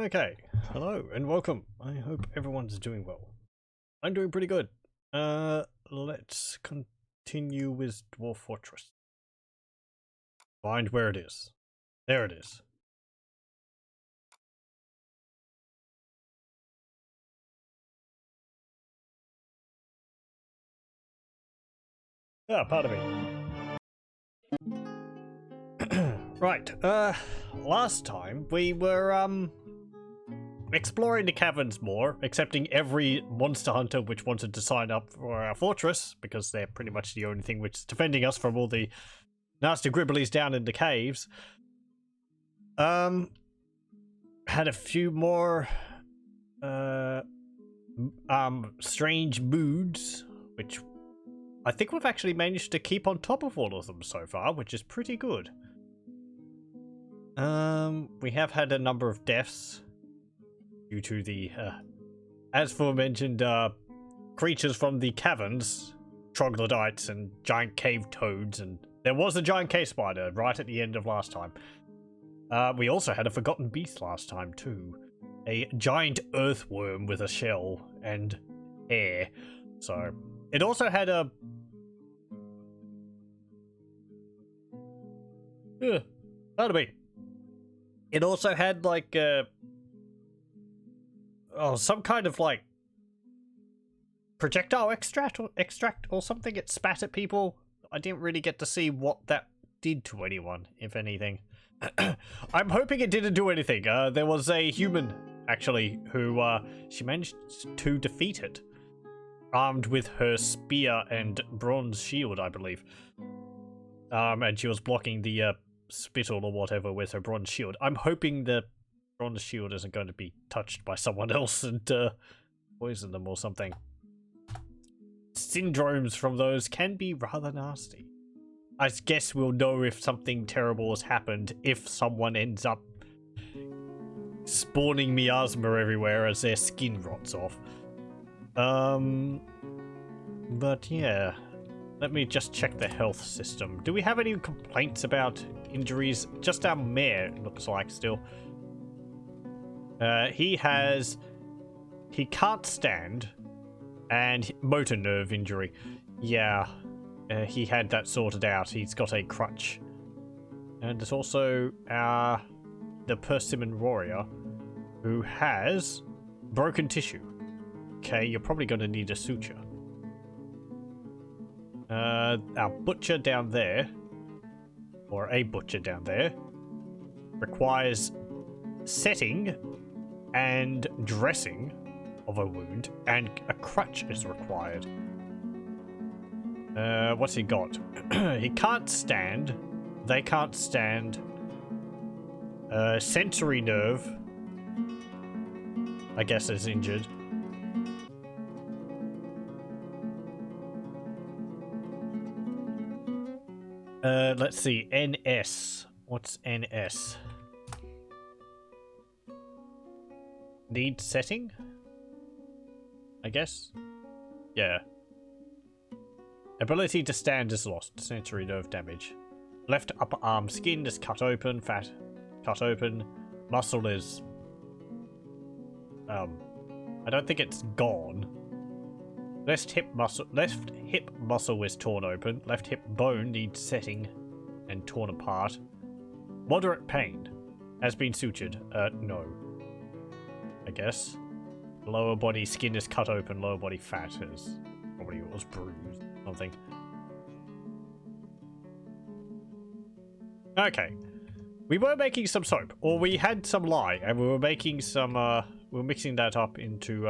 Okay, hello and welcome. I hope everyone's doing well. I'm doing pretty good. Let's continue with Dwarf Fortress. Find where it is. There it is. Ah, pardon me. Right, last time we were, exploring the caverns more, accepting every monster hunter which wanted to sign up for our fortress, because they're pretty much the only thing which is defending us from all the nasty gribblies down in the caves. Had a few more, strange moods, which I think we've actually managed to keep on top of all of them so far, which is pretty good. We have had a number of deaths due to the, as aforementioned, creatures from the caverns, troglodytes and giant cave toads, and there was a giant cave spider right at the end of last time. We also had a forgotten beast last time too. A giant earthworm with a shell and hair. So, it also had a... pardon me. It also had like some kind of like projectile extract or something. It spat at people. I didn't really get to see what that did to anyone, if anything. I'm hoping it didn't do anything. There was a human actually who she managed to defeat it, armed with her spear and bronze shield, I believe. And she was blocking the spittle or whatever with her bronze shield. I'm hoping the bronze shield isn't going to be touched by someone else and poison them or something. Syndromes from those can be rather nasty. I guess we'll know if something terrible has happened if someone ends up spawning miasma everywhere as their skin rots off. But yeah. Let me just check the health system. Do we have any complaints about injuries? Just our mare, it looks like, still. He can't stand, and motor nerve injury. Yeah, he had that sorted out. He's got a crutch. And there's also the Persimmon Warrior, who has broken tissue. Okay, you're probably going to need a suture. Our butcher down there, or a butcher down there, requires setting and dressing of a wound, and a crutch is required. What's he got? He can't stand. They can't stand. Sensory nerve, I guess, is injured. Let's see, NS. What's NS? Need setting? I guess? Yeah. Ability to stand is lost. Sensory nerve damage. Left upper arm skin is cut open. Fat cut open. Muscle is... I don't think it's gone. Left hip muscle is torn open. Left hip bone needs setting and torn apart. Moderate pain. Has been sutured. No. I guess. Lower body skin is cut open. Lower body fat is probably was bruised. Something. Okay. We were making some soap. Or we had some lye. And we were making some, we were mixing that up into,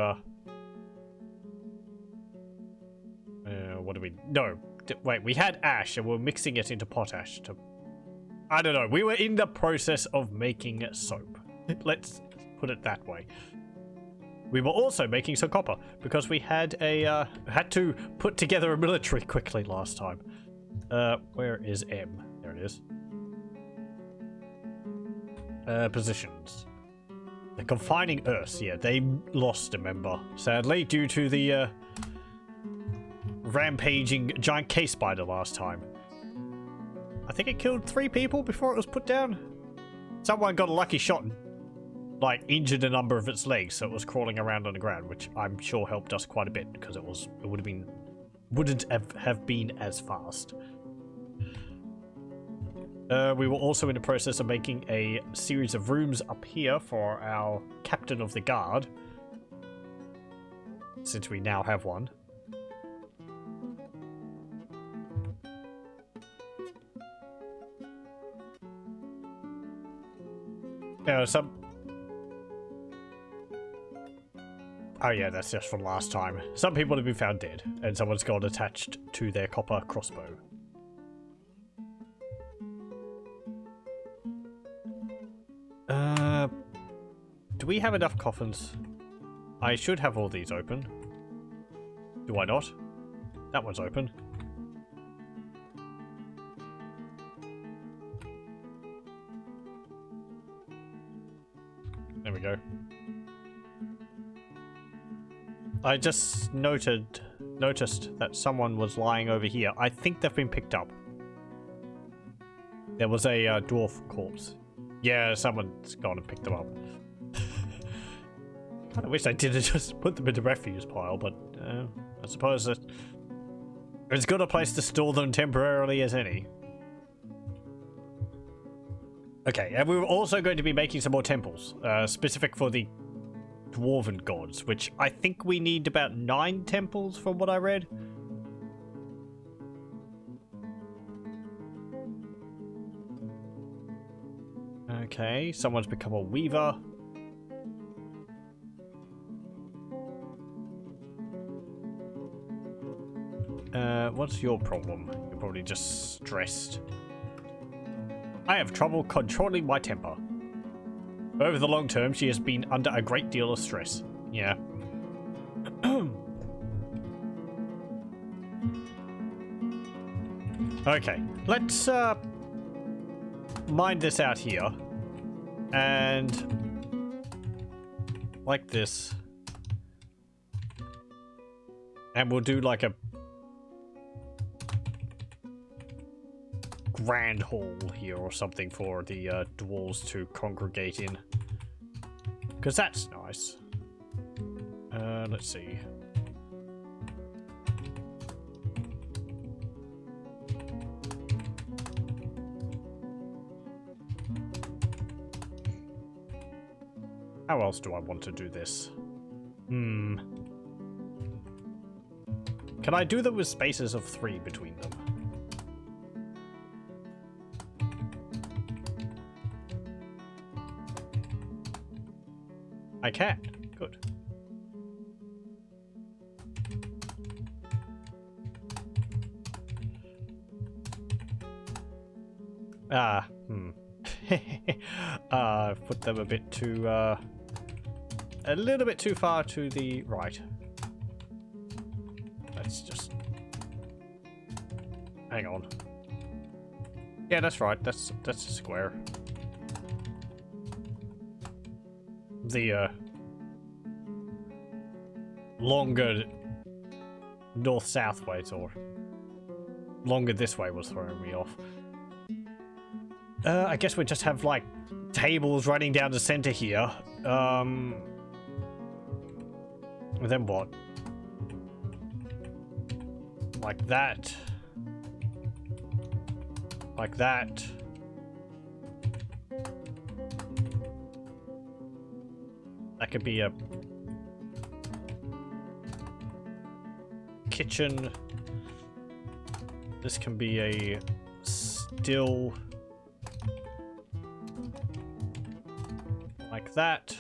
what do we... No. Wait, we had ash and we're mixing it into potash to... I don't know. We were in the process of making soap. Let's put it that way. We were also making some copper because we had a... had to put together a military quickly last time. Where is M? There it is. Positions. The confining earth. Yeah, they lost a member, sadly, due to the, rampaging giant cave spider last time. I think it killed 3 people before it was put down. Someone got a lucky shot and like injured a number of its legs, so it was crawling around on the ground, which I'm sure helped us quite a bit because wouldn't have been as fast. We were also in the process of making a series of rooms up here for our captain of the guard, since we now have one. Oh yeah, that's just from last time. Some people have been found dead, and someone's got attached to their copper crossbow. Do we have enough coffins? I should have all these open. Do I not? That one's open. There we go. I just noticed that someone was lying over here. I think they've been picked up. There was a dwarf corpse. Yeah, someone's gone and picked them up. Kind of wish I didn't just put them in the refuse pile, but I suppose that it's got a place to store them temporarily as any. Okay, and we were also going to be making some more temples, specific for the dwarven gods, which I think we need about 9 temples from what I read. Okay, someone's become a weaver. What's your problem? You're probably just stressed. I have trouble controlling my temper. Over the long term, she has been under a great deal of stress. Yeah. Okay, let's mine this out here. And like this. And we'll do like a grand hall here or something for the dwarves to congregate in, because that's nice. Let's see. How else do I want to do this? Can I do them with spaces of 3 between them? I can. Good. I've put them a bit too, a little bit too far to the right. Let's just... hang on. Yeah, that's right. That's a square. The longer north-south ways, or longer this way, was throwing me off. I guess we just have like tables running down the center here. And then what? Like that. Like that. That could be a kitchen. This can be a still. Like that.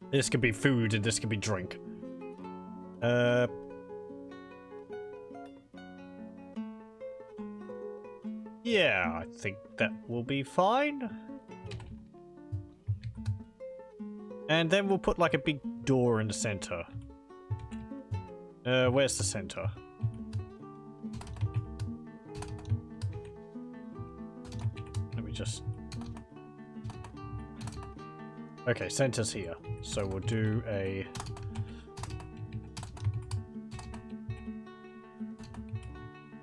This could be food and this could be drink. Yeah, I think that will be fine. And then we'll put like a big door in the center. Where's the center? Let me just... okay, center's here. So we'll do a...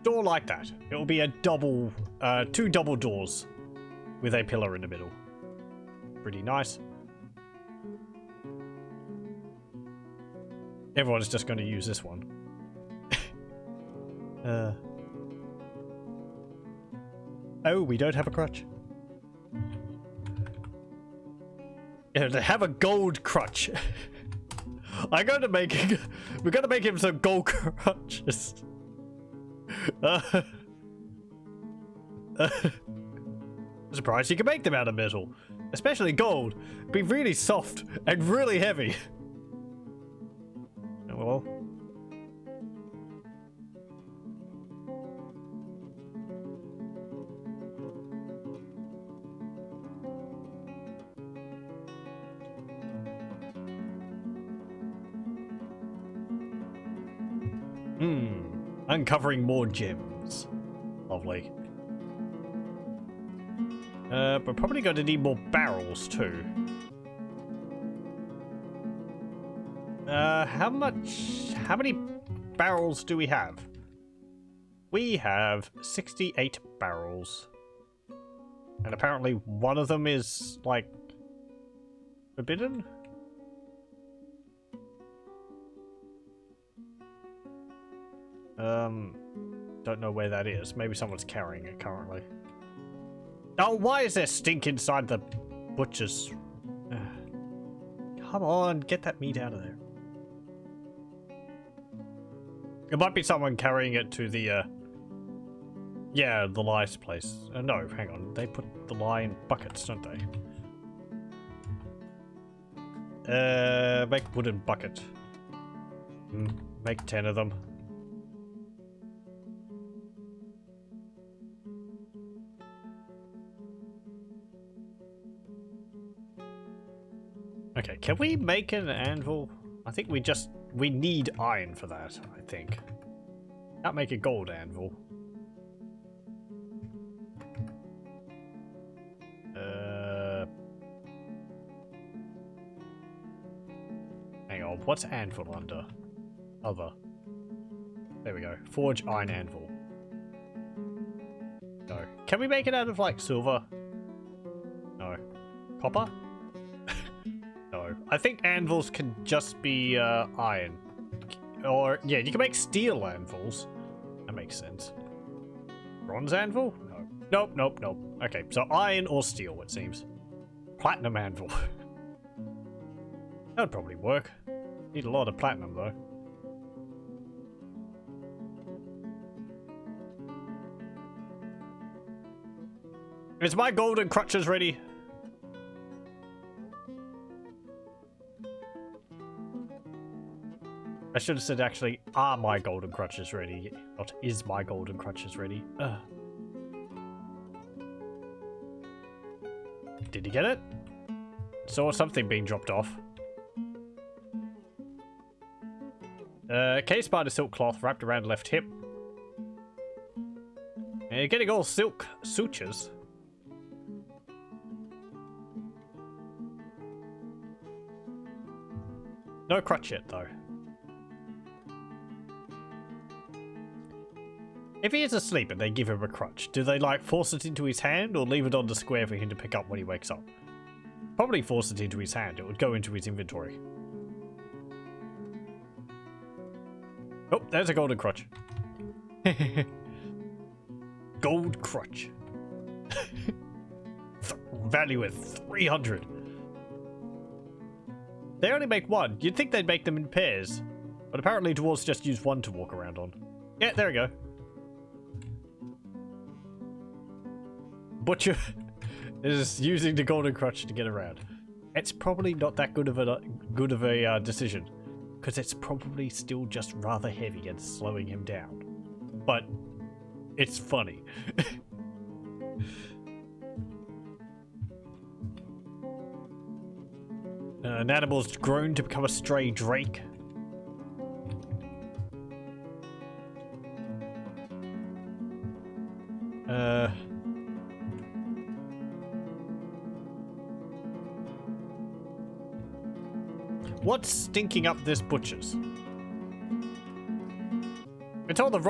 door like that. It'll be a double, 2 double doors with a pillar in the middle. pretty nice. Everyone's just going to use this one. Oh, we don't have a crutch. Yeah, they have a gold crutch. We're gonna make him some gold crutches. I'm surprised you can make them out of metal, especially gold. It'd be really soft and really heavy. Oh well. Uncovering more gems. Lovely. We're probably going to need more barrels too. How many barrels do we have? We have 68 barrels. And apparently one of them is, like, forbidden? Don't know where that is. Maybe someone's carrying it currently. Oh, why is there stink inside the butcher's? Come on, get that meat out of there. It might be someone carrying it to the, yeah, the lie's place. No, hang on. They put the lie in buckets, don't they? Make wooden bucket. Make 10 of them. Okay, can we make an anvil? I think we need iron for that, I think. Can't make a gold anvil. Hang on, what's anvil under? Other. There we go. Forge iron anvil. No. Can we make it out of, like, silver? No. Copper? No. I think anvils can just be iron. Or, yeah, you can make steel anvils. That makes sense. Bronze anvil? No. Nope, nope, nope. Okay, so iron or steel, it seems. Platinum anvil. That would probably work. Need a lot of platinum, though. Is my golden crutches ready? I should have said, actually, are my golden crutches ready? Not, is my golden crutches ready? Ugh. Did you get it? Saw something being dropped off. Case spider silk cloth wrapped around left hip. And you're getting all silk sutures. No crutch yet, though. If he is asleep and they give him a crutch, do they, like, force it into his hand or leave it on the square for him to pick up when he wakes up? Probably force it into his hand. It would go into his inventory. Oh, there's a golden crutch. Gold crutch. Value at 300. They only make one. You'd think they'd make them in pairs. But apparently dwarves just use one to walk around on. Yeah, there we go. Butcher is using the golden crutch to get around. It's probably not that good of a decision, because it's probably still just rather heavy and slowing him down. But it's funny. An animal's grown to become a stray drake. What's stinking up this butcher's? It's all the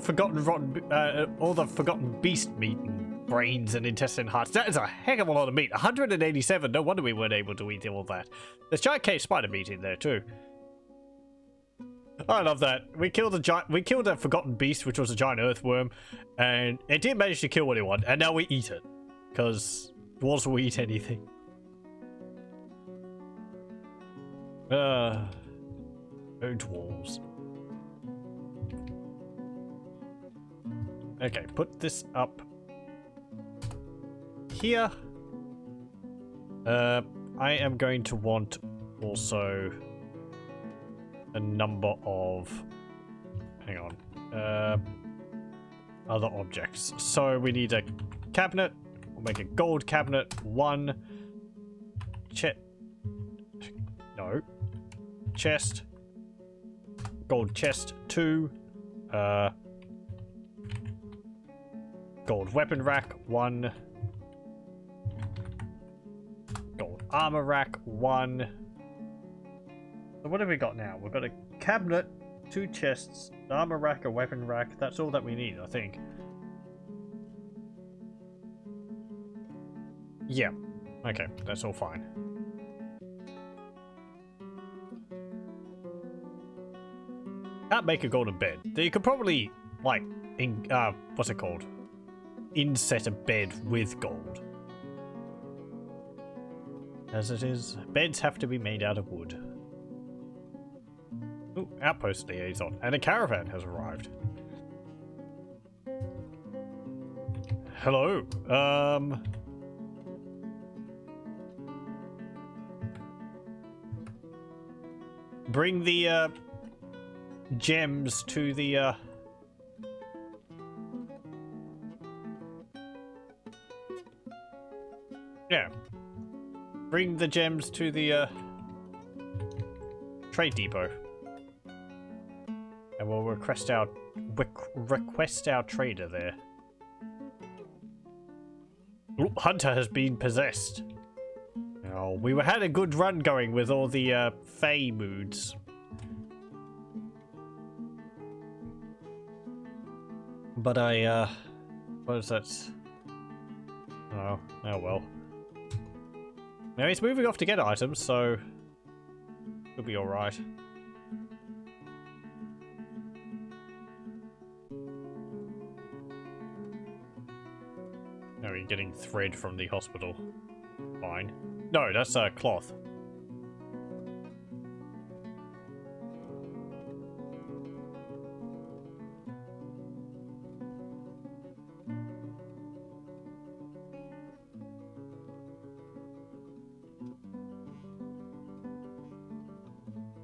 forgotten beast meat and brains and intestine hearts. That is a heck of a lot of meat. 187. No wonder we weren't able to eat all that. There's giant cave spider meat in there too. I love that. We killed a forgotten beast, which was a giant earthworm, and it didn't manage to kill anyone, and now we eat it. Because dwarves will eat anything. Oh, dwarves. Okay, put this up here. I am going to want also a number of, hang on, other objects. So we need a cabinet. We'll make a gold cabinet. 1 chest. Gold chest. 2 gold weapon rack. 1 gold armor rack. 1. So what have we got now? We've got a cabinet, 2 chests, an armor rack, a weapon rack. That's all that we need, I think. Yeah. Okay, that's all fine. Can't make a golden bed. You could probably, like, what's it called? Inset a bed with gold. As it is, beds have to be made out of wood. Ooh, outpost liaison. And a caravan has arrived. Hello. Bring the, gems to the, yeah. Bring the gems to the, trade depot. And we'll request our trader there. Ooh, Hunter has been possessed. Oh, we had a good run going with all the Fey moods. But what is that? Oh well. Now he's moving off to get items, so he'll be alright. No, he's getting thread from the hospital. Fine. No, that's cloth.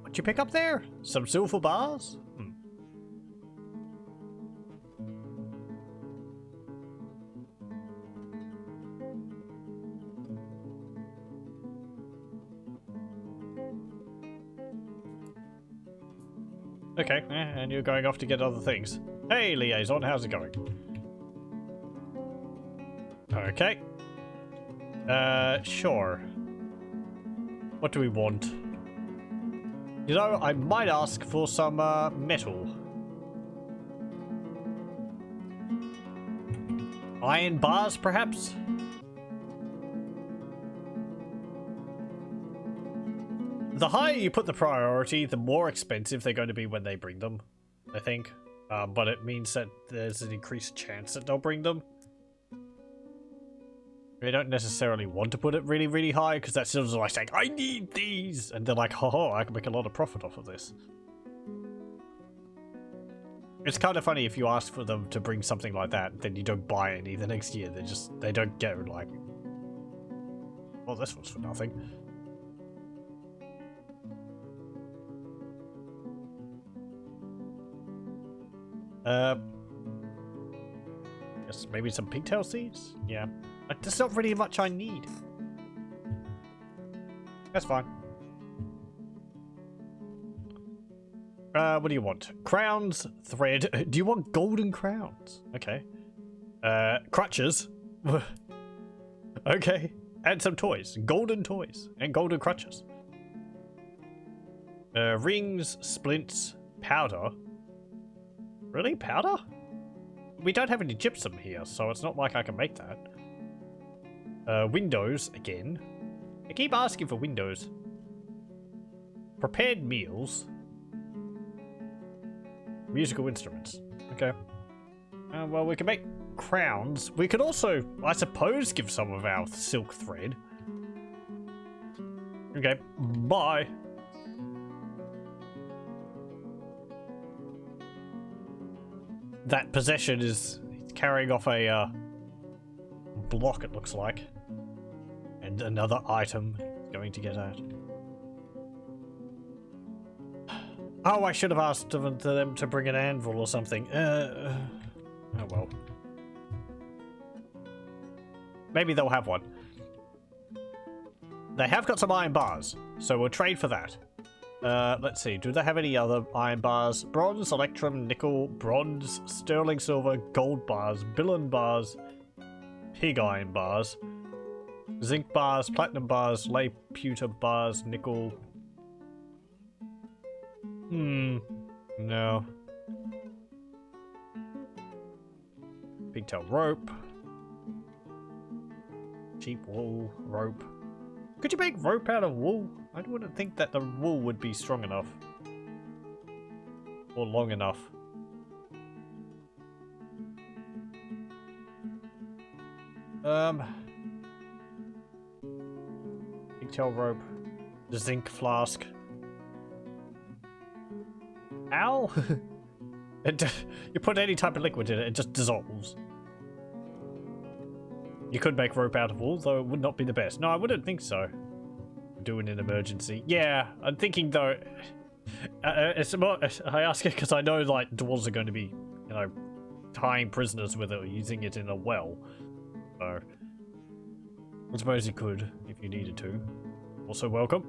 What'd you pick up there? Some silver bars? Okay, and you're going off to get other things. Hey, liaison, how's it going? Okay. Sure. What do we want? You know, I might ask for some, metal. Iron bars, perhaps? The higher you put the priority, the more expensive they're going to be when they bring them, I think. But it means that there's an increased chance that they'll bring them. They don't necessarily want to put it really, really high, because that's sort of like saying, I need these! And they're like, oh, I can make a lot of profit off of this. It's kind of funny if you ask for them to bring something like that, then you don't buy any the next year. They don't get like, well, this was for nothing. Guess maybe some pigtail seeds? Yeah. There's not really much I need. That's fine. What do you want? Crowns, thread. Do you want golden crowns? Okay. Crutches. Okay. And some toys. Golden toys. And golden crutches. Rings, splints, powder. Really? Powder? we don't have any gypsum here, so it's not like I can make that. Windows, again. I keep asking for windows. Prepared meals. Musical instruments. Okay. Well, we can make crowns. We could also, I suppose, give some of our silk thread. Okay, bye. That possession is carrying off a block, it looks like. And another item going to get at. Oh, I should have asked them to bring an anvil or something. Oh well. Maybe they'll have one. They have got some iron bars, so we'll trade for that. Let's see, do they have any other iron bars? Bronze, electrum, nickel, bronze, sterling silver, gold bars, billion bars, pig iron bars, zinc bars, platinum bars, lay pewter bars, nickel. No. Pigtail rope. Cheap wool, rope. Could you make rope out of wool? I wouldn't think that the wool would be strong enough. Or long enough. Pigtail rope. The zinc flask. Ow! You put any type of liquid in it, it just dissolves. You could make rope out of wool, though it would not be the best. No, I wouldn't think so. Do in an emergency. Yeah, I'm thinking though. It's more, I ask it because I know like dwarves are going to be, you know, tying prisoners with it or using it in a well. So I suppose you could if you needed to. Also welcome.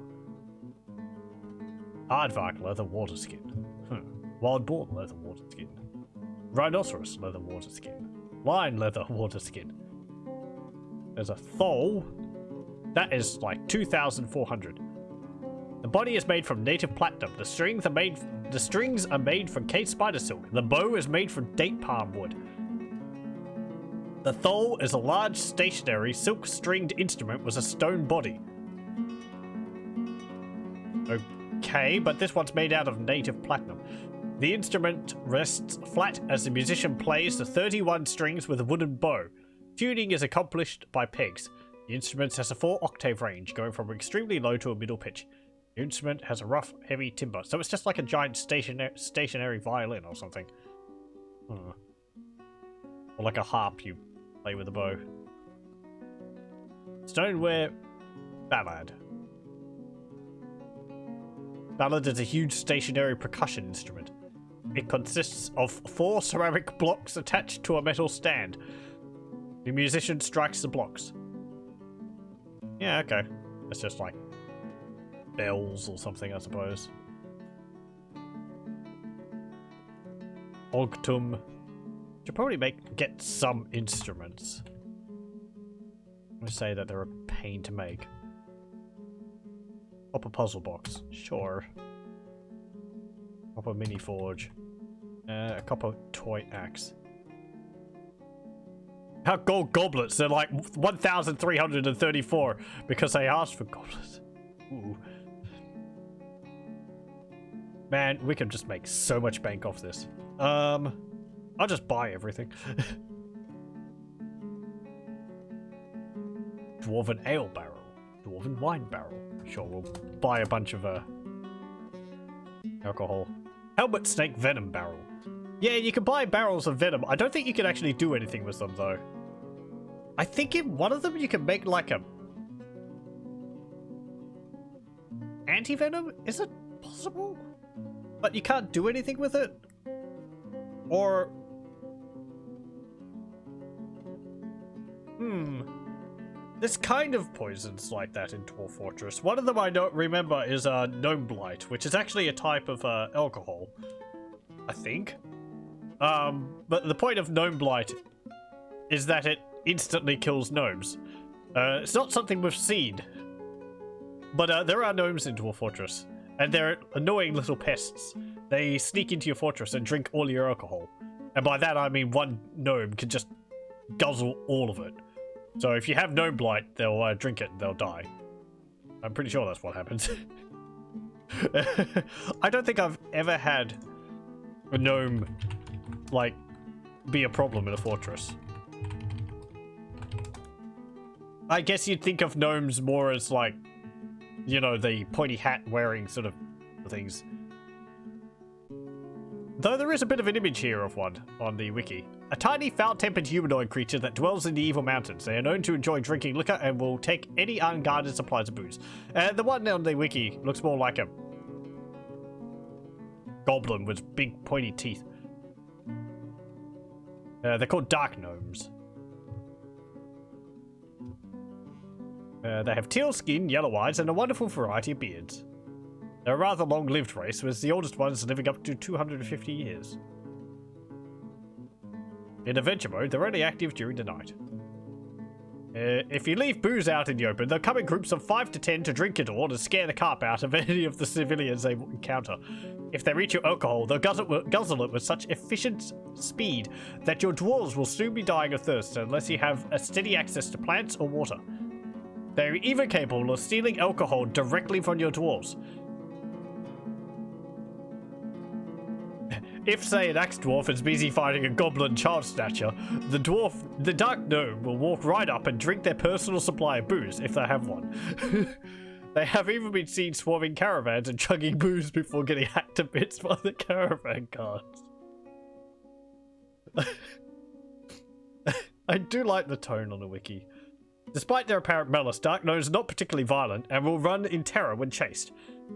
Aardvark leather water skin. Wild boar leather water skin. Rhinoceros leather water skin. Lion leather water skin. There's a thole. That is like 2,400. The body is made from native platinum. The strings are made from case spider silk. The bow is made from date palm wood. The thole is a large stationary silk stringed instrument with a stone body. Okay, but this one's made out of native platinum. The instrument rests flat as the musician plays the 31 strings with a wooden bow. Tuning is accomplished by pegs. The instrument has a 4-octave range, going from extremely low to a middle pitch. The instrument has a rough, heavy timbre, so it's just like a giant stationary violin or something. Or like a harp you play with a bow. Stoneware ballad. Ballad is a huge stationary percussion instrument. It consists of 4 ceramic blocks attached to a metal stand. The musician strikes the blocks. Yeah, okay. It's just like bells or something, I suppose. Ogtum. Should probably get some instruments. I'm gonna say that they're a pain to make. Pop a puzzle box. Sure. Pop a mini forge. A copper toy axe. How gold goblets? They're like 1,334 because I asked for goblets. Ooh. Man, we can just make so much bank off this. I'll just buy everything. Dwarven ale barrel. Dwarven wine barrel. Sure, we'll buy a bunch of alcohol. Helmet snake venom barrel. Yeah, you can buy barrels of venom. I don't think you can actually do anything with them, though. I think in one of them you can make, like, a... anti-venom? Is it possible? But you can't do anything with it? Or... There's kind of poisons like that in Dwarf Fortress. One of them I don't remember is gnome blight, which is actually a type of alcohol. I think. But the point of gnome blight is that it instantly kills gnomes. It's not something we've seen. But there are gnomes in Dwarf Fortress. And they're annoying little pests. They sneak into your fortress and drink all your alcohol. And by that I mean one gnome can just guzzle all of it. So if you have gnome blight, they'll drink it and they'll die. I'm pretty sure that's what happens. I don't think I've ever had a gnome, like, be a problem in a fortress. I guess you'd think of gnomes more as, like, you know, the pointy hat wearing sort of things. Though there is a bit of an image here of one on the wiki. A tiny foul-tempered humanoid creature that dwells in the evil mountains. They are known to enjoy drinking liquor and will take any unguarded supplies of booze. The one on the wiki looks more like a goblin with big pointy teeth. They're called dark gnomes. They have teal skin, yellow eyes, and a wonderful variety of beards. They're a rather long-lived race, with the oldest ones living up to 250 years. In adventure mode, they're only active during the night. If you leave booze out in the open, they'll come in groups of 5 to 10 to drink it all and scare the carp out of any of the civilians they encounter. If they reach your alcohol, they'll guzzle it with such efficient speed that your dwarves will soon be dying of thirst unless you have a steady access to plants or water. They're even capable of stealing alcohol directly from your dwarves. If, say, an axe dwarf is busy fighting a goblin child snatcher, the dark gnome will walk right up and drink their personal supply of booze, if they have one. They have even been seen swarming caravans and chugging booze before getting hacked to bits by the caravan guards. I do like the tone on the wiki. Despite their apparent malice, dark gnomes are not particularly violent and will run in terror when chased.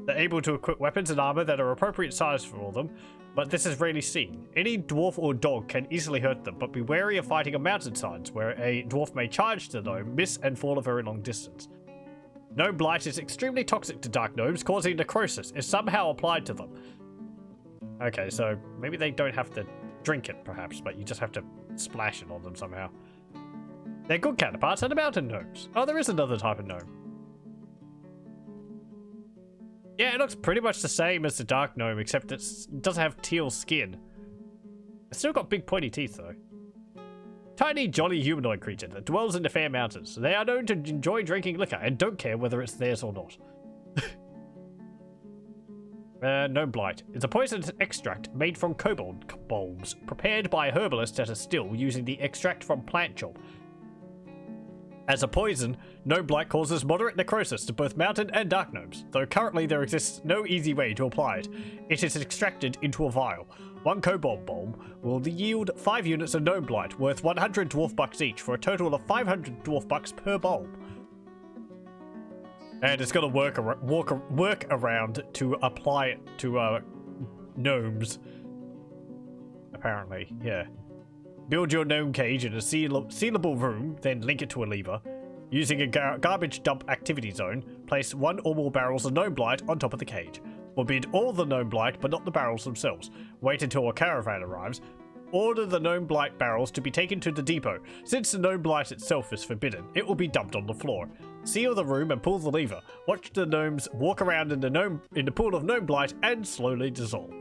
They're able to equip weapons and armor that are appropriate size for them, but this is rarely seen. Any dwarf or dog can easily hurt them, but be wary of fighting on mountainsides, where a dwarf may charge the gnome, miss, and fall a very long distance. Gnome blight is extremely toxic to dark gnomes, causing necrosis if somehow applied to them. Okay, so maybe they don't have to drink it, perhaps, but you just have to splash it on them somehow. They're good counterparts are the mountain gnomes. Oh, there is another type of gnome. Yeah, it looks pretty much the same as the dark gnome, except it doesn't have teal skin. It's still got big pointy teeth, though. Tiny, jolly humanoid creature that dwells in the fair mountains. They are known to enjoy drinking liquor and don't care whether it's theirs or not. Gnome blight. It's a poison extract made from kobold bulbs, prepared by a herbalist at a still using the extract from plant chop. As a poison, gnome blight causes moderate necrosis to both mountain and dark gnomes, though currently there exists no easy way to apply it. It is extracted into a vial. One kobold bulb will yield 5 units of gnome blight, worth 100 dwarf bucks each, for a total of 500 dwarf bucks per bulb. And it's got to work around to apply it to gnomes. Apparently, yeah. Build your gnome cage in a sealable room, then link it to a lever. Using a garbage dump activity zone, place 1 or more barrels of gnome blight on top of the cage. Forbid all the gnome blight, but not the barrels themselves. Wait until a caravan arrives. Order the gnome blight barrels to be taken to the depot. Since the gnome blight itself is forbidden, it will be dumped on the floor. Seal the room and pull the lever. Watch the gnomes walk around in the pool of gnome blight and slowly dissolve.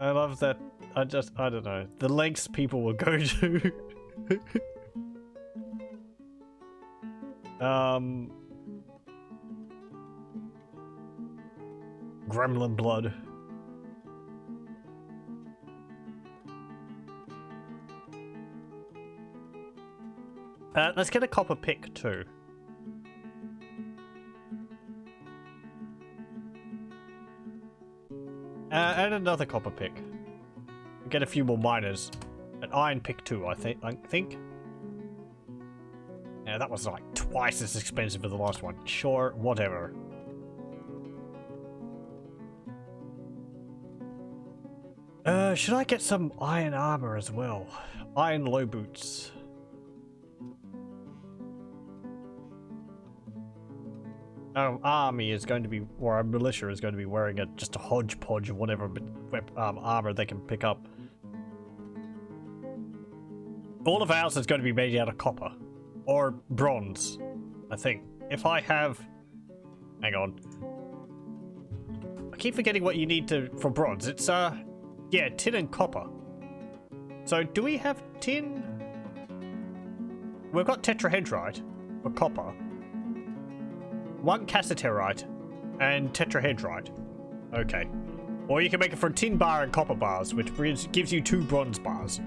I love that. I don't know. The lengths people will go to. Gremlin blood. Let's get a copper pick too. And another copper pick. Get a few more miners. An iron pick too, I think. Yeah, that was like twice as expensive as the last one. Sure, whatever. Should I get some iron armor as well? Iron low boots. Army is going to be, or our militia is going to be wearing just a hodgepodge of whatever armor they can pick up. All of ours is going to be made out of copper or bronze, I think. If I have Hang on. I keep forgetting what you need for bronze. It's, yeah, tin and copper. So, do we have tin? We've got tetrahedrite for copper. 1 cassiterite and tetrahedrite. Okay. Or you can make it from tin bar and copper bars, which gives you 2 bronze bars.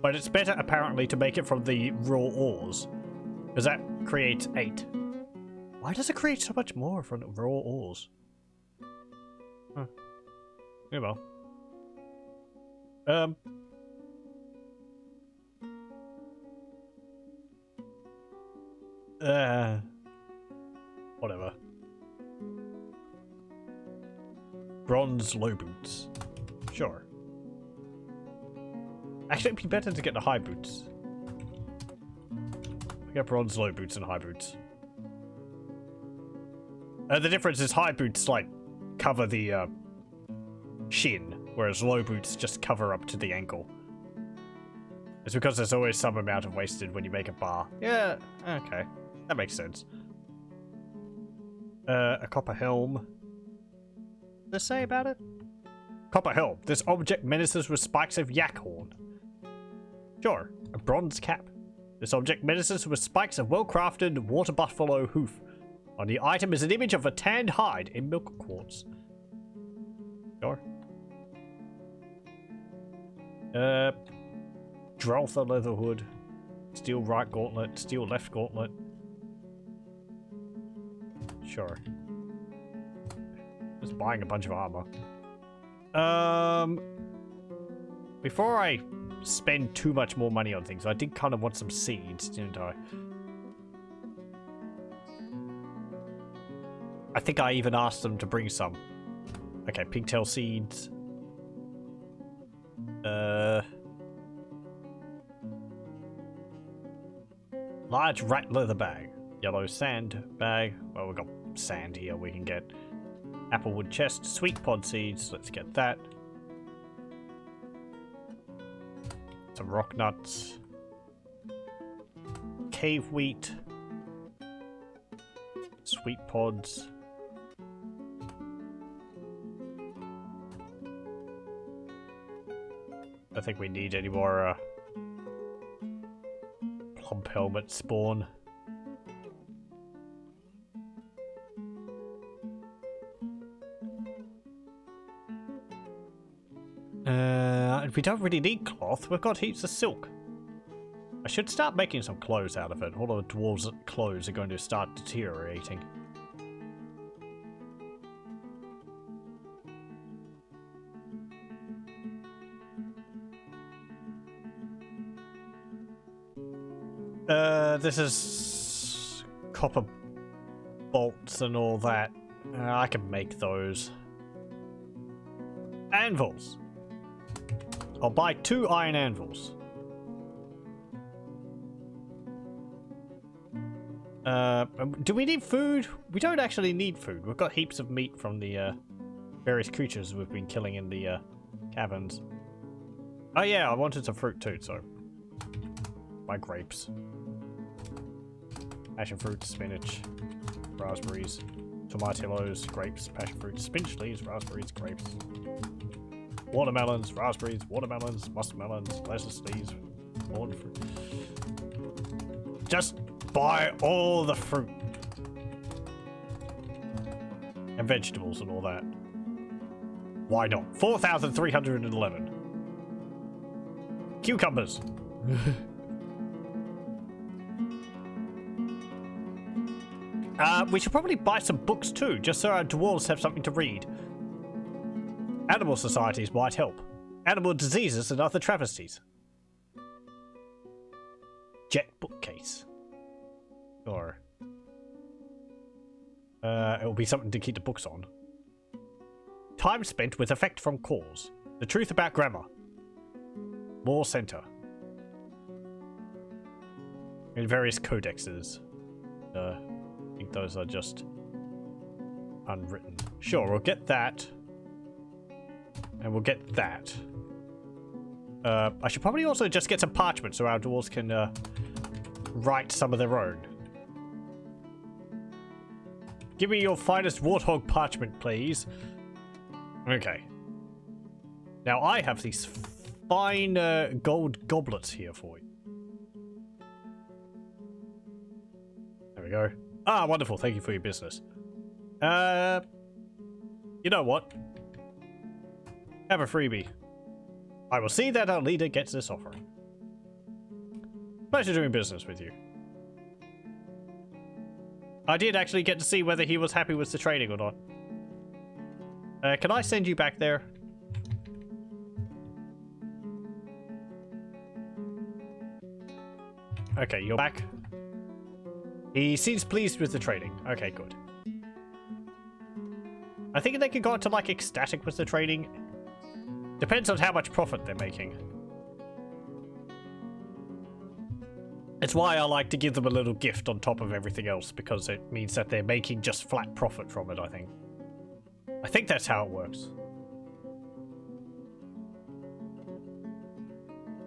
But it's better, apparently, to make it from the raw ores. Because that creates 8. Why does it create so much more from raw ores? Huh. Yeah, well. Whatever. Bronze low boots. Sure. Actually, it'd be better to get the high boots. We got bronze low boots and high boots. The difference is high boots, like, cover the, shin, whereas low boots just cover up to the ankle. It's because there's always some amount of wasted when you make a bar. Yeah, okay. That makes sense. A copper helm. What does it say about it? Copper helm. This object menaces with spikes of yak horn. Sure. A bronze cap. This object menaces with spikes of well-crafted water buffalo hoof. On the item is an image of a tanned hide in milk quartz. Sure. Draltha leather hood. Steel right gauntlet. Steel left gauntlet. Sure. Just buying a bunch of armor. Before I spend too much more money on things, I did kind of want some seeds, didn't I? I think I even asked them to bring some. Okay, pigtail seeds. Large rat leather bag. Yellow sand bag. Well, we've got sand here. We can get applewood chest. Sweet pod seeds. Let's get that. Some rock nuts. Cave wheat. Sweet pods. I don't think we need any more plump helmet spawn. And we don't really need cloth. We've got heaps of silk. I should start making some clothes out of it. All the dwarves' clothes are going to start deteriorating. This is copper bolts and all that. I can make those. Anvils. I'll buy 2 iron anvils. Do we need food? We don't actually need food. We've got heaps of meat from the various creatures we've been killing in the caverns. Oh yeah, I wanted some fruit too, so buy grapes. Passion fruit, spinach, raspberries, tomatillos, grapes, passion fruit, spinach leaves, raspberries, grapes, watermelons, raspberries, watermelons, muskmelons, lettuce leaves, corn fruit. Just buy all the fruit and vegetables and all that. Why not? 4,311. Cucumbers. We should probably buy some books too, just so our dwarves have something to read. Animal societies might help. Animal diseases and other travesties. Jet bookcase. Or it will be something to keep the books on. Time spent with effect from cause. The truth about grammar. More center. In various codexes. I think those are just unwritten. Sure, we'll get that. And we'll get that. I should probably also just get some parchment so our dwarves can write some of their own. Give me your finest warthog parchment, please. Okay. Now I have these fine gold goblets here for you. There we go. Ah, wonderful. Thank you for your business. You know what? Have a freebie. I will see that our leader gets this offering. Pleasure doing business with you. I did actually get to see whether he was happy with the trading or not. Can I send you back there? Okay, you're back. He seems pleased with the trading. Okay, good. I think they could go into like ecstatic with the trading. Depends on how much profit they're making. It's why I like to give them a little gift on top of everything else, because it means that they're making just flat profit from it, I think. I think that's how it works.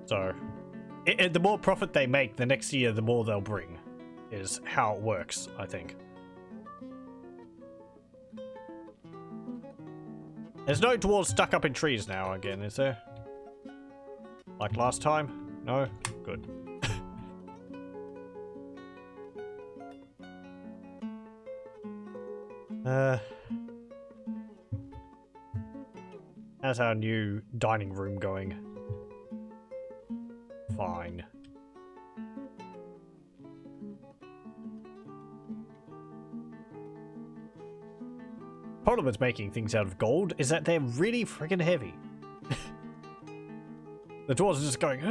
So, the more profit they make, the next year, the more they'll bring, is how it works, I think. There's no dwarves stuck up in trees now again, is there? Like last time? No? Good. How's our new dining room going? Fine. Problem with making things out of gold is that they're really friggin' heavy. The dwarves are just going,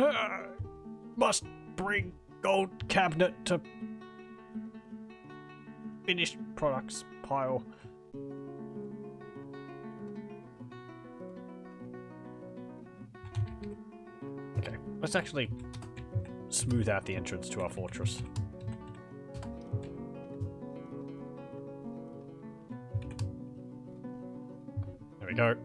must bring gold cabinet to finished products pile. Okay, let's actually smooth out the entrance to our fortress. There we go.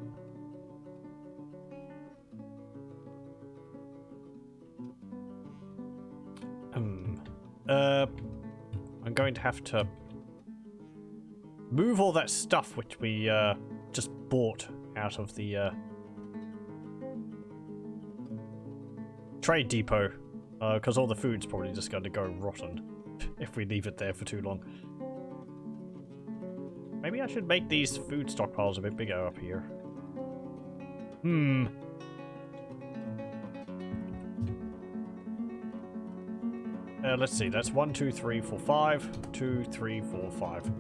I'm going to have to move all that stuff which we just bought out of the trade depot, because all the food's probably just going to go rotten if we leave it there for too long. Maybe I should make these food stockpiles a bit bigger up here. Let's see, that's 1, 2, 3, 4, 5. 2, 3, 4, 5.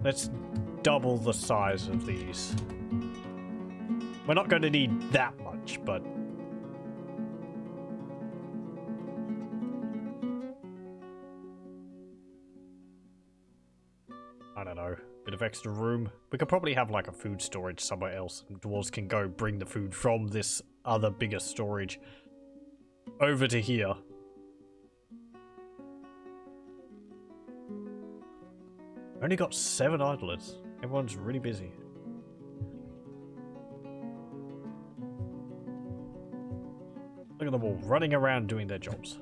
Let's double the size of these. We're not going to need that much, but... I don't know. Bit of extra room. We could probably have like a food storage somewhere else, and dwarves can go bring the food from this other bigger storage over to here. Only got 7 idlers. Everyone's really busy. Look at them all running around doing their jobs.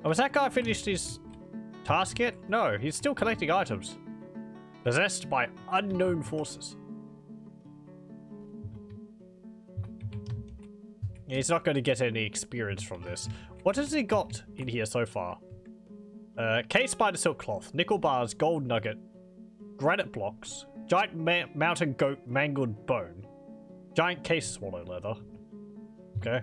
Oh, has that guy finished his task yet? No, he's still collecting items. Possessed by unknown forces. He's not going to get any experience from this. What has he got in here so far? Case spider silk cloth, nickel bars, gold nugget, granite blocks, giant mountain goat mangled bone, giant case swallow leather. Okay.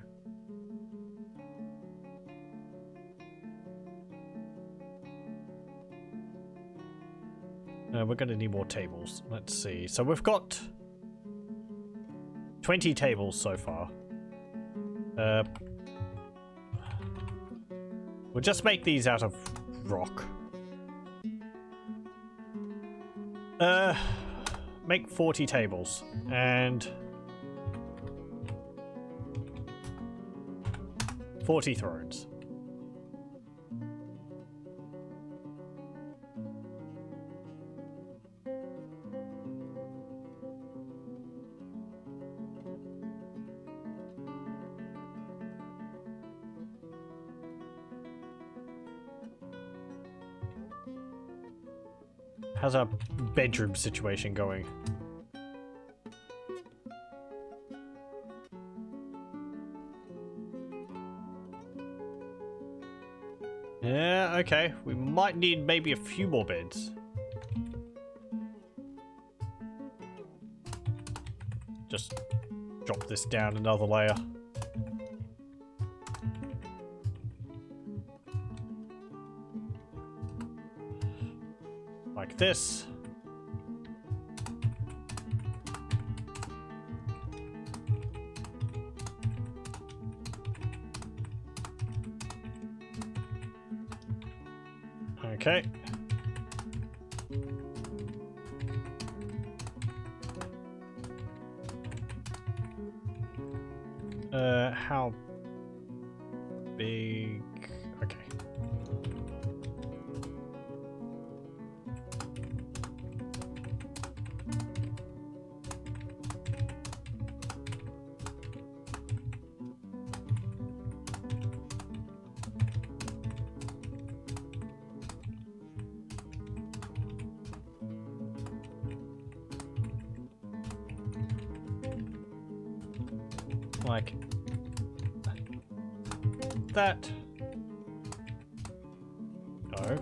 We're going to need more tables. Let's see. So we've got 20 tables so far. We'll just make these out of rock. Make 40 tables and 40 thrones. How's our bedroom situation going? Yeah, okay. We might need maybe a few more beds. Just drop this down another layer. Like this. Okay. How big? Okay. Like that. Oh,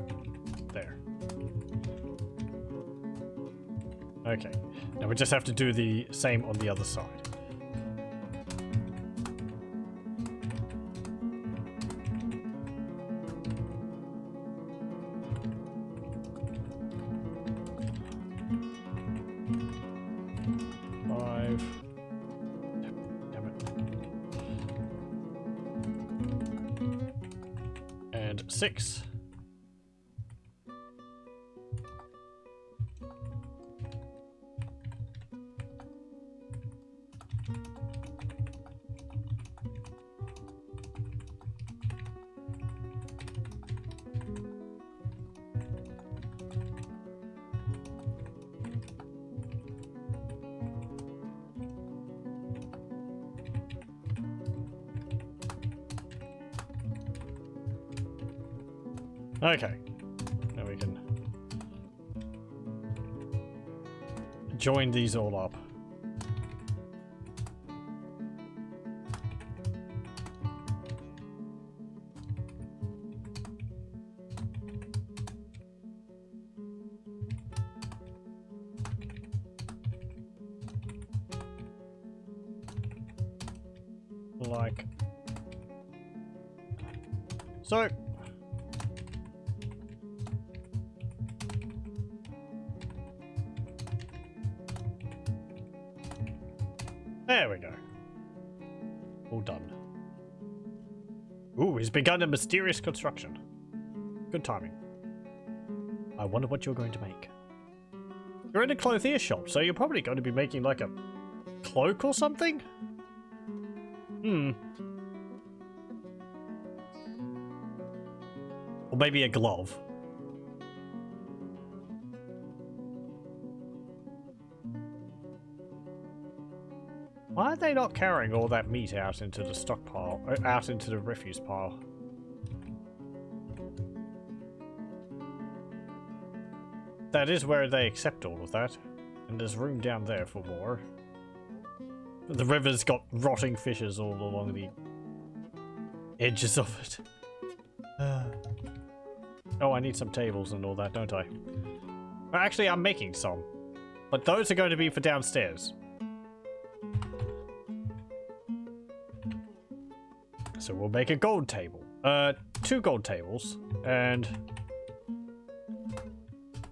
there. Okay. Now we just have to do the same on the other side. Five. Damn it. And 6. Okay, now we can join these all up. Like so. There we go. All done. Ooh, he's begun a mysterious construction. Good timing. I wonder what you're going to make. You're in a clothier shop, so you're probably going to be making like a cloak or something? Or maybe a glove. Why are they not carrying all that meat out into the stockpile, out into the refuse pile? That is where they accept all of that. And there's room down there for more. The river's got rotting fishes all along the edges of it. Oh, I need some tables and all that, don't I? Well, actually, I'm making some. But those are going to be for downstairs. So we'll make a gold table. 2 gold tables and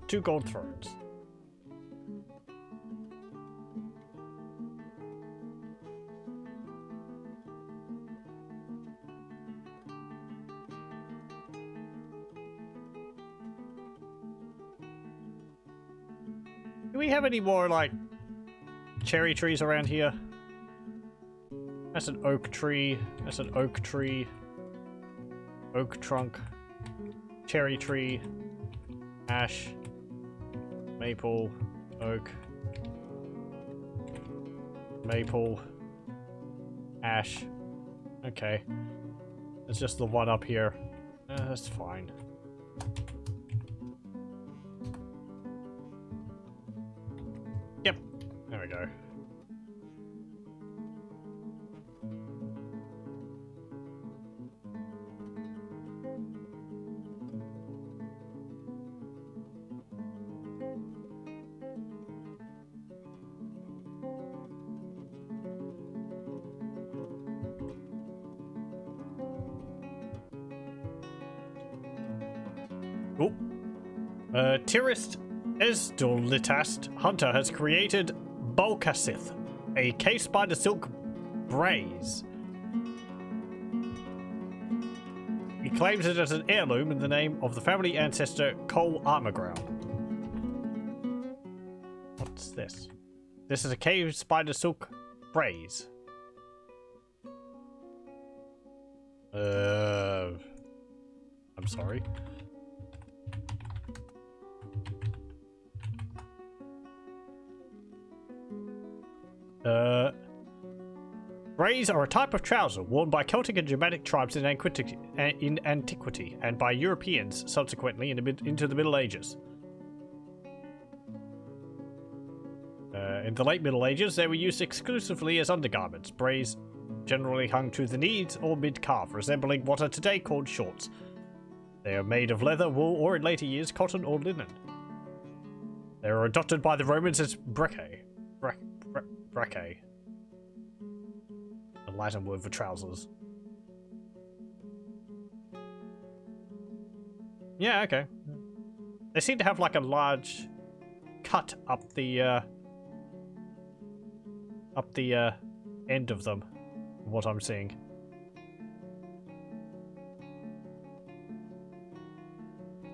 2 gold thrones. Do we have any more, like, cherry trees around here? That's an oak tree. That's an oak tree. Oak trunk. Cherry tree. Ash. Maple. Oak. Maple. Ash. Okay. It's just the one up here. That's fine. There we go. Oh. Tirist Esdolitast Hunter has created Bulkasith, a cave spider silk braze. He claims it as an heirloom in the name of the family ancestor Cole Armorground. What's this? This is a cave spider silk braze. I'm sorry. Braze are a type of trouser worn by Celtic and Germanic tribes in antiquity, and by Europeans subsequently into the Middle Ages. In the late Middle Ages, they were used exclusively as undergarments. Braze generally hung to the knees or mid-calf, resembling what are today called shorts. They are made of leather, wool, or in later years, cotton or linen. They were adopted by the Romans as braccae. Braccae. A Latin word for trousers. Yeah, okay. They seem to have like a large cut up the end of them, from what I'm seeing.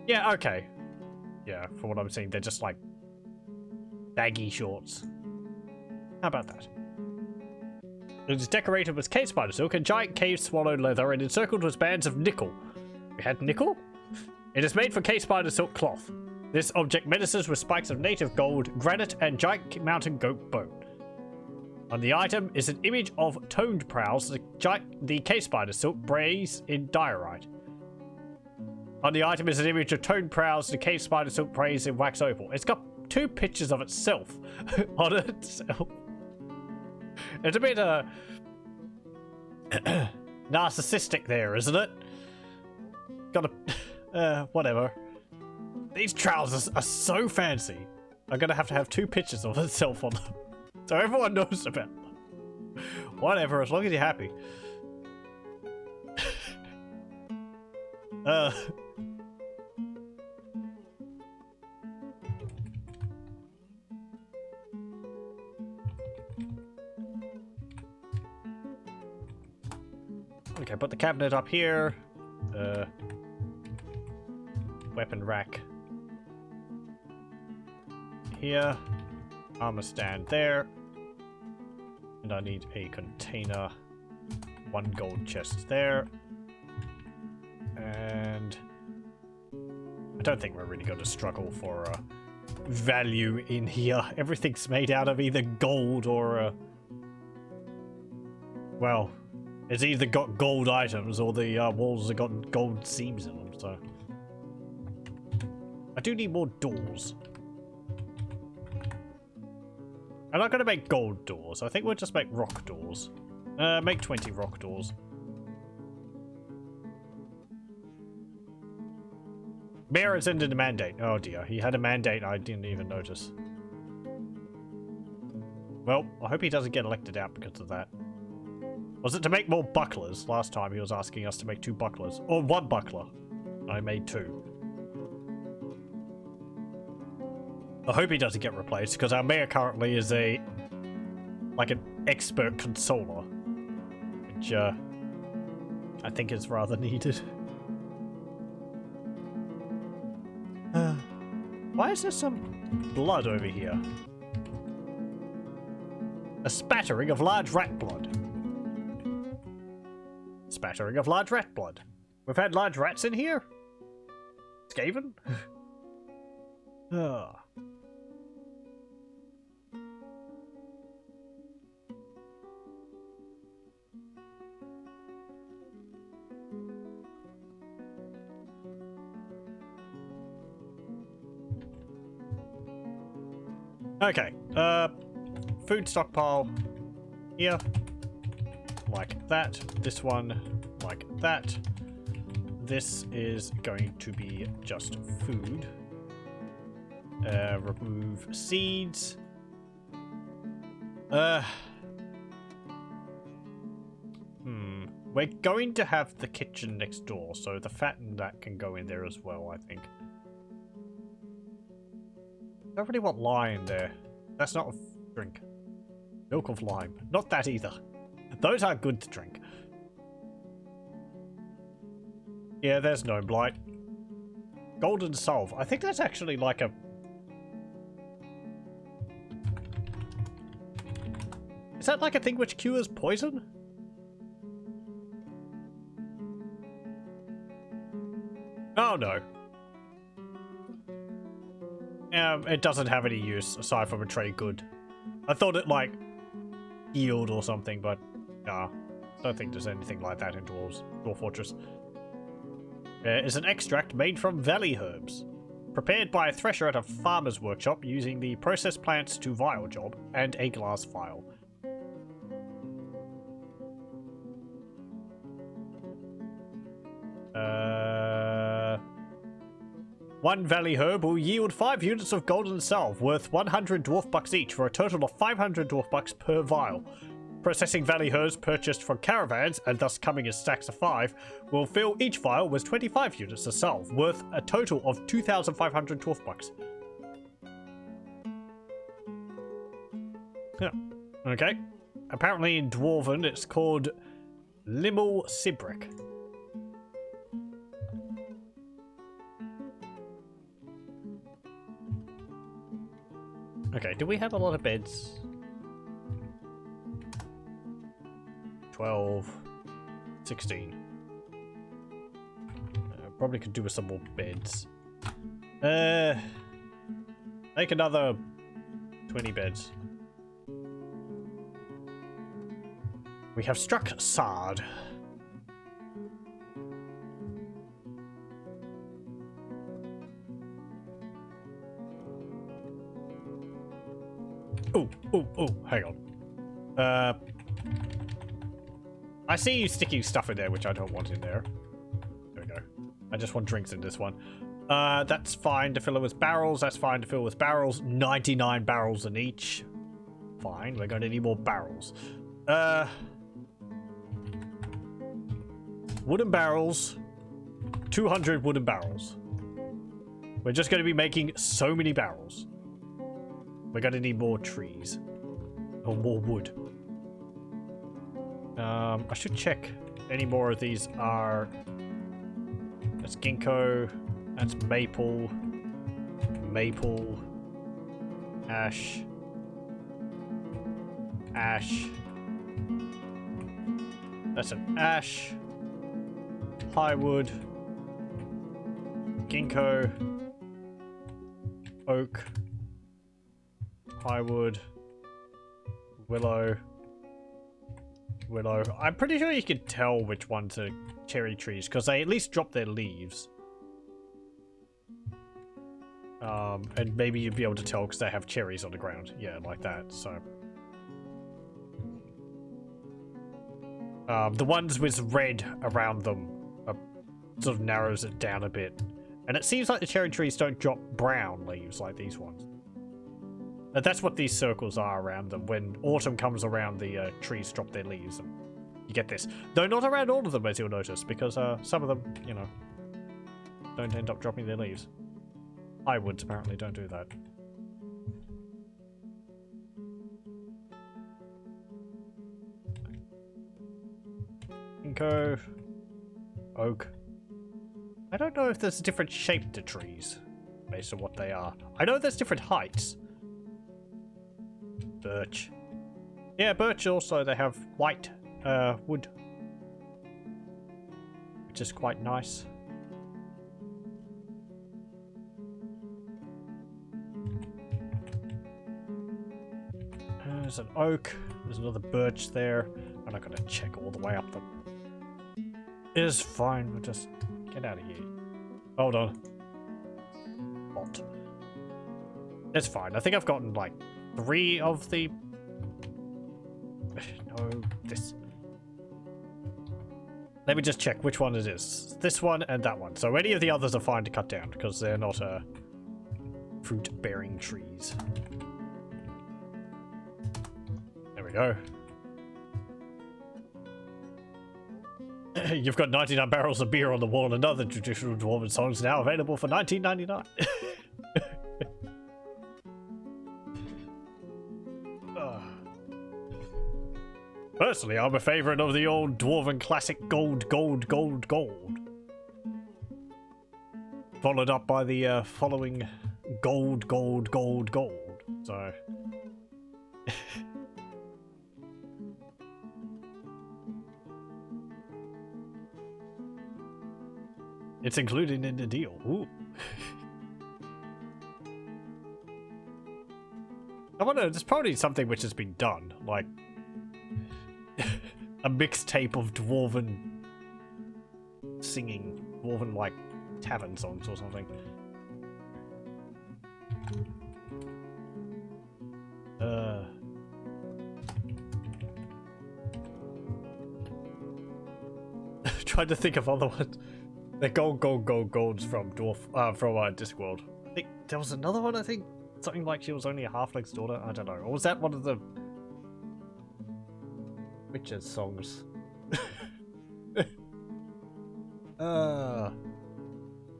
Yeah, okay. Yeah, from what I'm seeing, they're just like baggy shorts. How about that? It is decorated with cave spider silk and giant cave swallow leather and encircled with bands of nickel. We had nickel? It is made from cave spider silk cloth. This object menaces with spikes of native gold, granite, and giant mountain goat bone. On the item is an image of toned prows, the cave spider silk braze in diorite. On the item is an image of toned prows, the cave spider silk braze in wax opal. It's got 2 pictures of itself on itself. It's a bit narcissistic there, isn't it? Got a whatever. These trousers are so fancy. I'm gonna have to have 2 pictures of itself on them, so everyone knows about them. Whatever, as long as you're happy. Okay, put the cabinet up here. Weapon rack here. Armor stand there. And I need a container. 1 gold chest there. And I don't think we're really going to struggle for value in here. Everything's made out of either gold or well, it's either got gold items or the walls have got gold seams in them, so I do need more doors. I'm not going to make gold doors. I think we'll just make rock doors. Make 20 rock doors. Mayor has ended a mandate. Oh dear, he had a mandate I didn't even notice. Well, I hope he doesn't get elected out because of that. Was it to make more bucklers? Last time he was asking us to make 2 bucklers. Or 1 buckler. I made 2. I hope he doesn't get replaced, because our mayor currently is an expert consoler. Which, I think is rather needed. Why is there some blood over here? A spattering of large rat blood. Spattering of large rat blood. We've had large rats in here? Skaven? Ah. Okay, food stockpile here, like that. This one, like that. This is going to be just food. Remove seeds. We're going to have the kitchen next door, so the fat and that can go in there as well, I think. Don't really want lime there. That's not a drink. Milk of lime. Not that either. Those are good to drink. Yeah, there's no blight. Golden salve. I think that's actually like a... Is that like a thing which cures poison? Oh no. It doesn't have any use aside from a trade good. I thought it like healed or something, but nah. Don't think there's anything like that in Dwarf Fortress. There is an extract made from valley herbs, prepared by a thresher at a farmer's workshop using the processed plants to vial job and a glass vial. One valley herb will yield 5 units of golden salve, worth 100 dwarf bucks each, for a total of 500 dwarf bucks per vial. Processing valley herbs purchased from caravans, and thus coming in stacks of 5, will fill each vial with 25 units of salve, worth a total of 2,500 dwarf bucks. Yeah. Okay. Apparently in Dwarven it's called Limel Sibrick. Okay, do we have a lot of beds? 12, 16. Probably could do with some more beds. Make another 20 beds. We have struck Sard. Oh, hang on. I see you sticking stuff in there, which I don't want in there. There we go. I just want drinks in this one. That's fine to fill it with barrels. That's fine to fill with barrels. 99 barrels in each. Fine, we're going to need more barrels. Wooden barrels. 200 wooden barrels. We're just going to be making so many barrels. We're going to need more trees. Or more wood. I should check any more of these are... That's ginkgo. That's maple. Maple. Ash. Ash. That's an ash. Plywood. Ginkgo. Oak. Plywood. Willow. Willow. I'm pretty sure you could tell which ones are cherry trees because they at least drop their leaves. And maybe you'd be able to tell because they have cherries on the ground. Yeah, like that. So. The ones with red around them sort of narrows it down a bit. And it seems like the cherry trees don't drop brown leaves like these ones. That's what these circles are around them. When autumn comes around, the trees drop their leaves. And you get this. Though not around all of them, as you'll notice, because some of them, you know, don't end up dropping their leaves. Highwoods apparently don't do that. Ginkgo. Oak. I don't know if there's a different shape to trees based on what they are. I know there's different heights. Birch. Yeah, birch also, they have white wood. Which is quite nice. There's an oak. There's another birch there. I'm not going to check all the way up them. It is fine. We'll just get out of here. Hold on. What? It's fine. I think I've gotten like 3 of the No, this. Let me just check which one it is. This one and that one. So any of the others are fine to cut down because they're not fruit-bearing trees. There we go. You've got 99 barrels of beer on the wall and other traditional dwarven songs now available for $19.99. Personally, I'm a favourite of the old dwarven classic gold, gold, gold, gold. Followed up by the following gold, gold, gold, gold. So... It's included in the deal. Ooh. I wonder, there's probably something which has been done, like a mixtape of dwarven singing, dwarven like tavern songs or something. Trying to think of other ones. The golds from Dwarf, from Discworld. I think there was another one, I think. Something like she was only a halfling's daughter. I don't know. Or was that one of the witches songs?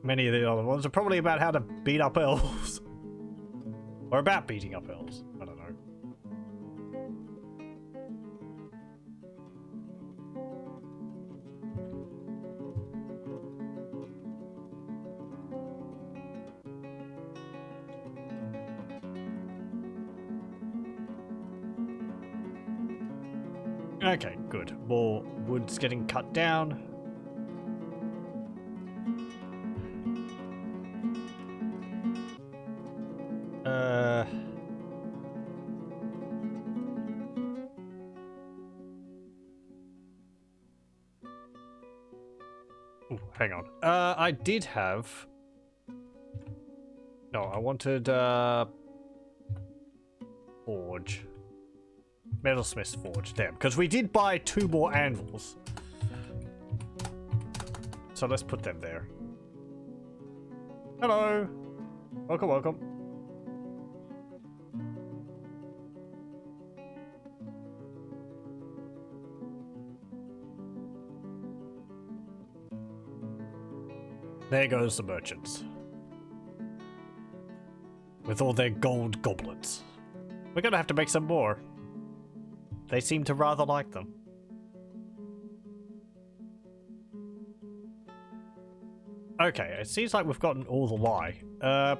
Many of the other ones are probably about how to beat up elves. Or about beating up elves. I don't know. Okay, good. More wood's getting cut down. Ooh, hang on. I did have... No, I wanted, forge. Metalsmith's Forge, there. Because we did buy 2 more anvils. So let's put them there. Hello! Welcome, welcome. There goes the merchants. With all their gold goblets. We're gonna have to make some more. They seem to rather like them. Okay, it seems like we've gotten all the lye. I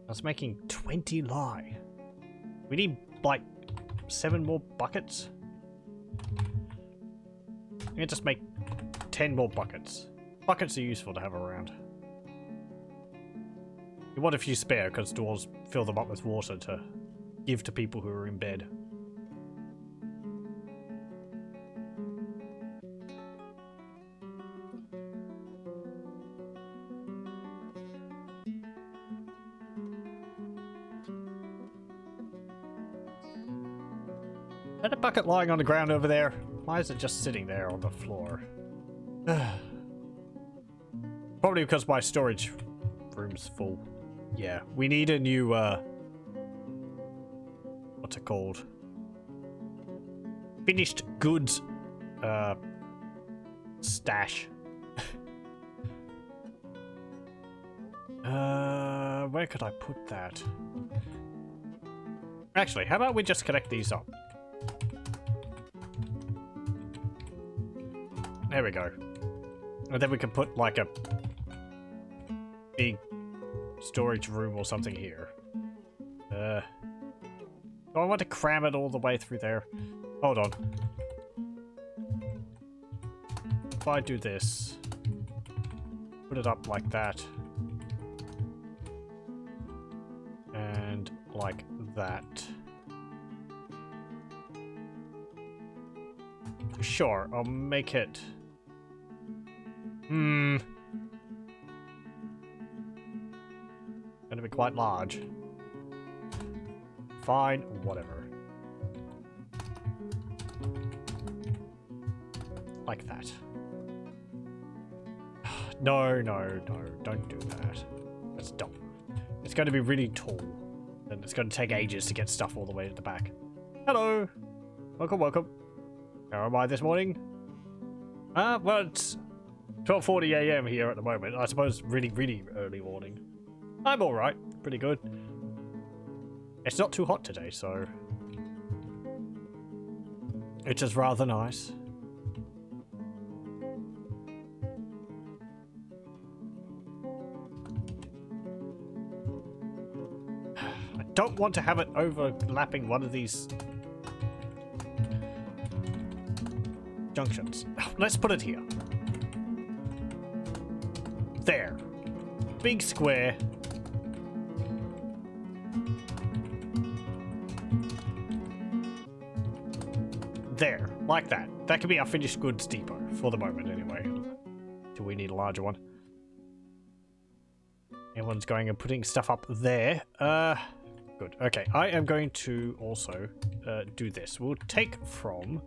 was making 20 lye. We need, like, 7 more buckets? I'm gonna just make 10 more buckets. Buckets are useful to have around. You want a few spare, because dwarves fill them up with water to give to people who are in bed. Is that a bucket lying on the ground over there? Why is it just sitting there on the floor? Probably because my storage room's full. Yeah, we need a new, what's it called? Finished goods, stash. Where could I put that? Actually, how about we just connect these up? There we go. And then we can put, like, a big storage room or something here. Do I want to cram it all the way through there? Hold on. If I do this, put it up like that, and like that. Sure, I'll make it... Gonna be quite large. Fine, whatever. like that. No, no, no, don't do that. That's dumb. It's going to be really tall. And it's going to take ages to get stuff all the way to the back. Hello! Welcome, welcome. How am I this morning? Well, it's 12:40 AM here at the moment. I suppose really, really early morning. I'm alright. Pretty good. It's not too hot today, so... It is rather nice. I don't want to have it overlapping one of these junctions. Let's put it here. There. Big square. There, like that. That could be our finished goods depot, for the moment anyway. Till we need a larger one. Everyone's going and putting stuff up there. Good. Okay, I am going to also do this. We'll take from...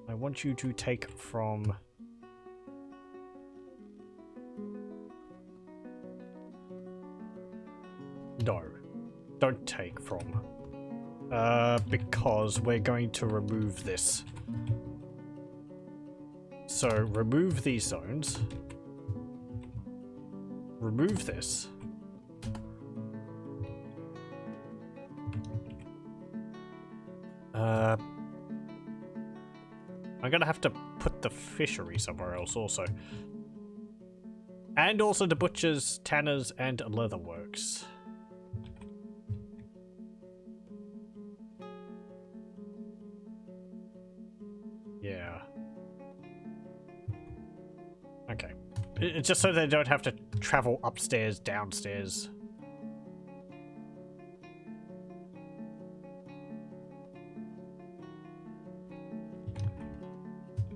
I want you to take from... No. Don't take from... because we're going to remove this. So, remove these zones. Remove this. I'm gonna have to put the fishery somewhere else also. And also the butchers, tanners, and leatherworks. Yeah. Okay. It's just so they don't have to travel upstairs, downstairs.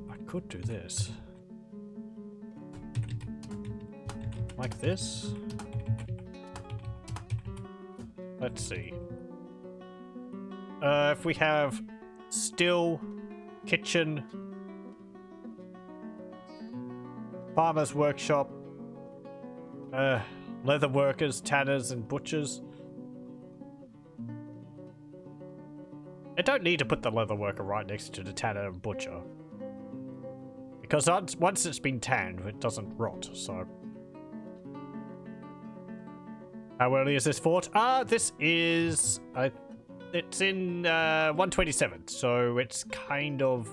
I could do this. Like this. Let's see. If we have still... kitchen, farmer's workshop, leather workers, tanners, and butchers. I don't need to put the leather worker right next to the tanner and butcher. Because once it's been tanned, it doesn't rot, so... How early is this fort? This is... It's in 127, so it's kind of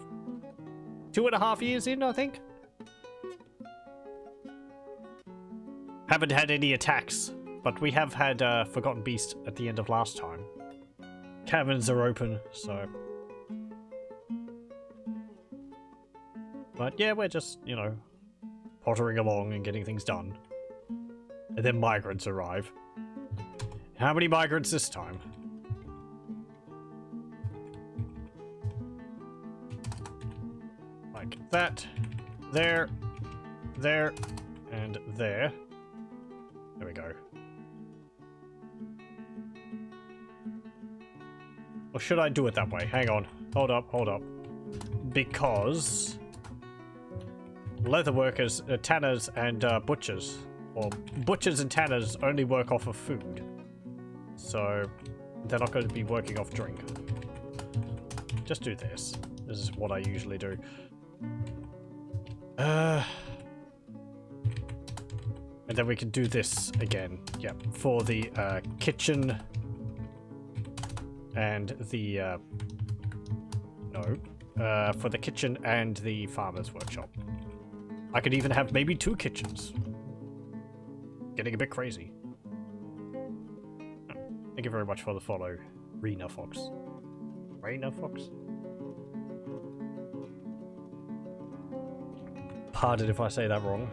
2.5 years in, I think. Haven't had any attacks, but we have had Forgotten Beast at the end of last time. Caverns are open, so... But yeah, we're just, you know, pottering along and getting things done. And then migrants arrive. How many migrants this time? Like that, there, there, and there. There we go. Or should I do it that way? Hang on. Hold up, hold up. Because leatherworkers, tanners, and butchers, or butchers and tanners only work off of food. So they're not going to be working off drink. Just do this. This is what I usually do. And then we can do this again. Yep, for the kitchen and the for the kitchen and the farmer's workshop. I could even have maybe 2 kitchens. Getting a bit crazy. Thank you very much for the follow, Rena Fox. Rena Fox? Pardon if I say that wrong.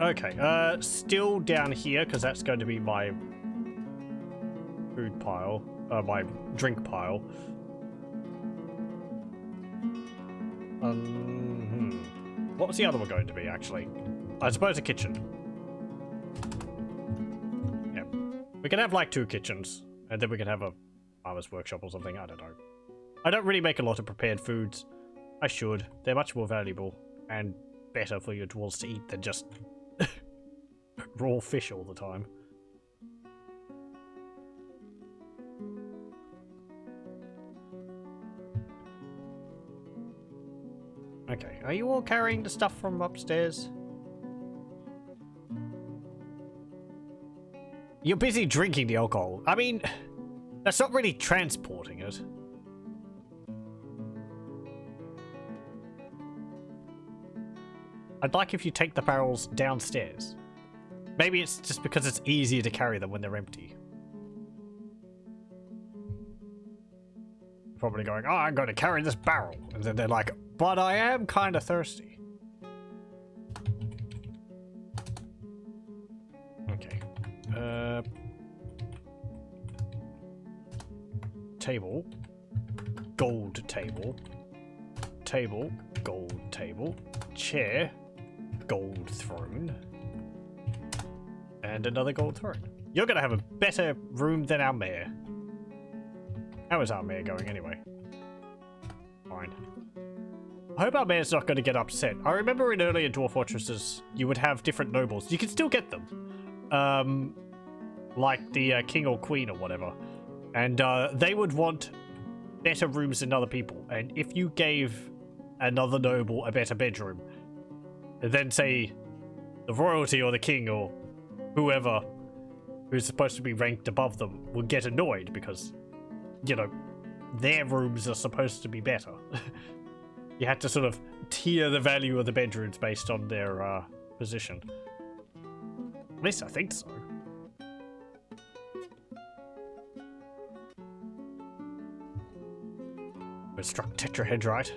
Okay, still down here, because that's going to be my food pile, my drink pile. What was the other one going to be, actually? I suppose a kitchen. Yeah. We can have, like, 2 kitchens, and then we can have a farmer's workshop or something, I don't know. I don't really make a lot of prepared foods. I should. They're much more valuable and better for your dwarves to eat than just raw fish all the time. Okay, are you all carrying the stuff from upstairs? You're busy drinking the alcohol. I mean, that's not really transporting it. I'd like if you take the barrels downstairs. Maybe it's just because it's easier to carry them when they're empty. Probably going, oh, I'm going to carry this barrel. And then they're like, but I am kind of thirsty. Okay. Table. Gold table. Table. Gold table. Chair. Gold throne. And another gold throne. You're going to have a better room than our mayor. How is our mayor going anyway? Fine. I hope our mayor's not going to get upset. I remember in earlier Dwarf Fortresses, you would have different nobles. You can still get them. Like the king or queen or whatever. And they would want better rooms than other people. And if you gave another noble a better bedroom, then say the royalty or the king or whoever who's supposed to be ranked above them would get annoyed because, you know, their rooms are supposed to be better. You had to sort of tier the value of the bedrooms based on their position. At least I think so. It struck tetrahedrite.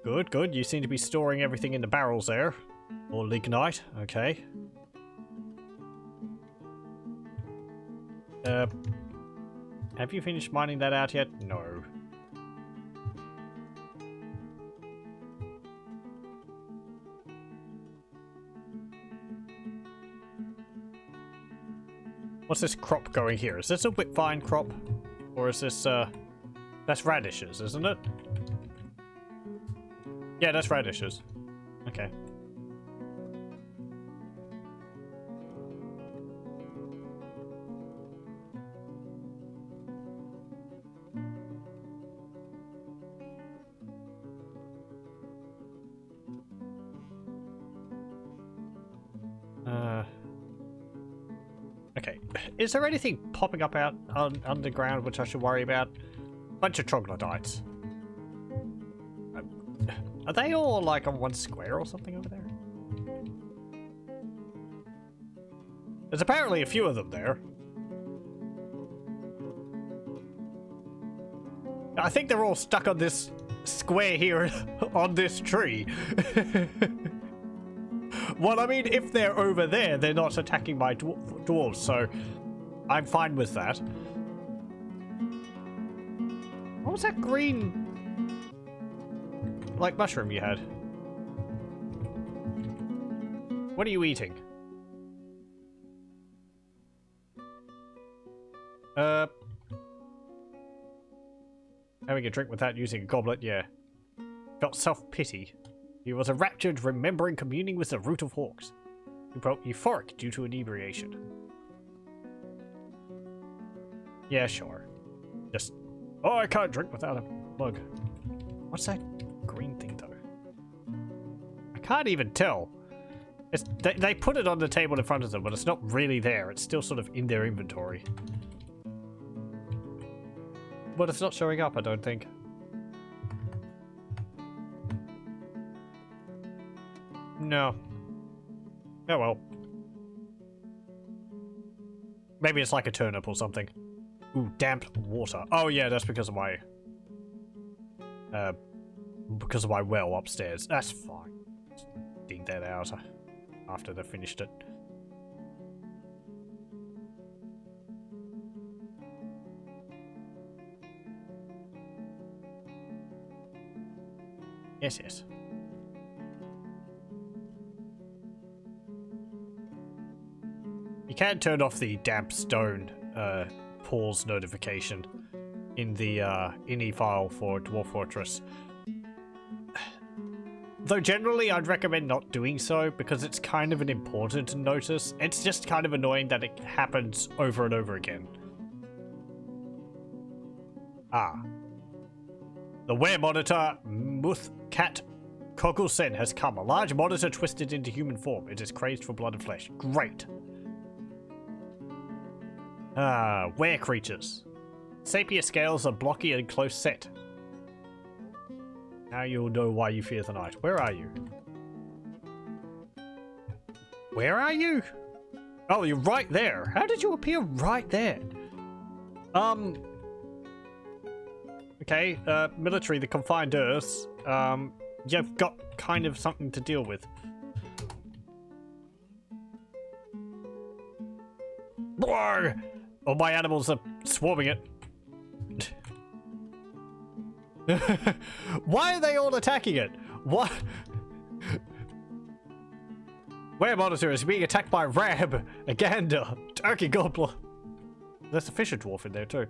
Good, good. You seem to be storing everything in the barrels there. Or lignite. Okay. Have you finished mining that out yet? No. What's this crop going here? Is this a whipvine crop? Or is this, that's radishes, isn't it? Yeah, that's radishes. Okay. Okay. Is there anything popping up out underground which I should worry about? Bunch of troglodytes. Are they all like on one square or something over there? There's apparently a few of them there. I think they're all stuck on this square here on this tree. Well, I mean, if they're over there, they're not attacking my dwarves, so I'm fine with that. What was that green, like, mushroom you had? What are you eating? Having a drink without using a goblet, yeah. Felt self-pity. He was enraptured, remembering communing with the root of hawks. He felt euphoric due to inebriation. Yeah, sure. Just, oh, I can't drink without a mug. What's that green thing, though? I can't even tell. It's, they put it on the table in front of them, but it's not really there. It's still sort of in their inventory. But it's not showing up, I don't think. No. Oh well. Maybe it's like a turnip or something. Ooh, damp water. Oh yeah, that's because of my well upstairs. That's fine. Just dig that out after they finished it. Yes, yes. You can turn off the damp stone pause notification in the ini file for Dwarf Fortress. Though generally I'd recommend not doing so because it's kind of an important notice. It's just kind of annoying that it happens over and over again. Ah. The were monitor Muthkat Kogelsen has come. A large monitor twisted into human form. It is crazed for blood and flesh. Great. Ah, were creatures. Sapia scales are blocky and close set. Now you'll know why you fear the night. Where are you? Where are you? Oh, you're right there. How did you appear right there? Okay, military, the confined earths. You've got kind of something to deal with. Blah! All my animals are swarming it. Why are they all attacking it? What? Were monitor is being attacked by Ram, a gander, turkey gobbler. There's a fisher dwarf in there too.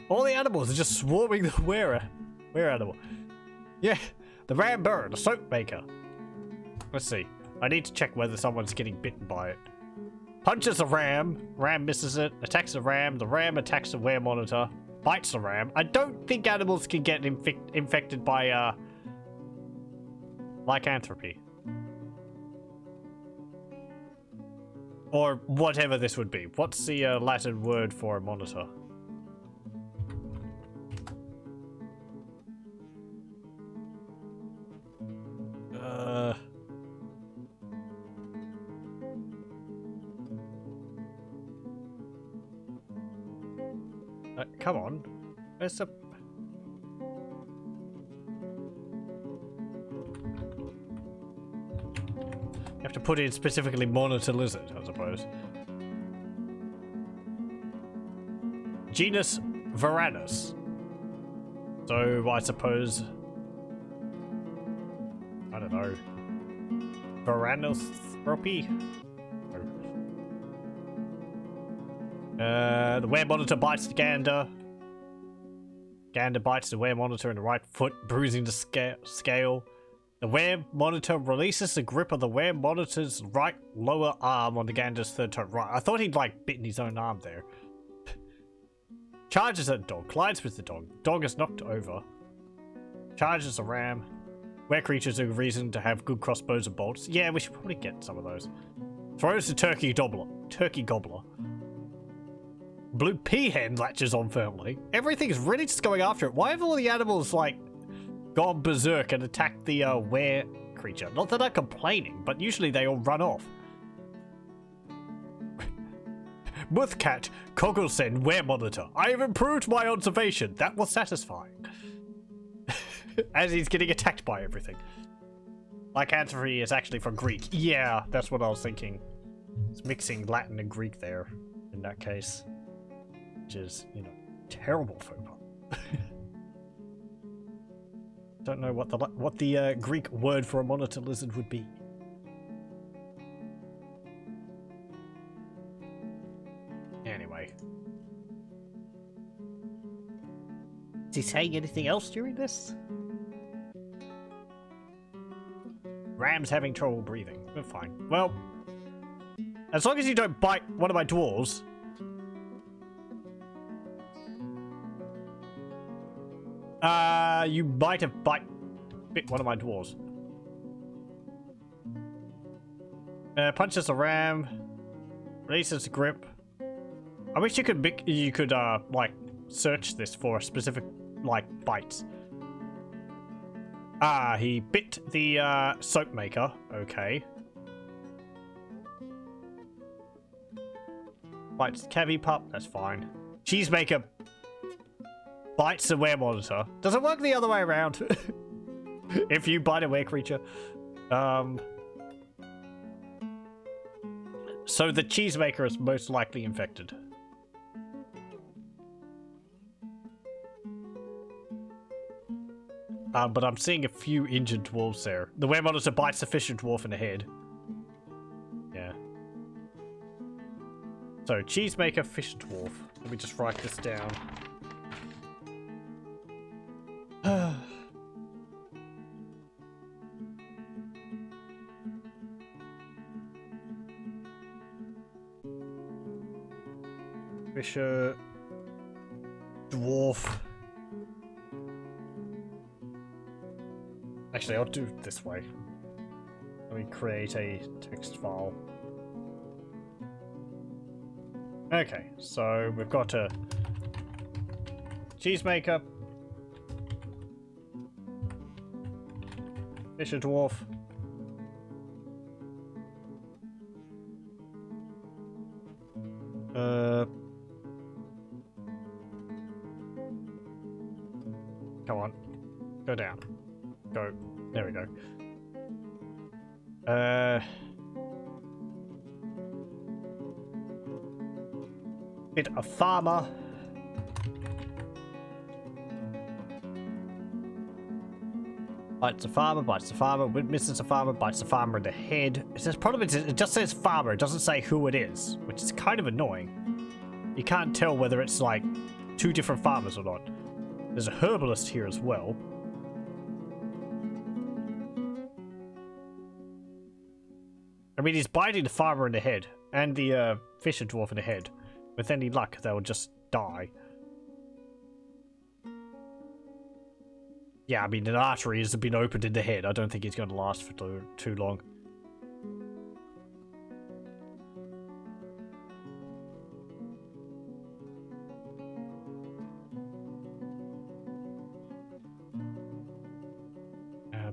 All the animals are just swarming the were animal. Yeah, the ram bird, the soap maker. Let's see. I need to check whether someone's getting bitten by it. Punches a ram. Ram misses it. Attacks the ram. The ram attacks the were monitor. Bites the ram. I don't think animals can get infected by lycanthropy. Or whatever this would be. What's the Latin word for a monitor? Come on. There's a... You have to put in specifically monitor lizard, I suppose. Genus Varanus. So, I suppose... I don't know. Varanthropy? The were monitor bites the gander. Gander bites the were monitor in the right foot, bruising the scale. The were monitor releases the grip of the were monitor's right lower arm on the gander's third toe. Right, I thought he'd like bitten his own arm there. Charges at the dog, collides with the dog. Dog is knocked over. Charges a ram. Were creatures are a reason to have good crossbows and bolts. Yeah, we should probably get some of those. Throws the turkey gobbler. Blue peahen latches on firmly. Everything's really just going after it. Why have all the animals, like, gone berserk and attacked the, were creature? Not that I'm complaining, but usually they all run off. Muthkat, Kogelsen, were monitor. I have improved my observation. That was satisfying. As he's getting attacked by everything. Lycanthropy is actually from Greek. Yeah, that's what I was thinking. It's mixing Latin and Greek there, in that case. Which is, you know, terrible faux pas. Don't know what the Greek word for a monitor lizard would be. Anyway. Is he saying anything else during this? Ram's having trouble breathing. We're fine. Well, as long as you don't bite one of my dwarves. You might have bit one of my dwarves. Punches a ram. Releases grip. I wish you could like search this for specific like bites. Ah, he bit the soap maker. Okay. Bites the cavi pup. That's fine. Cheesemaker bites the were monitor. Does it work the other way around? If you bite a were creature. So the cheesemaker is most likely infected. But I'm seeing a few injured dwarves there. The were monitor bites the fisher dwarf in the head. Yeah. So, cheesemaker, fish dwarf. Let me just write this down. Fisher, dwarf. Actually, I'll do it this way. Let me create a text file. Okay, so we've got a cheesemaker, fisher dwarf, come on, go down, go, there we go. Bit a farmer. Bites the farmer, misses the farmer, bites the farmer in the head. It says problem is it just says farmer, it doesn't say who it is, which is kind of annoying. You can't tell whether it's like two different farmers or not. There's a herbalist here as well. I mean, he's biting the farmer in the head and the fisher dwarf in the head. With any luck, they'll just die. Yeah, I mean, an artery has been opened in the head. I don't think it's going to last for too long.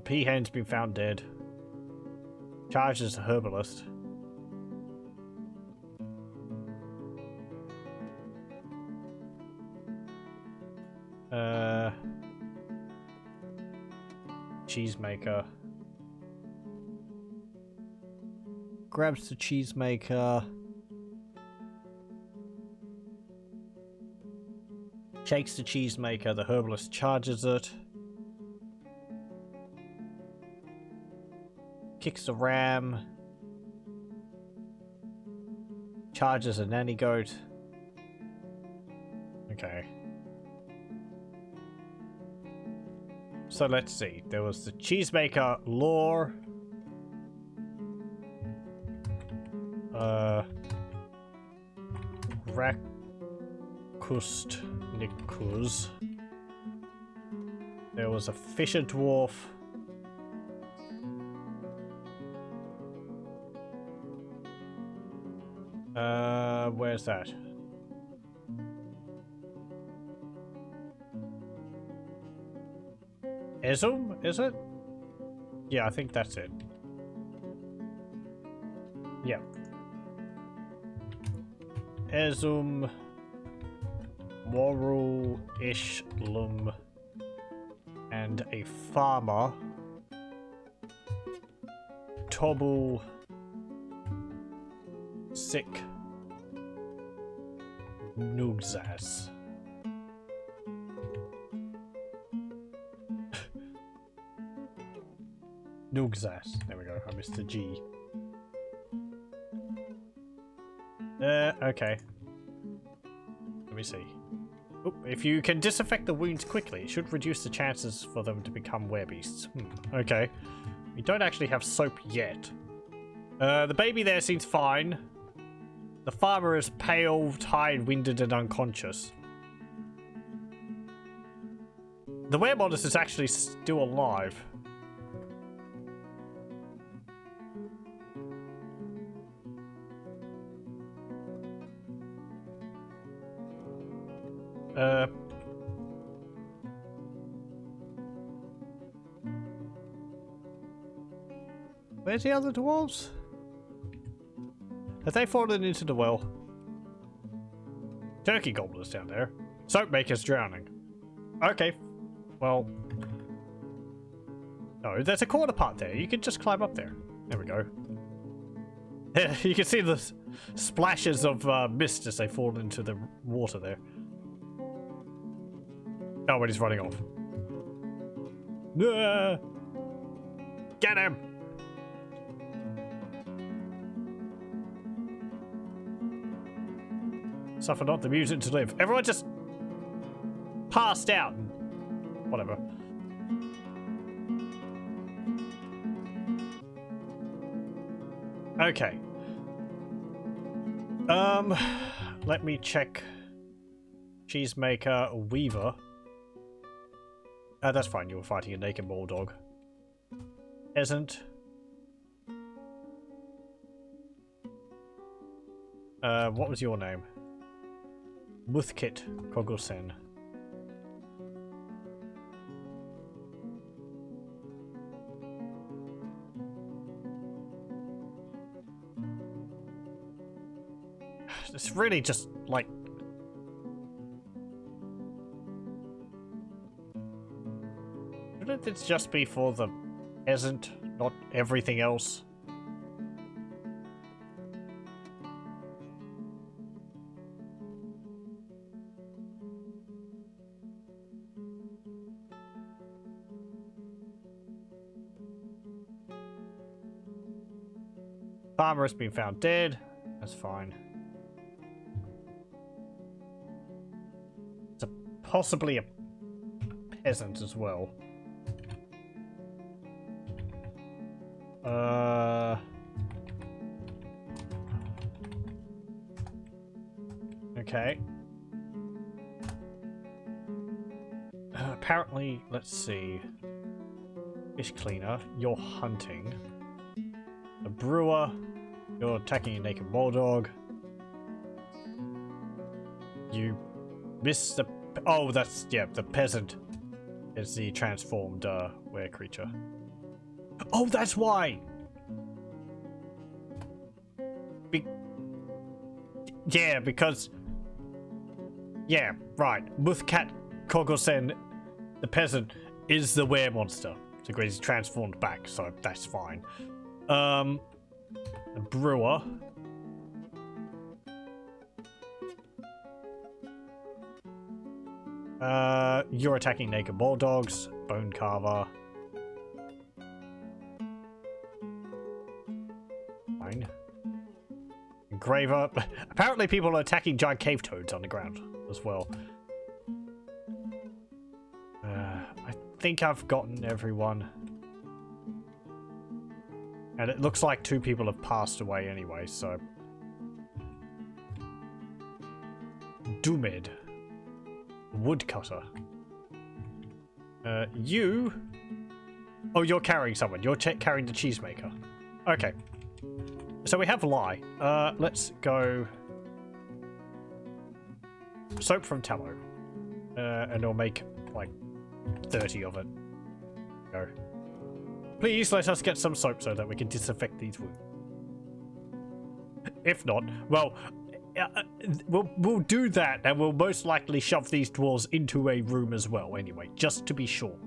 Peahen's been found dead. Charged as a herbalist. Cheesemaker. Grabs the cheesemaker. Shakes the cheesemaker. The herbalist charges it. Kicks the ram. Charges a nanny goat. Okay. So let's see. There was the cheesemaker lore. Rakustnikus. There was a fisher dwarf. Where's that? Ezum, is it? Yeah, I think that's it. Yeah. Ezum Moru Ishlum and a farmer. Tobu Sick Nugzas. Nugzas. There we go. I missed the G. Okay. Let me see. Oop, if you can disinfect the wounds quickly, it should reduce the chances for them to become werebeasts. Okay. We don't actually have soap yet. The baby there seems fine. The farmer is pale, tired, winded, and unconscious. The weremodus is actually still alive. Where's the other dwarves? Have they fallen into the well? Turkey gobblers down there. Soap maker's drowning. Okay. Well. No, there's a corner part there. You can just climb up there. There we go. You can see the splashes of mist as they fall into the water there. Oh, when he's running off. Get him! Suffer not the mutant to live. Everyone just passed out. Whatever. Okay. Let me check. Cheesemaker, Weaver. That's fine. You were fighting a naked bulldog. Peasant. What was your name? Muthkit Kogosen. It's really just like... Shouldn't it just be for the peasant, not everything else? Farmer has been found dead. That's fine. It's possibly a peasant as well. Okay. Apparently, let's see. Fish cleaner, you're hunting. A brewer, you're attacking a naked bulldog. You missed the... Oh, that's... Yeah, the peasant is the transformed were creature. Oh, that's why! Yeah, because... Yeah, right. Muthkat Kogosen, the peasant, is the were monster. So he's transformed back, so that's fine. The brewer. You're attacking naked bulldogs. Bone carver. Fine. Engraver. Apparently people are attacking giant cave toads underground as well. I think I've gotten everyone. And it looks like 2 people have passed away anyway, so... Doomed. Woodcutter. You... Oh, you're carrying someone. You're carrying the cheesemaker. Okay. So we have lye. Let's go... Soap from tallow. And I'll make, like, 30 of it. Go. Please let us get some soap so that we can disinfect these wounds. If not, well, we'll do that, and we'll most likely shove these dwarves into a room as well anyway, just to be sure.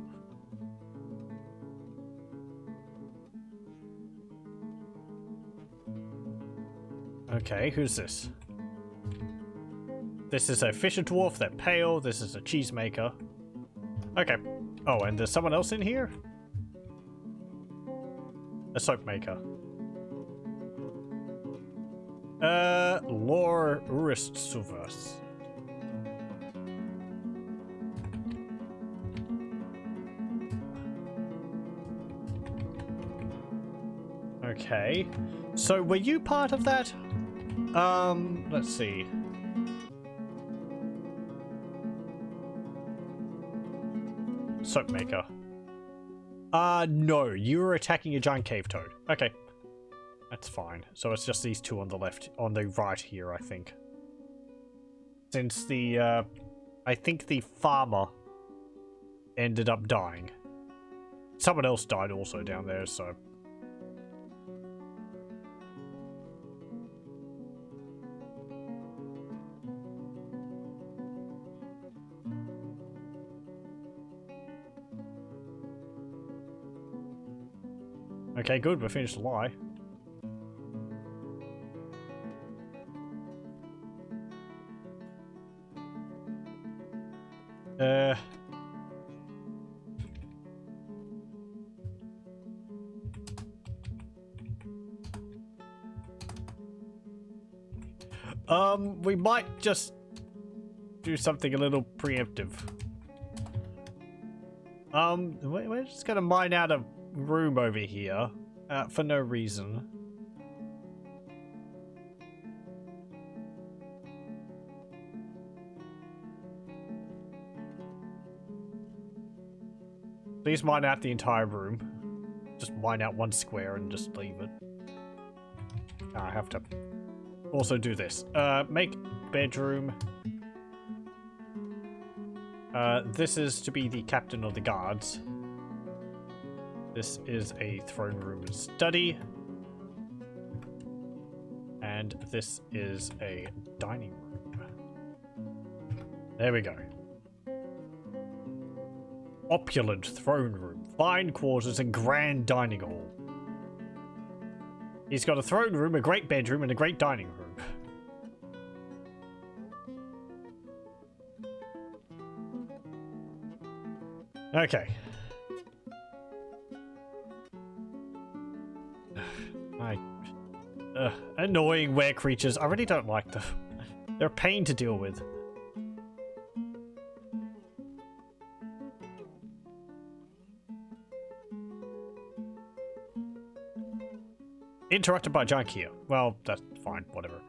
Okay, who's this? This is a fisher dwarf, they're pale, this is a cheesemaker. Okay. Oh, and there's someone else in here? A soap maker. Lore Uristsuvas. Okay. So were you part of that? Let's see. Soap maker. No, you were attacking a giant cave toad. Okay. That's fine. So it's just these 2 on the left, on the right here, I think. Since the, I think the farmer ended up dying. Someone else died also down there, so... Okay, good. We're finished the lie. We might just do something a little preemptive. We're just gonna mine out a room over here, for no reason. Please mine out the entire room. Just mine out one square and just leave it. I have to also do this. Make bedroom. This is to be the captain of the guards. This is a throne room and study. And this is a dining room. There we go. Opulent throne room, fine quarters, and grand dining hall. He's got a throne room, a great bedroom, and a great dining room. Okay. Annoying were creatures. I really don't like them. They're a pain to deal with. Interrupted by giant here. Well, that's fine. Whatever.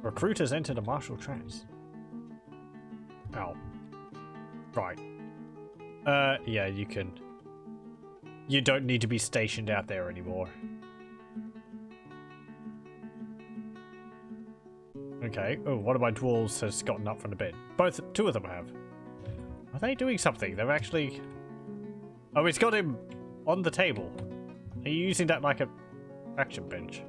Recruiters entered a martial trance. Oh. Right. Yeah, you can... You don't need to be stationed out there anymore. Okay. Oh, one of my dwarves has gotten up from the bed. Two of them have. Are they doing something? They're actually... Oh, it's got him on the table. Are you using that like a action bench?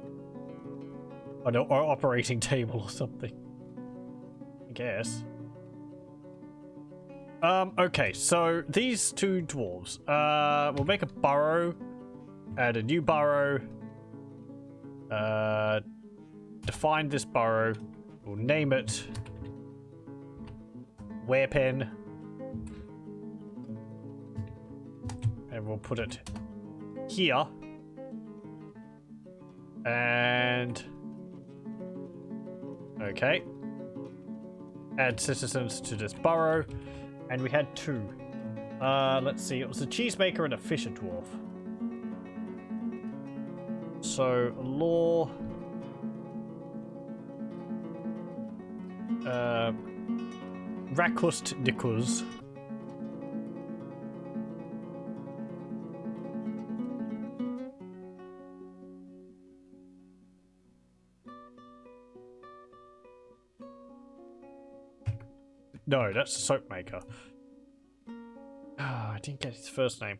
Or no, or operating table or something? I guess. Okay, so these two dwarves. We'll make a burrow. Add a new burrow. Define this burrow. We'll name it Werepen. And we'll put it here. And... Okay. Add citizens to this burrow. And we had two. Let's see. It was a cheesemaker and a fisher dwarf. So, law... Rakust Nikuz. No, that's a soap maker. Ah, I didn't get his first name.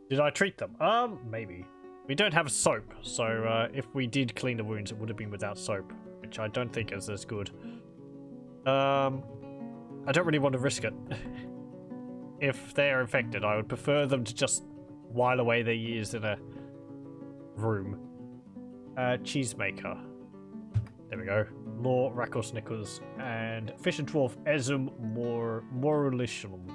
Did I treat them? Maybe. We don't have soap, so if we did clean the wounds, it would have been without soap, which I don't think is as good. I don't really want to risk it. If they are infected, I would prefer them to just while away their years in a room. Cheesemaker. There we go. Law Rakos Nichols and Fisher Dwarf Ezum Moralishalum.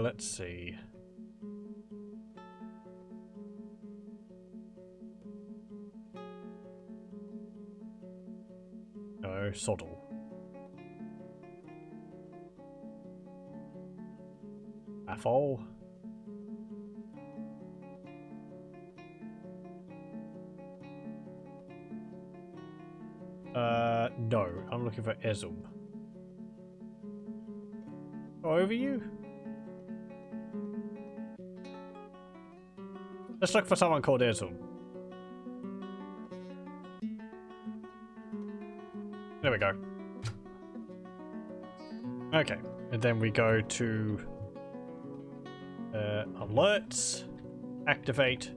Let's see. No, Soddle. Athol. No, I'm looking for Ezum. Over you? Let's look for someone called Ezum. There we go. Okay, and then we go to alerts, activate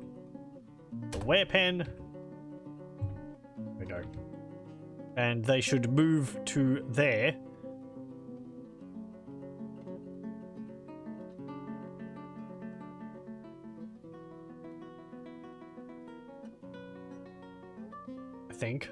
the werepen. There we go. And they should move to there. I think.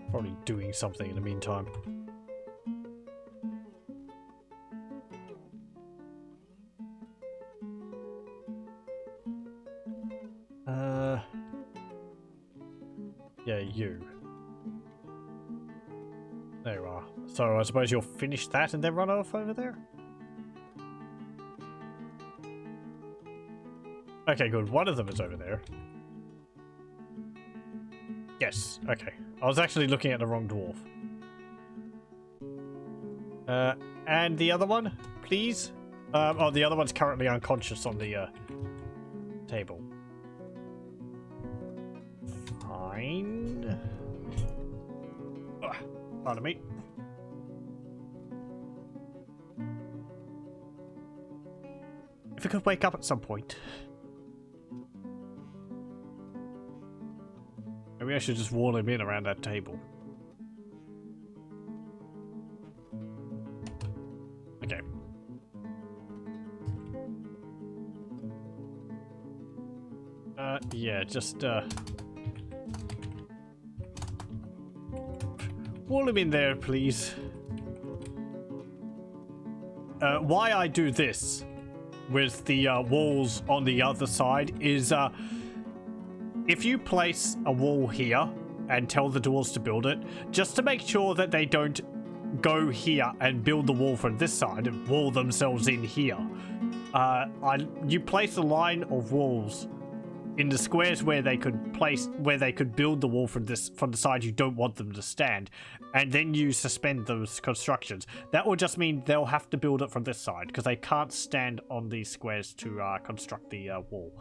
Probably doing something in the meantime. Yeah, you. There you are. So I suppose you'll finish that and then run off over there? Okay, good. One of them is over there. Yes, okay. I was actually looking at the wrong dwarf. And the other one, please? Oh, the other one's currently unconscious on the table. Fine. Pardon me. If it could wake up at some point. Maybe I should just wall him in around that table. Okay. Yeah, just, wall him in there, please. Why I do this with the walls on the other side is, if you place a wall here and tell the dwarves to build it, just to make sure that they don't go here and build the wall from this side and wall themselves in here. You place a line of walls in the squares where they could build the wall from the side you don't want them to stand, and then you suspend those constructions. That will just mean they'll have to build it from this side because they can't stand on these squares to construct the wall.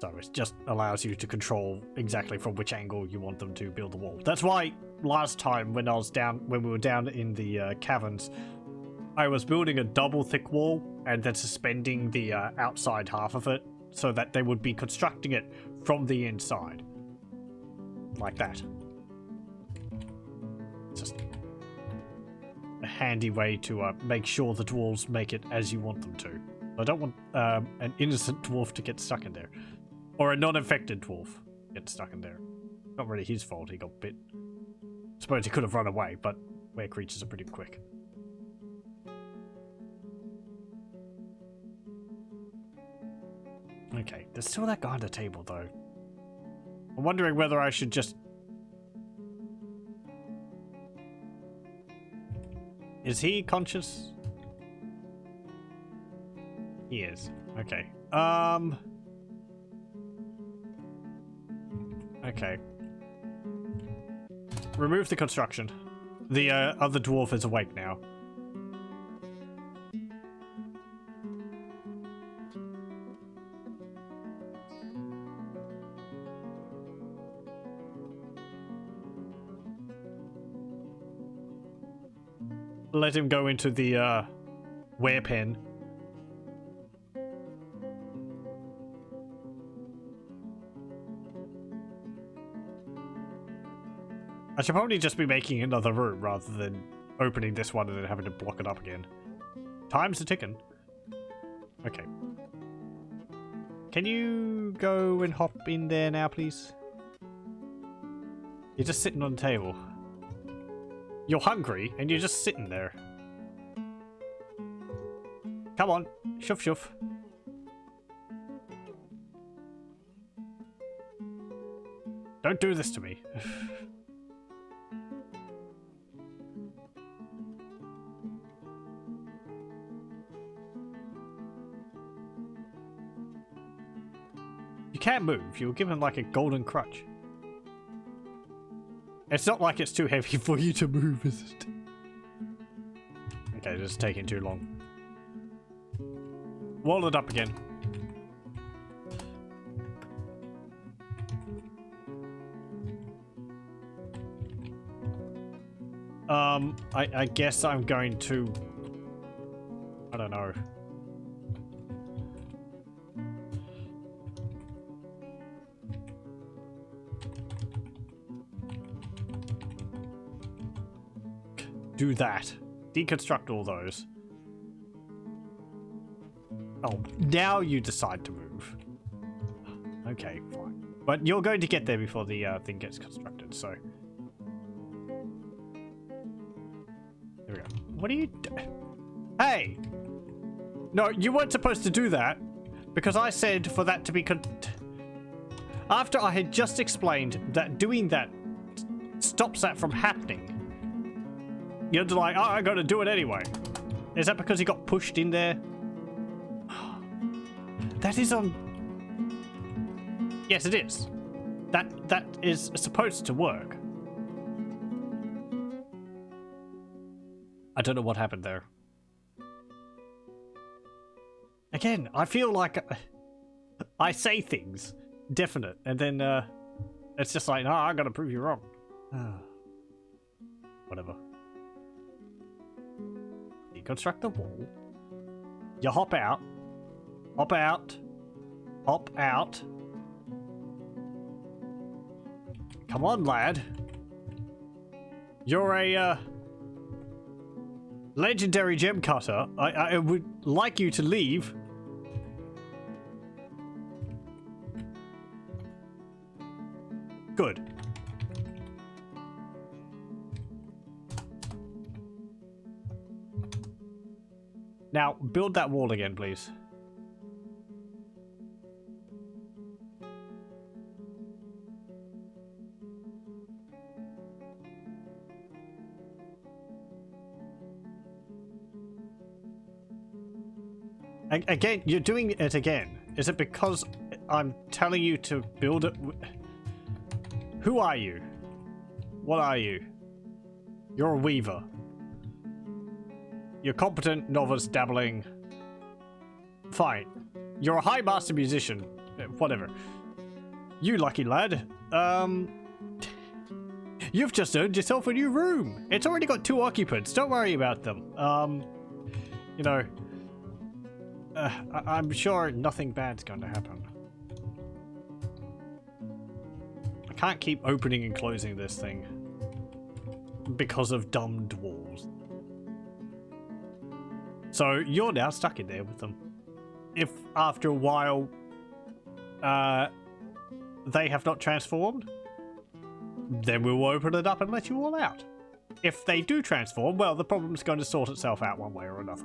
So it just allows you to control exactly from which angle you want them to build the wall. That's why last time when we were down in the caverns, I was building a double thick wall and then suspending the outside half of it so that they would be constructing it from the inside. Like that. Just a handy way to make sure the dwarves make it as you want them to. I don't want an innocent dwarf to get stuck in there. Or a non-infected dwarf get stuck in there. Not really his fault, he got bit. Suppose he could have run away, but were creatures are pretty quick. Okay, there's still that guy on the table, though. I'm wondering whether I should just... Is he conscious? He is. Okay. Okay. Remove the construction. The other dwarf is awake now. Let him go into the werepen. I should probably just be making another room rather than opening this one and then having to block it up again. Time's a ticking. Okay. Can you go and hop in there now, please? You're just sitting on the table. You're hungry and you're just sitting there. Come on, shoof shoof. Don't do this to me. You can't move. You'll give him like a golden crutch. It's not like it's too heavy for you to move, is it? Okay, this is taking too long. Wall it up again. I guess I'm going to... I don't know. Do that. Deconstruct all those. Oh, now you decide to move. Okay, fine. But you're going to get there before the thing gets constructed, so... Here we go. What are you Hey! No, you weren't supposed to do that, because I said for that to be after I had just explained that doing that stops that from happening, you're just like, oh, I gotta do it anyway. Is that because he got pushed in there? That is on... Yes, it is. That is supposed to work. I don't know what happened there. Again, I feel like I say things definite, and then it's just like, no, I gotta prove you wrong. Whatever. You construct the wall. You hop out. Hop out. Hop out. Come on, lad. You're a legendary gem cutter. I would like you to leave. Good. Now, build that wall again, please. Again, you're doing it again. Is it because I'm telling you to build it? Who are you? What are you? You're a weaver. You're competent, novice, dabbling. Fine. You're a high master musician. Whatever. You lucky lad. You've just earned yourself a new room. It's already got 2 occupants. Don't worry about them. You know, I'm sure nothing bad's going to happen. I can't keep opening and closing this thing because of dumb dwarves. So you're now stuck in there with them. If after a while they have not transformed, then we'll open it up and let you all out. If they do transform, well, the problem's going to sort itself out one way or another.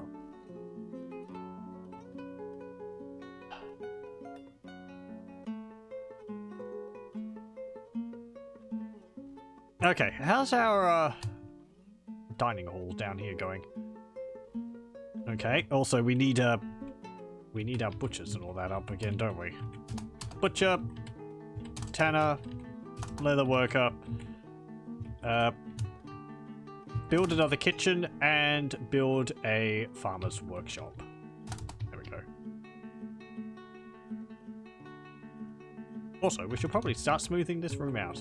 Okay, how's our dining hall down here going? Okay, also we need our butchers and all that up again, don't we? Butcher, tanner, leather worker, build another kitchen and build a farmer's workshop. There we go. Also, we should probably start smoothing this room out.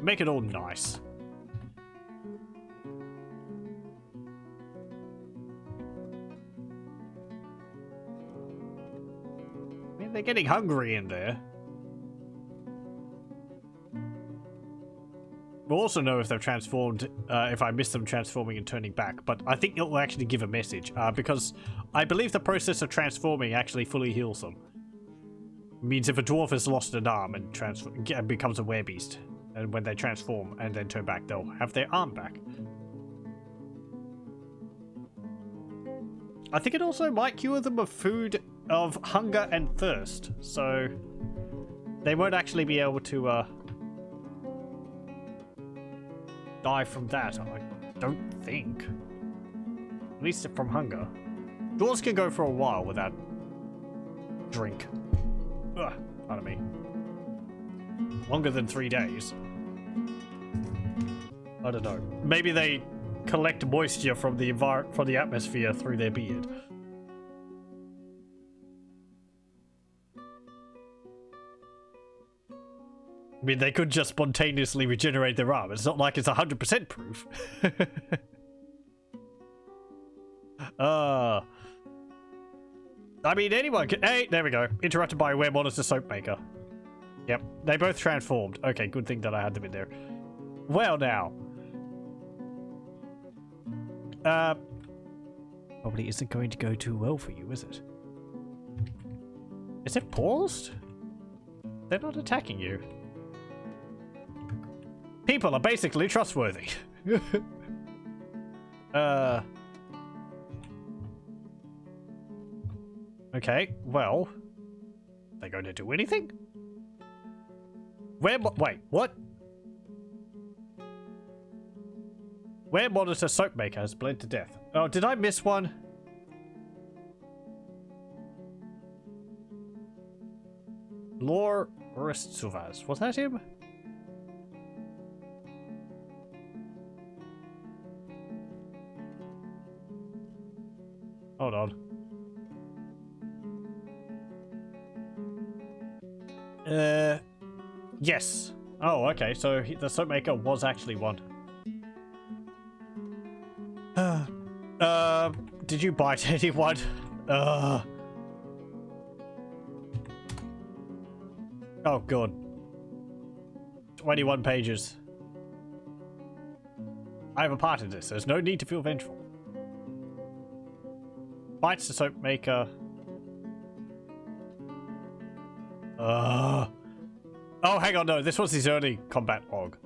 Make it all nice. I mean, they're getting hungry in there. We'll also know if they've transformed, if I miss them transforming and turning back, but I think it will actually give a message, because I believe the process of transforming actually fully heals them. It means if a dwarf has lost an arm and becomes a werebeast, and when they transform and then turn back, they'll have their arm back. I think it also might cure them of hunger and thirst, so they won't actually be able to die from that, I don't think. At least from hunger. Dwarves can go for a while without drink. Ugh, pardon me. Longer than 3 days. I don't know. Maybe they collect moisture from the atmosphere through their beard. I mean, they could just spontaneously regenerate their arm. It's not like it's 100% proof. I mean, anyone can... Hey, there we go. Interrupted by a were-monitor soap maker. Yep, they both transformed. Okay, good thing that I had them in there. Well, now. Probably isn't going to go too well for you, is it? Is it paused? They're not attacking you. People are basically trustworthy. Okay, well, are they going to do anything? Wait, what? Where monitor soap maker has bled to death. Oh, did I miss one? Lore Ristsuvaz. Was that him? Hold on. Yes. Oh, okay. So the soap maker was actually one. Did you bite anyone? Oh god. 21 pages. I have a part in this. There's no need to feel vengeful. Bites the soap maker. Oh, hang on, no. This was his early combat log.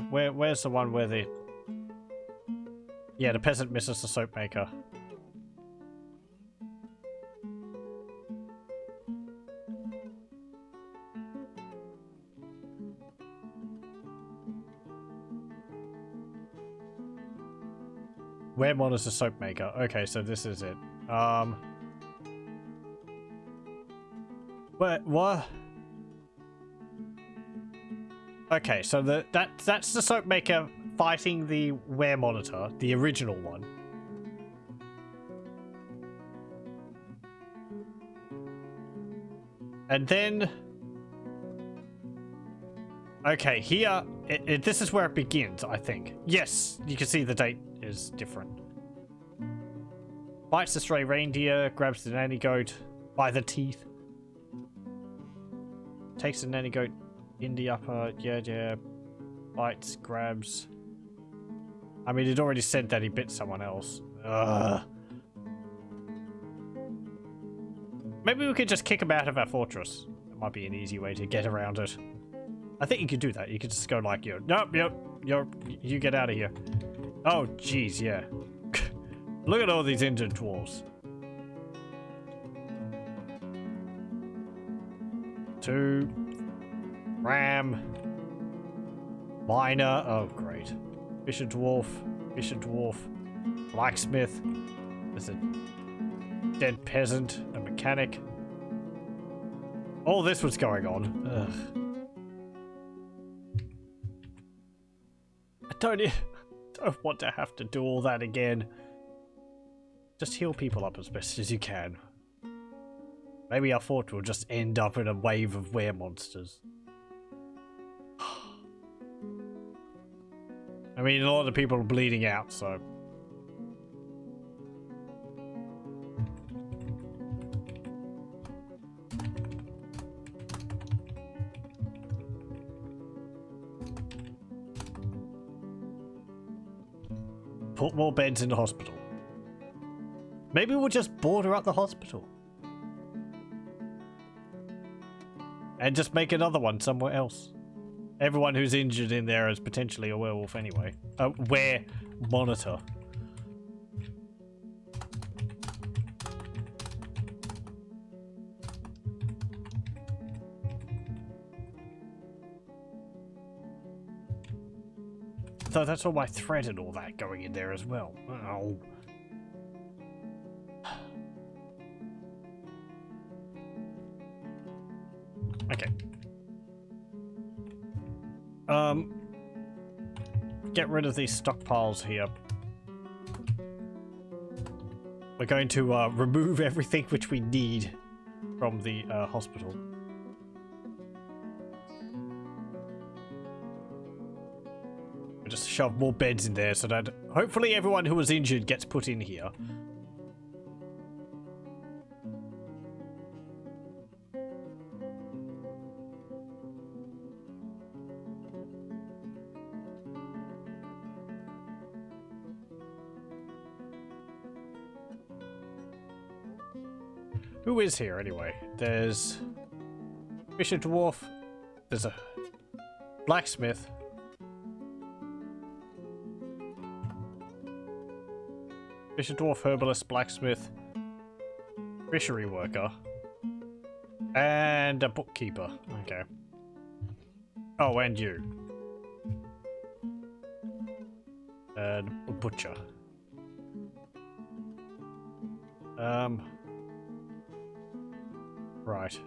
Where's the one where the... Yeah, the peasant misses the soap maker. Where monitors the soap maker? Okay, so this is it. What? Okay, so that's the soap maker fighting the wear monitor, the original one. And then... Okay, here... this is where it begins, I think. Yes, you can see the date is different. Bites the stray reindeer, grabs the nanny goat by the teeth. Takes the nanny goat in the upper... Yeah. Bites, grabs... I mean, it already said that he bit someone else. Ugh. Maybe we could just kick him out of our fortress. It might be an easy way to get around it. I think you could do that. You could just go like, nope, you get out of here. Oh, jeez, yeah. Look at all these injured dwarves. 2. Ram. Miner. Oh, great. Fisher dwarf. Blacksmith. There's a dead peasant. A mechanic. All this was going on. Ugh. I don't want to have to do all that again. Just heal people up as best as you can. Maybe our fort will just end up in a wave of were-monsters. I mean, a lot of people are bleeding out, so... Put more beds in the hospital. Maybe we'll just border up the hospital. And just make another one somewhere else. Everyone who's injured in there is potentially a werewolf anyway. Were monitor. So that's all my thread and all that going in there as well. Oh. Okay. Get rid of these stockpiles here. We're going to remove everything which we need from the hospital. We'll just shove more beds in there so that hopefully everyone who was injured gets put in here. Who is here anyway? There's Fisher Dwarf. There's a blacksmith. Fisher Dwarf, herbalist, blacksmith, fishery worker, and a bookkeeper. Okay. Oh, and you. And a butcher. Right.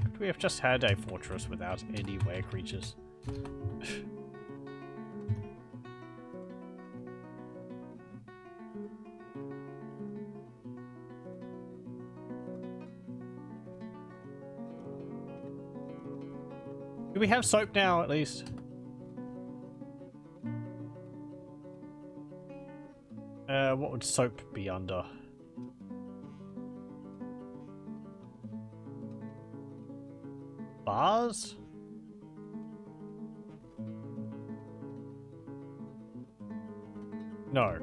Could we have just had a fortress without any were creatures? Do we have soap now, at least? What would soap be under? Bars? No.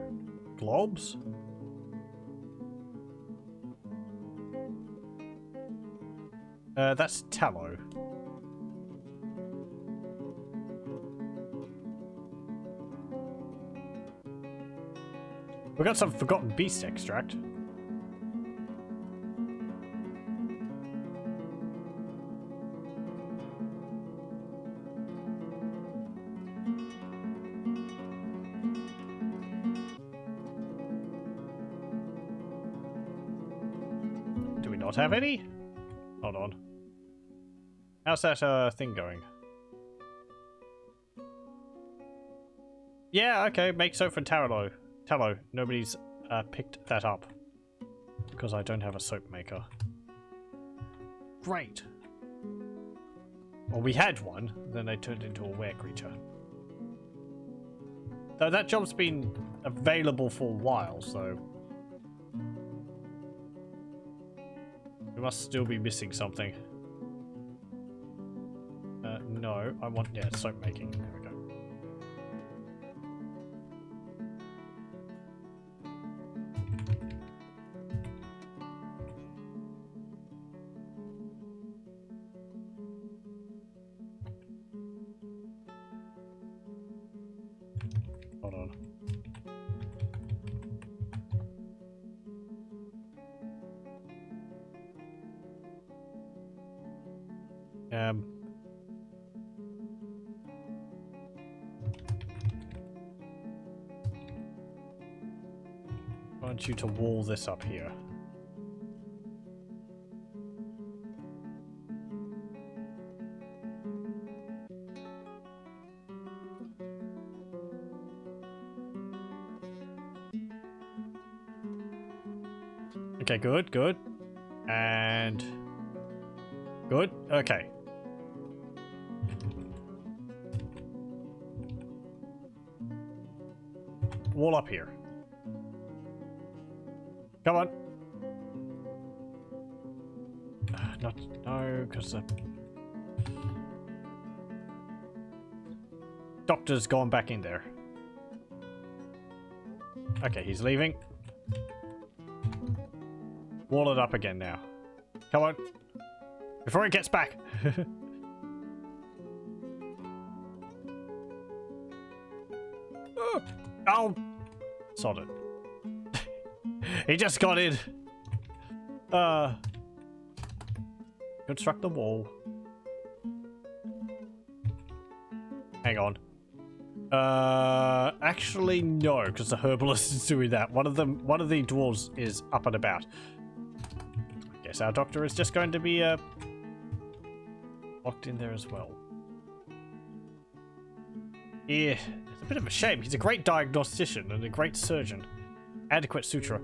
Globs? That's tallow. We got some forgotten beast extract. Do we not have any? Hold on. How's that thing going? Yeah, okay, make soap from tallow. Tallow. Nobody's picked that up because I don't have a soap maker. Great. Well, we had one, then they turned into a were creature. Though that job's been available for a while, so we must still be missing something. No, I want, yeah, soap making. There we go. Hold on. I want you to wall this up here. Okay, good, good. And good. Okay. Wall up here. Come on. Not no, because the doctor's gone back in there. Okay, he's leaving. Wall it up again now. Come on. Before he gets back. Oh! Sod it. He just got in. Construct the wall. Hang on. Actually no, because the herbalist is doing that. One of the dwarves is up and about. I guess our doctor is just going to be locked in there as well. Yeah, it's a bit of a shame. He's a great diagnostician and a great surgeon. Adequate suturer.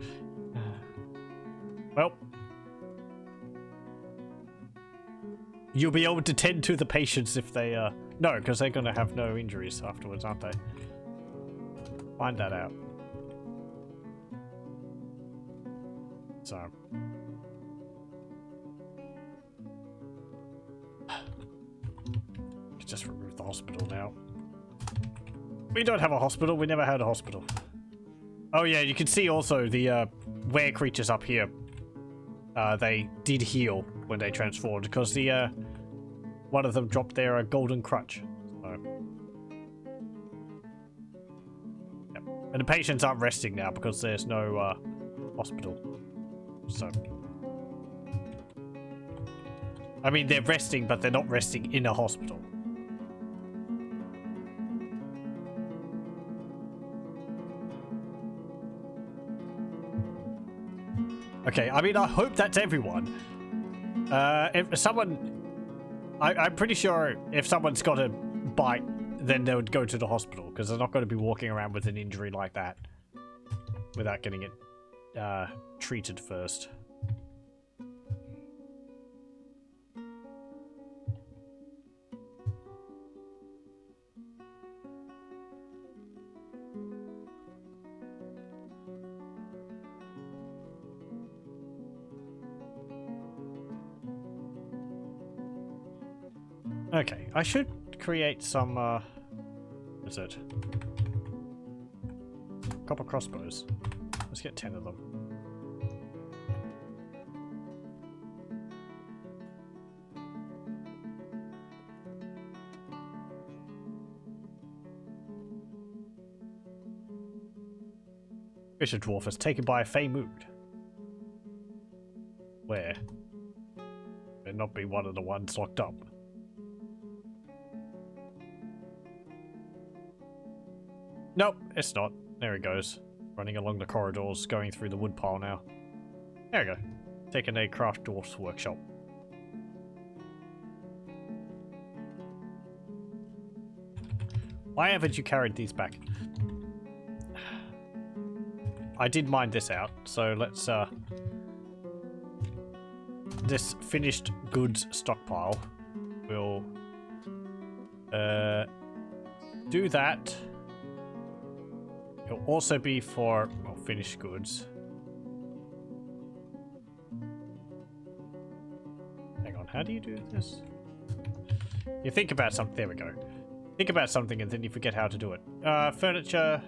Well, you'll be able to tend to the patients if they no, because they're going to have no injuries afterwards, aren't they? Find that out. So. could just remove the hospital now. We don't have a hospital. We never had a hospital. Oh yeah, you can see also the were creatures up here. They did heal when they transformed because the one of them dropped their golden crutch. So. Yep. And the patients aren't resting now because there's no hospital. So. I mean, they're resting, but they're not resting in a hospital. Okay, I mean, I hope that's everyone. If someone... I'm pretty sure if someone's got a bite, then they would go to the hospital, because they're not going to be walking around with an injury like that without getting it treated first. Okay, I should create some, what is it? Copper crossbows. Let's get 10 of them. Fisher Dwarf is taken by a fey mood. Where? May not be one of the ones locked up. Nope, it's not. There he goes. Running along the corridors, going through the woodpile now. There we go. Taking a craft dwarf's workshop. Why haven't you carried these back? I did mine this out, so let's this finished goods stockpile will do that. It'll also be for, well, finished goods. Hang on, how do you do this? You think about something, there we go. Think about something and then you forget how to do it. Furniture.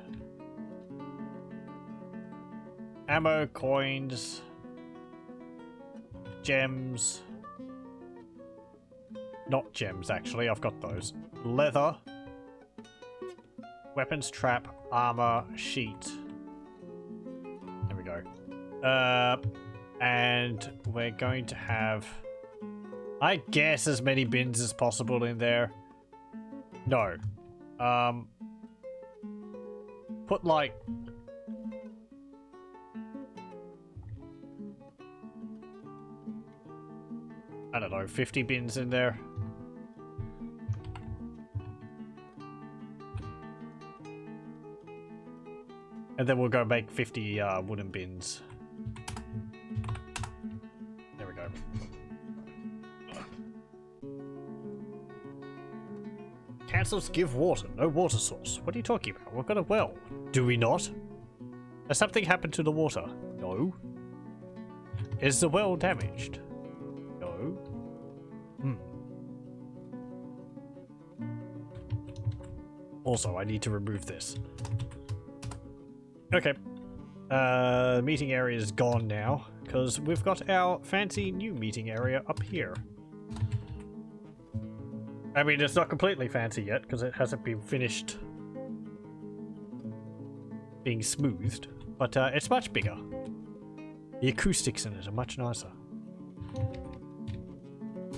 Ammo, coins. Gems. Not gems, actually, I've got those. Leather. Weapons, trap, armor, sheet. There we go. And we're going to have, I guess, as many bins as possible in there. No. Put like... I don't know, 50 bins in there. And then we'll go make 50 wooden bins. There we go. Cancels give water. No water source. What are you talking about? We've got a well. Do we not? Has something happened to the water? No. Is the well damaged? No. Also, I need to remove this. Okay. Meeting area is gone now, because we've got our fancy new meeting area up here. I mean, it's not completely fancy yet, because it hasn't been finished being smoothed, but it's much bigger. The acoustics in it are much nicer.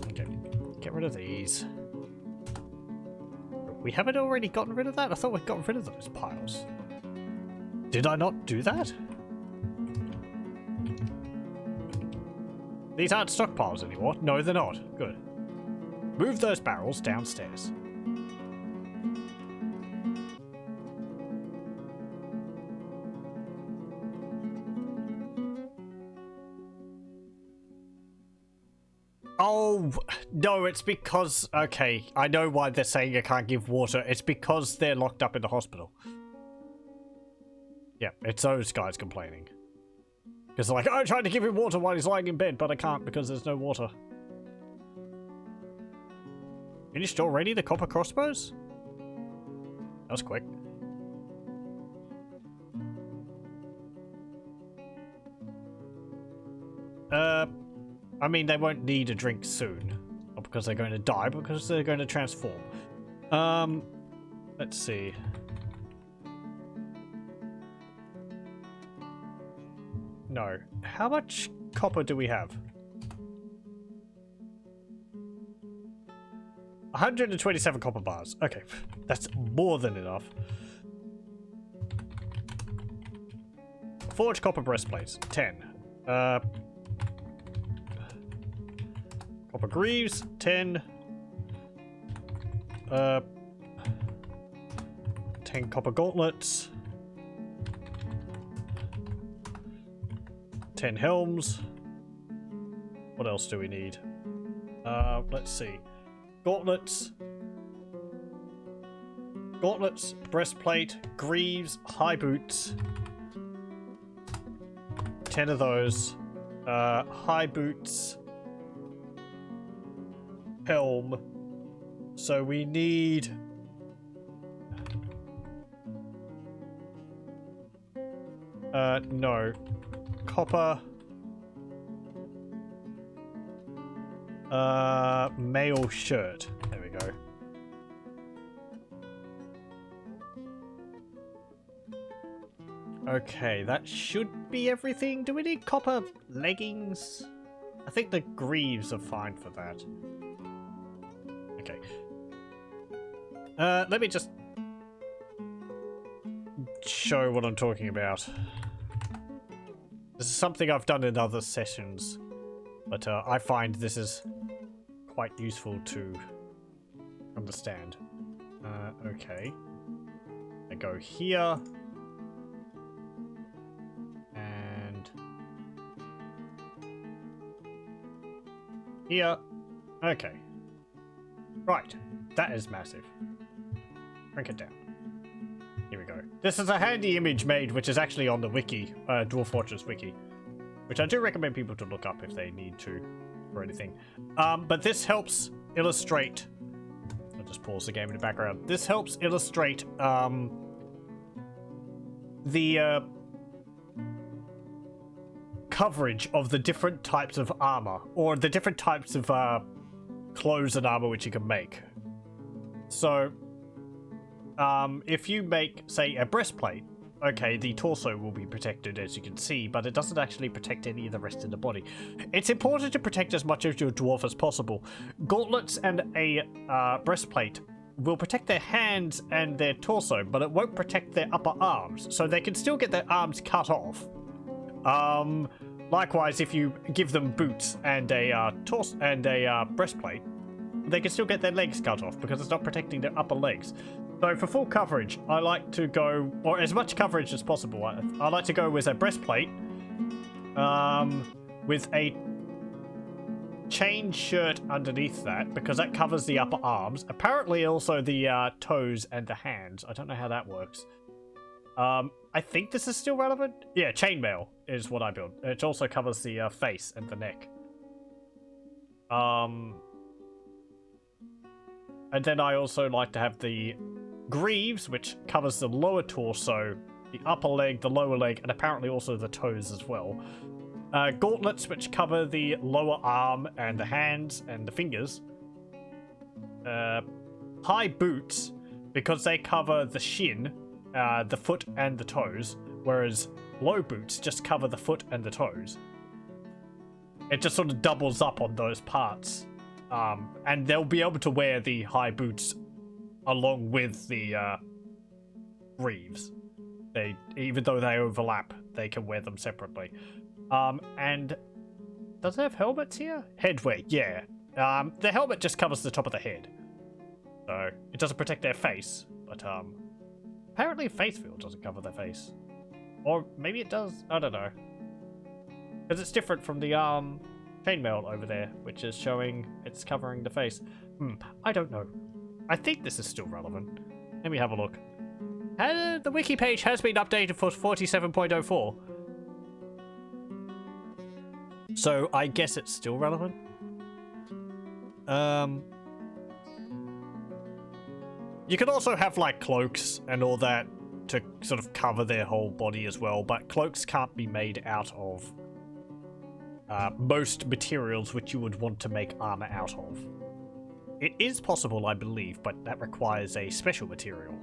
Okay, get rid of these. We haven't already gotten rid of that? I thought we'd gotten rid of those piles. Did I not do that? These aren't stockpiles anymore. No, they're not. Good. Move those barrels downstairs. Oh, no, it's because... Okay, I know why they're saying I can't give water. It's because they're locked up in the hospital. Yeah, it's those guys complaining. Because they're like, oh, I tried to give him water while he's lying in bed, but I can't because there's no water. Finished already, the copper crossbows? That was quick. I mean, they won't need a drink soon. Not because they're going to die, but because they're going to transform. Let's see. No. How much copper do we have? 127 copper bars. Okay, that's more than enough. Forged copper breastplates, 10. Copper greaves, 10. 10 copper gauntlets. 10 helms. What else do we need? Let's see. Gauntlets. Gauntlets, breastplate, greaves, high boots. 10 of those. High boots. Helm. So we need... no. Copper. Mail shirt. There we go. Okay, that should be everything. Do we need copper leggings? I think the greaves are fine for that. Okay. Let me just show what I'm talking about. This is something I've done in other sessions, but I find this is quite useful to understand. Okay. I go here. And here. Okay. Right. That is massive. Crank it down. Here we go. This is a handy image made, which is actually on the wiki, Dwarf Fortress wiki, which I do recommend people to look up if they need to for anything. But this helps illustrate... I'll just pause the game in the background. This helps illustrate the coverage of the different types of armor, or the different types of clothes and armor which you can make. So, if you make, say, a breastplate, okay, the torso will be protected, as you can see, but it doesn't actually protect any of the rest of the body. It's important to protect as much of your dwarf as possible. Gauntlets and a breastplate will protect their hands and their torso, but it won't protect their upper arms, so they can still get their arms cut off. Likewise, if you give them boots and a torso and a breastplate, they can still get their legs cut off because it's not protecting their upper legs. So for full coverage, I like to go, or as much coverage as possible, I like to go with a breastplate, with a chain shirt underneath that, because that covers the upper arms. Apparently also the toes and the hands. I don't know how that works. I think this is still relevant. Yeah, chainmail is what I build. It also covers the face and the neck. And then I also like to have the greaves, which covers the lower torso, the upper leg, the lower leg, and apparently also the toes as well. Gauntlets, which cover the lower arm and the hands and the fingers. High boots, because they cover the shin, the foot and the toes, whereas low boots just cover the foot and the toes. It just sort of doubles up on those parts. And they'll be able to wear the high boots along with the greaves. Even though they overlap, they can wear them separately. And does it have helmets here? Headwear, yeah. The helmet just covers the top of the head, so it doesn't protect their face. But apparently, face field doesn't cover their face, or maybe it does. I don't know, because it's different from the chainmail over there, which is showing it's covering the face. I don't know. I think this is still relevant. Let me have a look. The wiki page has been updated for 47.04. So I guess it's still relevant. You can also have like cloaks and all that to sort of cover their whole body as well, but cloaks can't be made out of most materials which you would want to make armor out of. It is possible, I believe, but that requires a special material.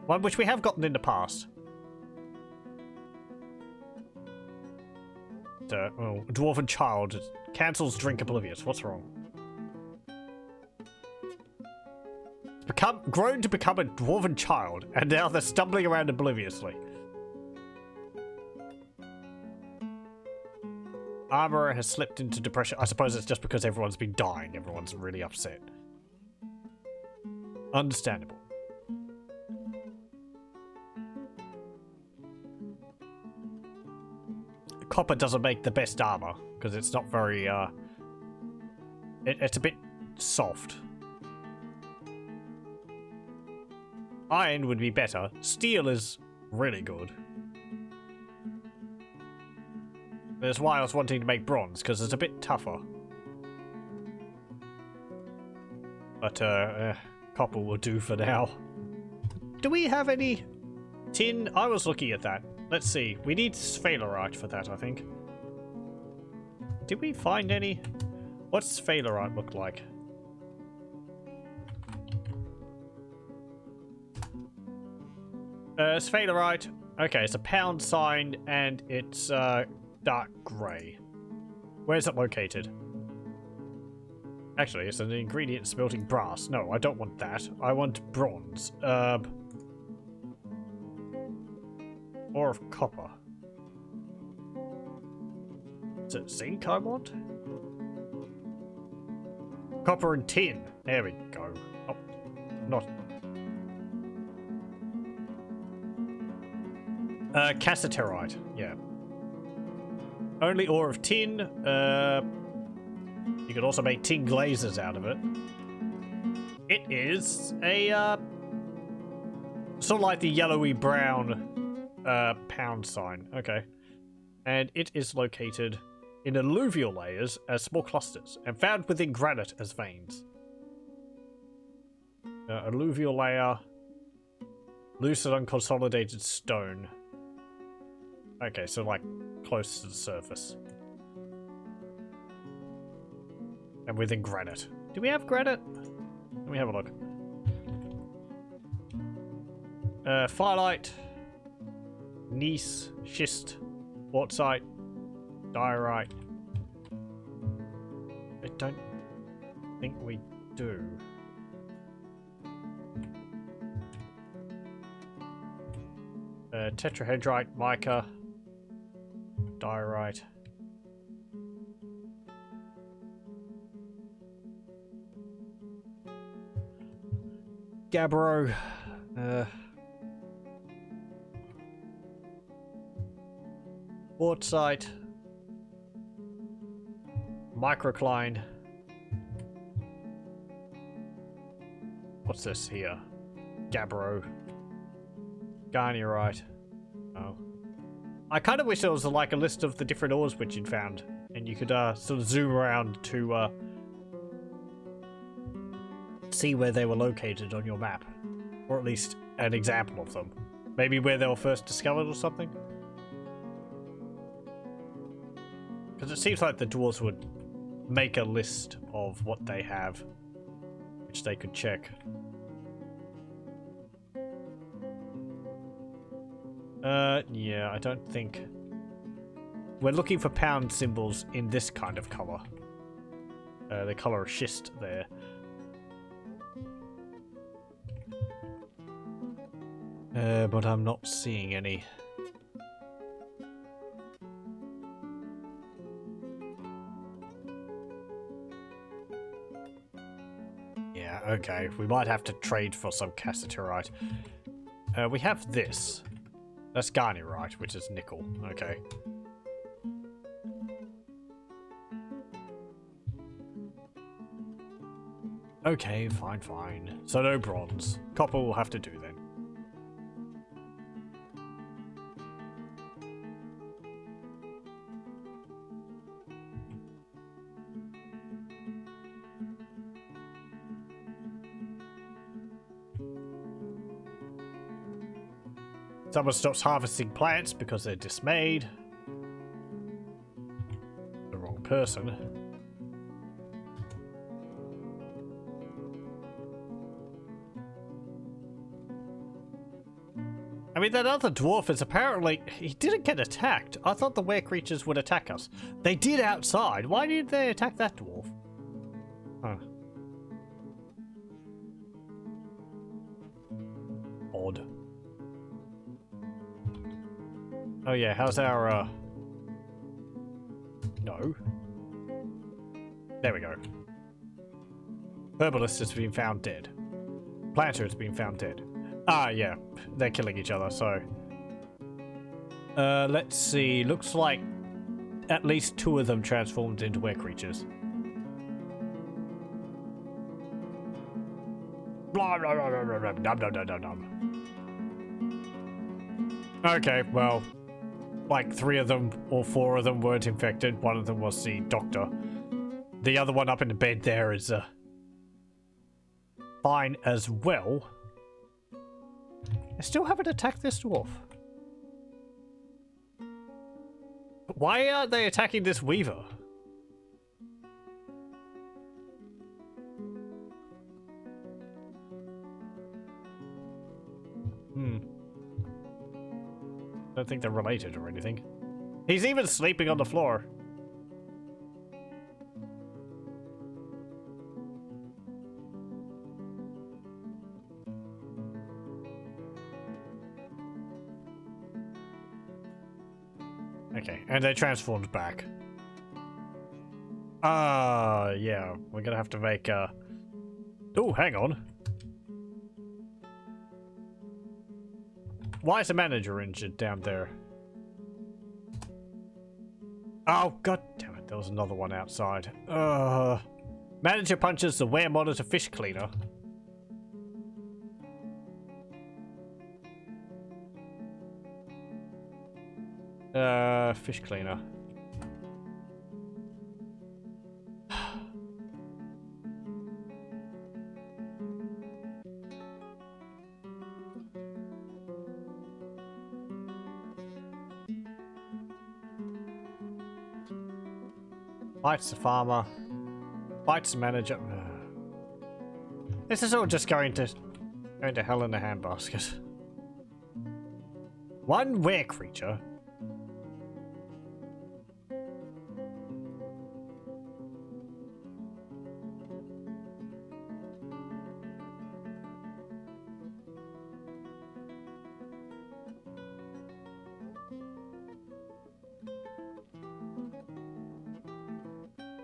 One which we have gotten in the past. Dwarven child cancels drink oblivious. What's wrong? Grown to become a dwarven child, and now they're stumbling around obliviously. Armorer has slipped into depression. I suppose it's just because everyone's been dying. Everyone's really upset. Understandable. Copper doesn't make the best armor, because it's not very, it's a bit soft. Iron would be better. Steel is really good. That's why I was wanting to make bronze, because it's a bit tougher. But, copper will do for now. Do we have any tin? I was looking at that. Let's see. We need sphalerite for that, I think. Did we find any? What's sphalerite look like? Sphalerite. Okay, it's a pound sign, and it's, dark grey. Where's it located? Actually, it's an ingredient smelting brass. No, I don't want that. I want bronze. Ore of copper. Is it zinc I want? Copper and tin. There we go. Oh, not. Cassiterite. Yeah. Only ore of tin. You could also make tin glazes out of it. It is a sort of like the yellowy brown pound sign. Okay. And it is located in alluvial layers as small clusters and found within granite as veins. Alluvial layer, loose and unconsolidated stone. Okay, so like close to the surface. And within granite. Do we have granite? Let me have a look. Firelight, gneiss, schist, quartzite, diorite. I don't think we do. Tetrahedrite, mica, diorite. Gabbro. Quartzite. Microcline. What's this here? Gabbro. Garnierite. Oh. I kind of wish there was like a list of the different ores which you'd found. And you could sort of zoom around to see where they were located on your map. Or at least an example of them. Maybe where they were first discovered or something. Because it seems like the dwarves would make a list of what they have, which they could check. Yeah, I don't think... We're looking for pound symbols in this kind of color. The color of schist there. But I'm not seeing any. Yeah, okay. We might have to trade for some cassiterite. We have this. That's garnierite, which is nickel. Okay. Okay, fine, fine. So no bronze. Copper will have to do then. Someone stops harvesting plants because they're dismayed. The wrong person. I mean, that other dwarf is apparently... He didn't get attacked. I thought the were creatures would attack us. They did outside. Why did they attack that dwarf? Huh. Odd. Oh yeah, how's our, No. There we go. Herbalist has been found dead. Planter has been found dead. Ah, yeah. They're killing each other, so... let's see. Looks like at least 2 of them transformed into were creatures. Blah, blah, blah, blah, blah, blah, dum, dum, dum, dum, dum. Okay, well... Like 3 of them or 4 of them weren't infected. 1 of them was the doctor. The other one up in the bed there is fine as well. I still haven't attacked this dwarf. Why aren't they attacking this weaver? Don't think they're related or anything. He's even sleeping on the floor. Okay, and they transformed back. Yeah, we're gonna have to make Oh, hang on. Why is the manager injured down there? Oh, god damn it, there was another one outside. Manager punches the were monitor fish cleaner. Fish cleaner. Bites the farmer. Bites the manager. This is all just going to hell in a handbasket. 1 were creature.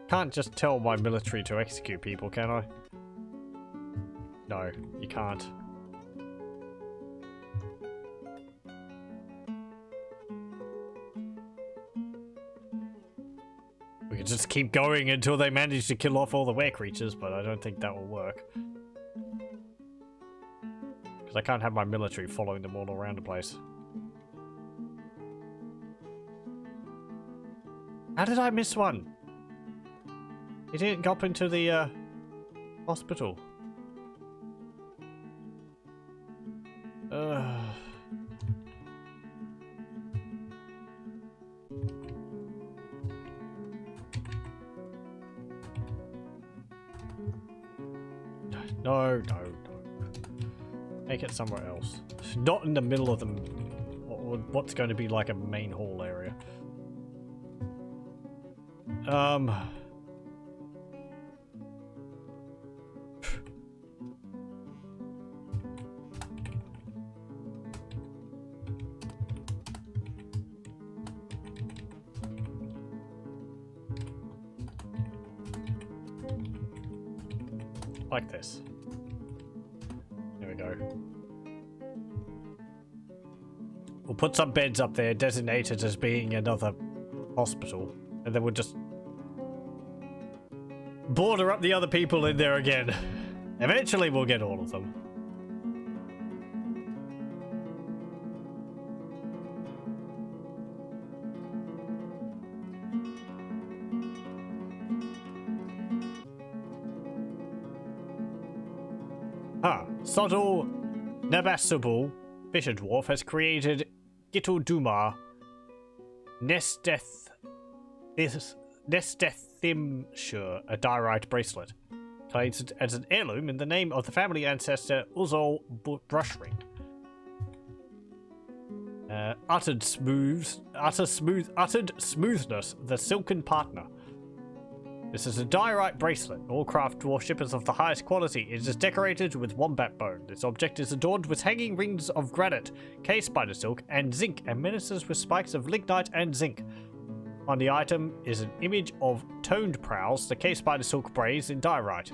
Can't just tell my military to execute people, can I? No, you can't. We could just keep going until they manage to kill off all the were creatures, but I don't think that will work. Because I can't have my military following them all around the place. How did I miss one? He didn't go up into the hospital. No. Make it somewhere else. Not in the middle of them. What's going to be like a main hall area. Like this. There we go. We'll put some beds up there designated as being another hospital, and then we'll just border up the other people in there again. Eventually we'll get all of them. Sodal Nabasubul Fisher Dwarf has created Gitalduma Nestethimshur, a diorite bracelet. Claimed as an heirloom in the name of the family ancestor Uzzol Brushring. Uttered smoothness, the silken partner. This is a diorite bracelet. All craft dwarf shippers of the highest quality. It is decorated with wombat bone. This object is adorned with hanging rings of granite, cave spider silk, and zinc, and ministers with spikes of lignite and zinc. On the item is an image of toned prowls, the cave spider silk braids in diorite.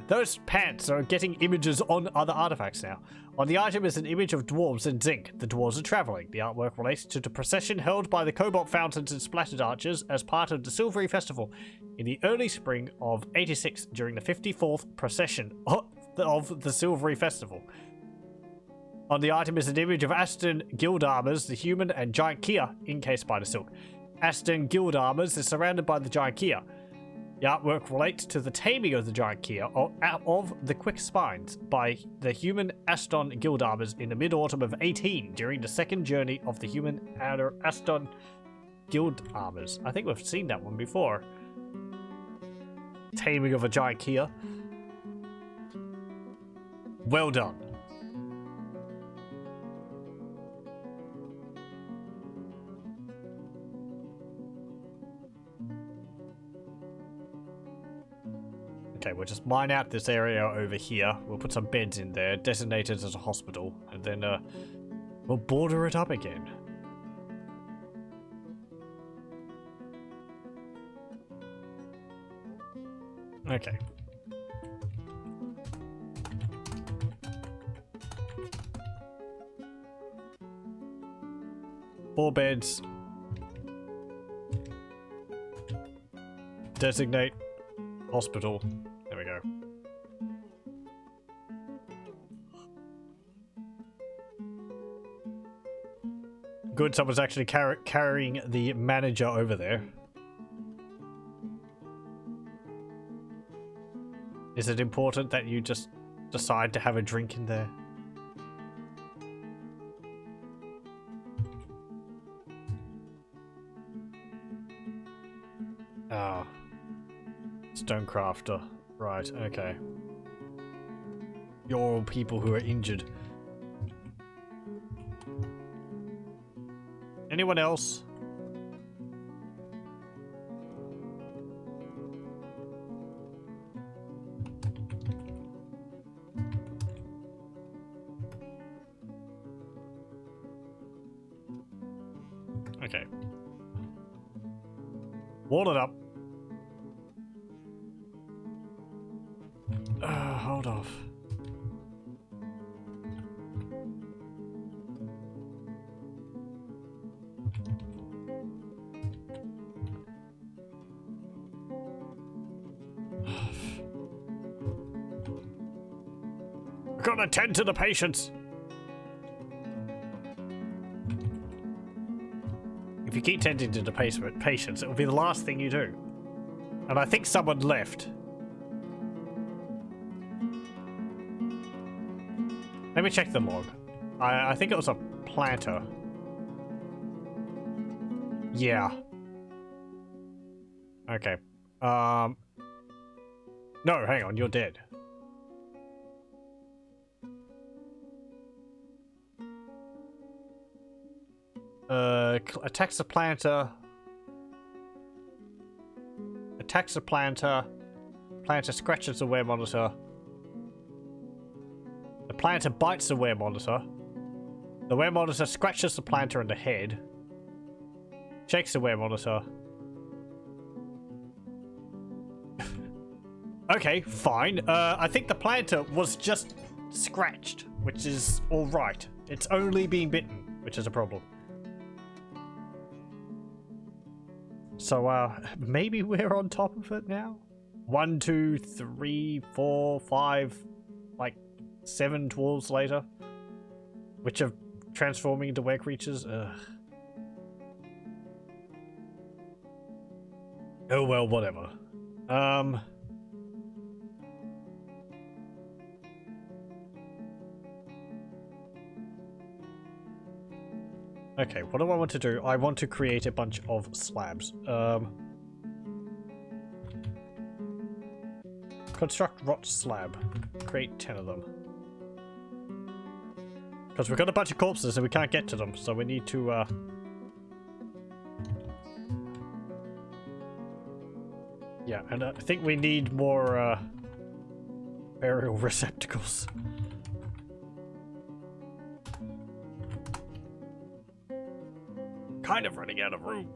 Those pants are getting images on other artifacts now. On the item is an image of dwarves in zinc. The dwarves are travelling. The artwork relates to the procession held by the Cobalt Fountains and Splattered Archers as part of the Silvery Festival in the early spring of 86 during the 54th procession of the Silvery Festival. On the item is an image of Aston Guildarmers, the human, and Giant Kia in case spider silk. Aston Guildarmers is surrounded by the Giant Kia. The artwork relates to the taming of the Giant Kia of the Quick Spines by the human Aston Guildarmers in the mid-autumn of 18 during the second journey of the human Aston Guildarmers. I think we've seen that one before. Taming of a Giant Kia. Well done. Okay, we'll just mine out this area over here. We'll put some beds in there, designated as a hospital, and then we'll border it up again. Okay. Four beds. Designate hospital. There we go. Good, someone's actually carrying the manager over there. Is it important that you just decide to have a drink in there? Ah. Stonecrafter. Right, okay. You're all people who are injured. Anyone else? Okay. Wall it up. Hold off. We've got to attend to the patients. If you keep tending to the patients, it will be the last thing you do. And I think someone left. Let me check the log. I think it was a planter. Yeah. Okay. No, hang on, you're dead. Attacks the planter. Attacks the planter. Planter scratches the wear monitor. The planter bites the wear monitor. The wear monitor scratches the planter in the head. Shakes the wear monitor. Okay, fine. I think the planter was just scratched, which is alright. It's only being bitten, which is a problem. So, maybe we're on top of it now? 1, 2, 3, 4, 5, like 7 dwarves later, which are transforming into were creatures. Ugh. Oh well, whatever. Okay, what do I want to do? I want to create a bunch of slabs. Construct rot slab. Create 10 of them. Because we've got a bunch of corpses and we can't get to them, so we need to, yeah, and I think we need more, burial receptacles. Kind of running out of room.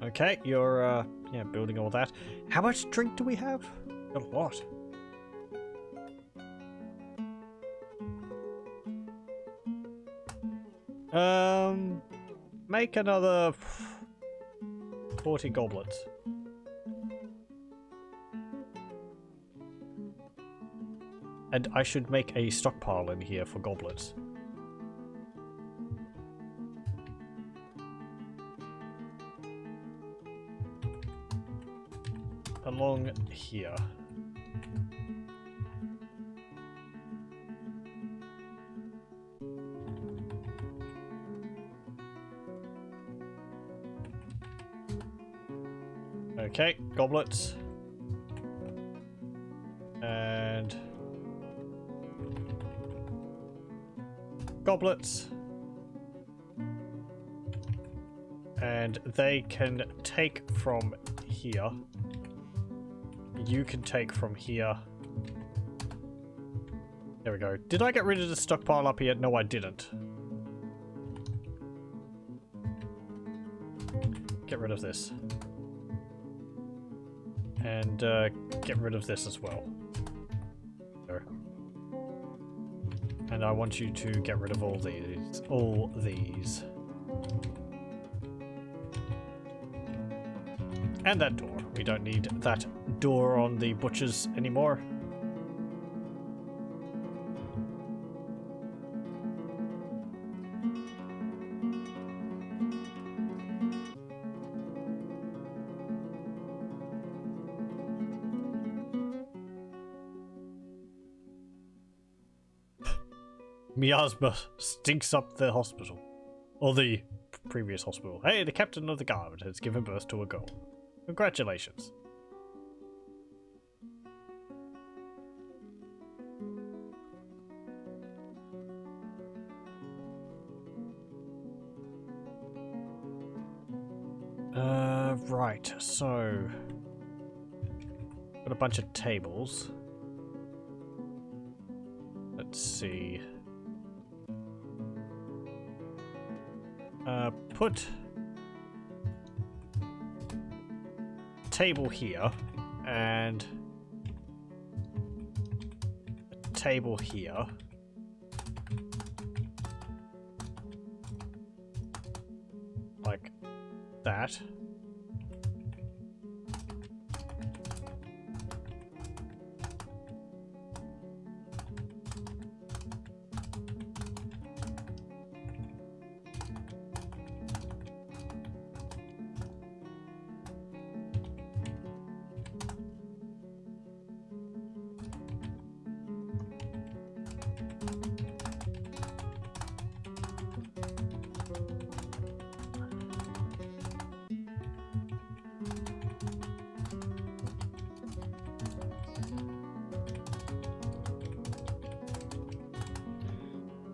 Okay, you're, yeah, building all that. How much drink do we have? A lot. Make another 40 goblets. And I should make a stockpile in here for goblets. Along here. Okay, goblets. And goblets. And they can take from here. You can take from here. There we go. Did I get rid of the stockpile up here? No, I didn't. Get rid of this. And get rid of this as well. There. And I want you to get rid of all these. All these. And that door. We don't need that door on the butchers anymore. Miasma stinks up the hospital. Or the previous hospital. Hey, the captain of the guard has given birth to a girl. Congratulations. Right, so got a bunch of tables. Let's see. Put table here and a table here. Like that.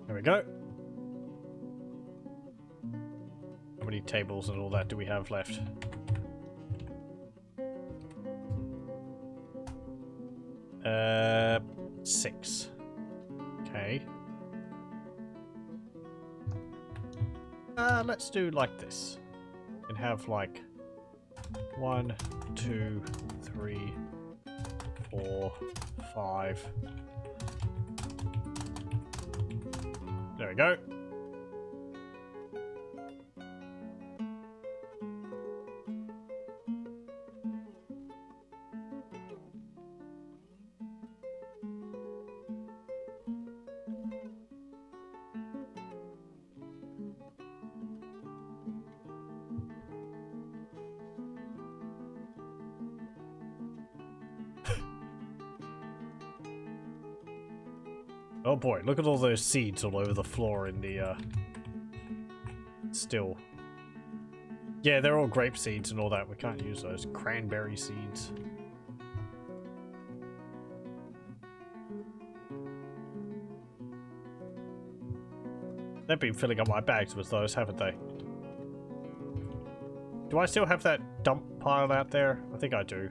There we go. How many tables and all that do we have left? Six. Okay. Let's do like this. And have like 1, 2, 3, 4, 5. There we go. Oh boy, look at all those seeds all over the floor in the, still. Yeah, they're all grape seeds and all that. We can't use those. Cranberry seeds. They've been filling up my bags with those, haven't they? Do I still have that dump pile out there? I think I do.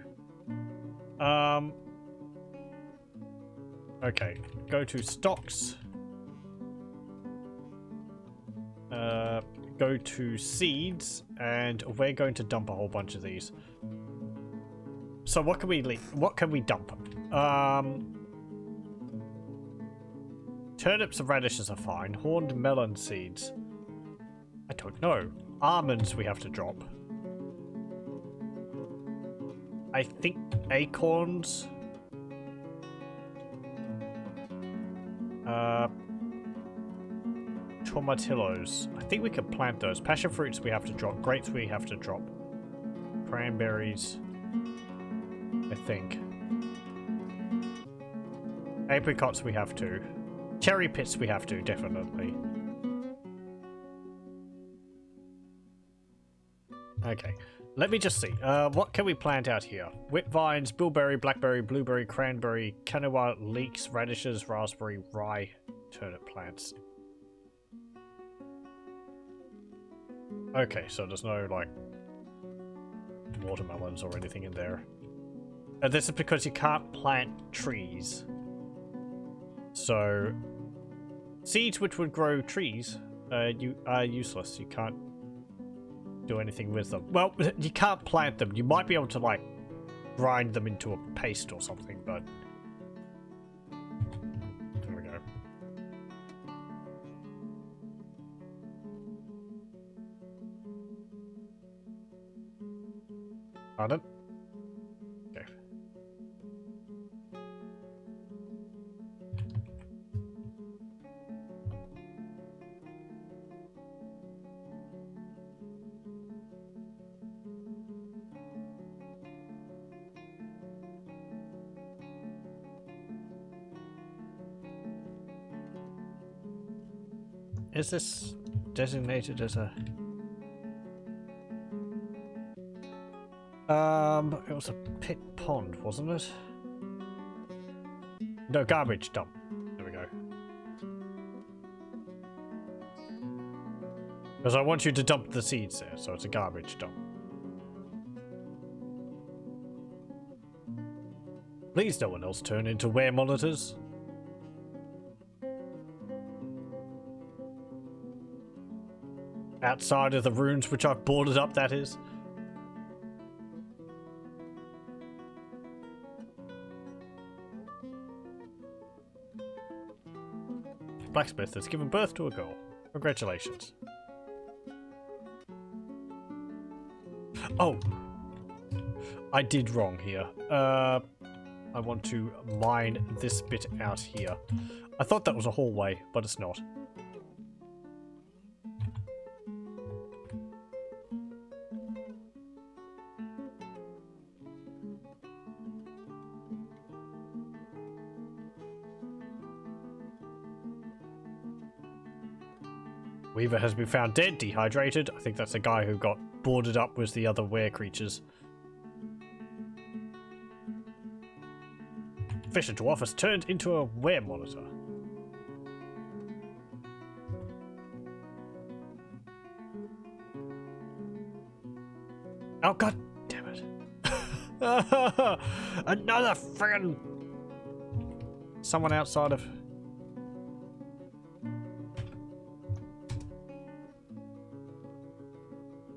Okay, go to stocks. Go to seeds, and we're going to dump a whole bunch of these. So what can we leave? What can we dump? Turnips and radishes are fine. Horned melon seeds. I don't know. Almonds we have to drop. I think acorns. Tomatillos. I think we could plant those. Passion fruits we have to drop. Grapes we have to drop. Cranberries. I think. Apricots we have to. Cherry pits we have to, definitely. Okay. Let me just see. What can we plant out here? Wheat vines, bilberry, blackberry, blueberry, cranberry, quinoa, leeks, radishes, raspberry, rye, turnip plants. Okay, so there's no, like, watermelons or anything in there. This is because you can't plant trees. So, seeds which would grow trees you are useless. You can't do anything with them. Well, you can't plant them. You might be able to, like, grind them into a paste or something, but... There we go. Pardon? Okay. Is this designated as a... it was a pit pond, wasn't it? No, garbage dump. There we go. Because I want you to dump the seeds there, so it's a garbage dump. Please no one else turn into wear monitors. Outside of the runes which I've boarded up, that is. Blacksmith has given birth to a girl. Congratulations. Oh! I did wrong here. I want to mine this bit out here. I thought that was a hallway, but it's not. Weaver has been found dead, dehydrated. I think that's a guy who got boarded up with the other were creatures. Fisher Dwarf has turned into a were monitor. Oh god damn it. Another friggin' someone outside of...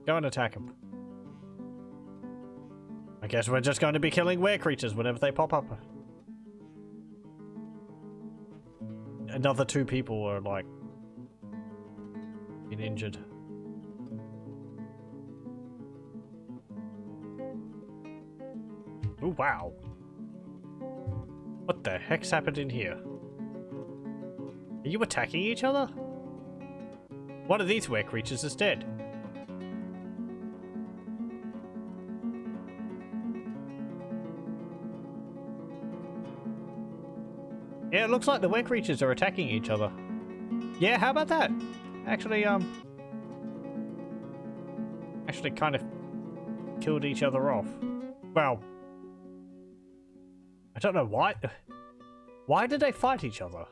Go and attack him. I guess we're just going to be killing were creatures whenever they pop up. Another 2 people are, like, been injured. Oh, wow. What the heck's happened in here? Are you attacking each other? One of these were creatures is dead. It looks like the were creatures are attacking each other. Yeah, how about that? Actually, kind of killed each other off. Well, I don't know why. Why did they fight each other?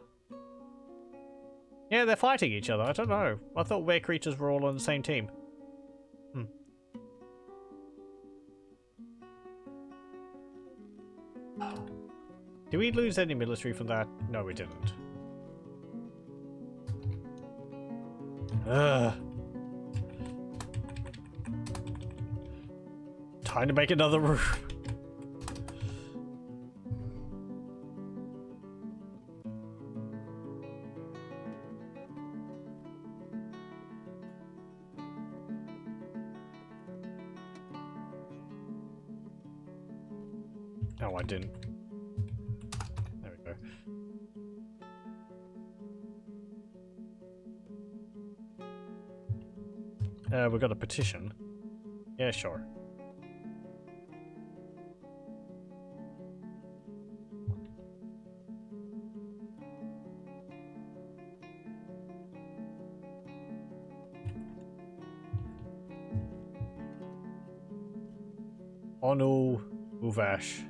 Yeah, they're fighting each other. I don't know. I thought were creatures were all on the same team. Did we lose any military from that? No, we didn't. Ugh. Time to make another roof. No, I didn't. There we go. We got a petition. Yeah, sure. Onu Uvash.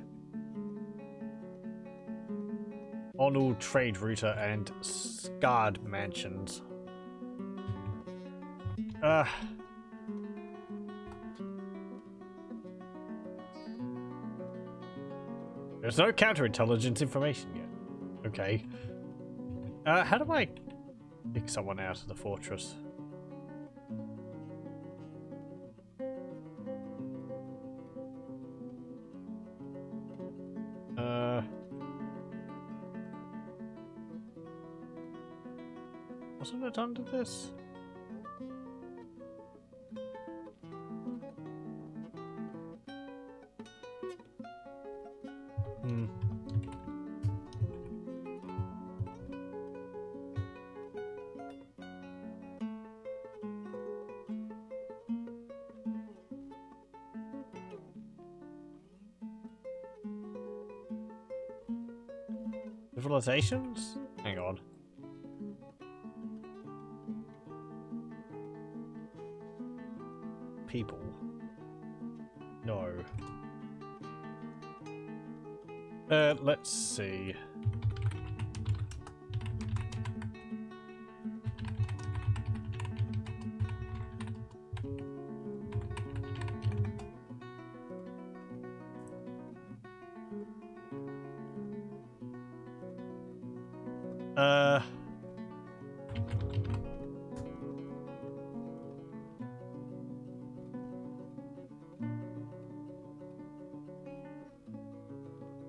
Onu Trade Router and Scarred Mansions. There's no counterintelligence information yet. Okay. How do I pick someone out of the fortress? Wasn't it under this? Civilizations? Hang on. People. No. Let's see.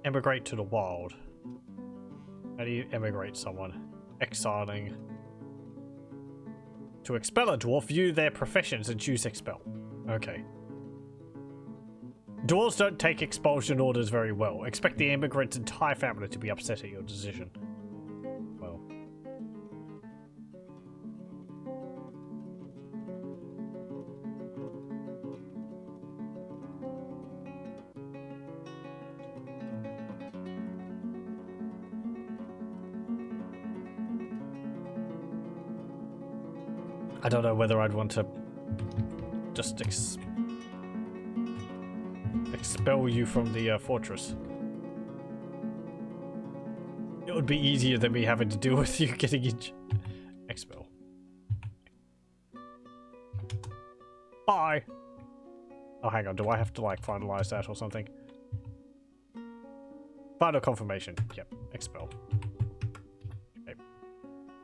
Emigrate to the wild. How do you emigrate someone? Exiling. To expel a dwarf, view their professions and choose expel. Okay. Dwarves don't take expulsion orders very well. Expect the immigrant's entire family to be upset at your decision. Well. I don't know whether I'd want to just expel you from the fortress. It would be easier than me having to deal with you getting expel. Bye. Oh, hang on. Do I have to like finalize that or something? Final confirmation. Yep. Expel. Okay.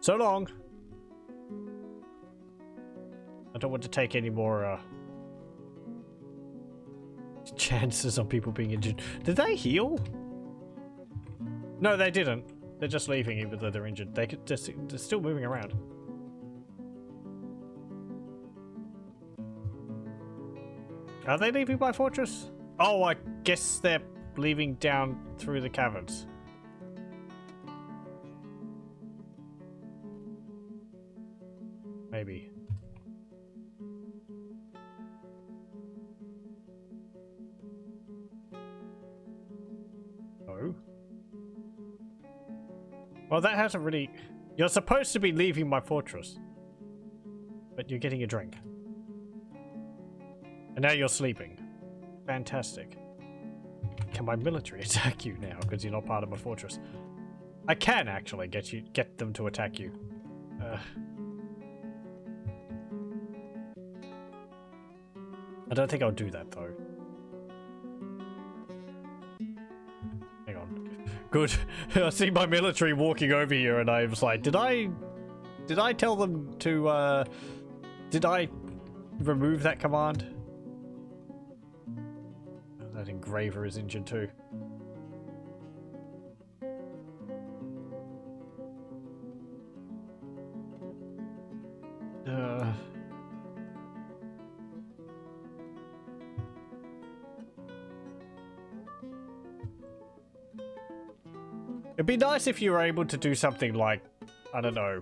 So long. I don't want to take any more chances on people being injured. Did they heal? No, they didn't. They're just leaving even though they're injured. They're still moving around. Are they leaving by fortress? Oh, I guess they're leaving down through the caverns. Maybe. Well, that hasn't really... You're supposed to be leaving my fortress. But you're getting a drink. And now you're sleeping. Fantastic. Can my military attack you now because you're not part of my fortress? I can actually get them to attack you. I don't think I'll do that though. Hang on. Good. I see my military walking over here and I was like, did I tell them to did I remove that command? That engraver is injured too. It'd be nice if you were able to do something like, I don't know,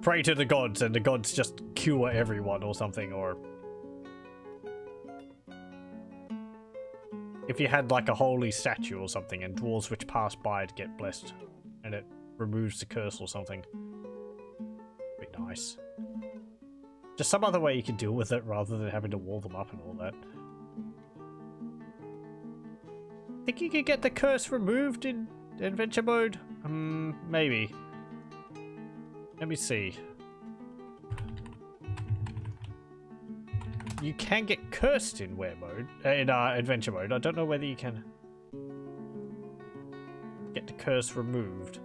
pray to the gods and the gods just cure everyone or something, or if you had like a holy statue or something and dwarves which pass by it get blessed and it removes the curse or something. Be nice. Just some other way you can deal with it rather than having to wall them up and all that. Think you could get the curse removed in adventure mode? Maybe. Let me see. You can get cursed in mode, in adventure mode. I don't know whether you can get the curse removed.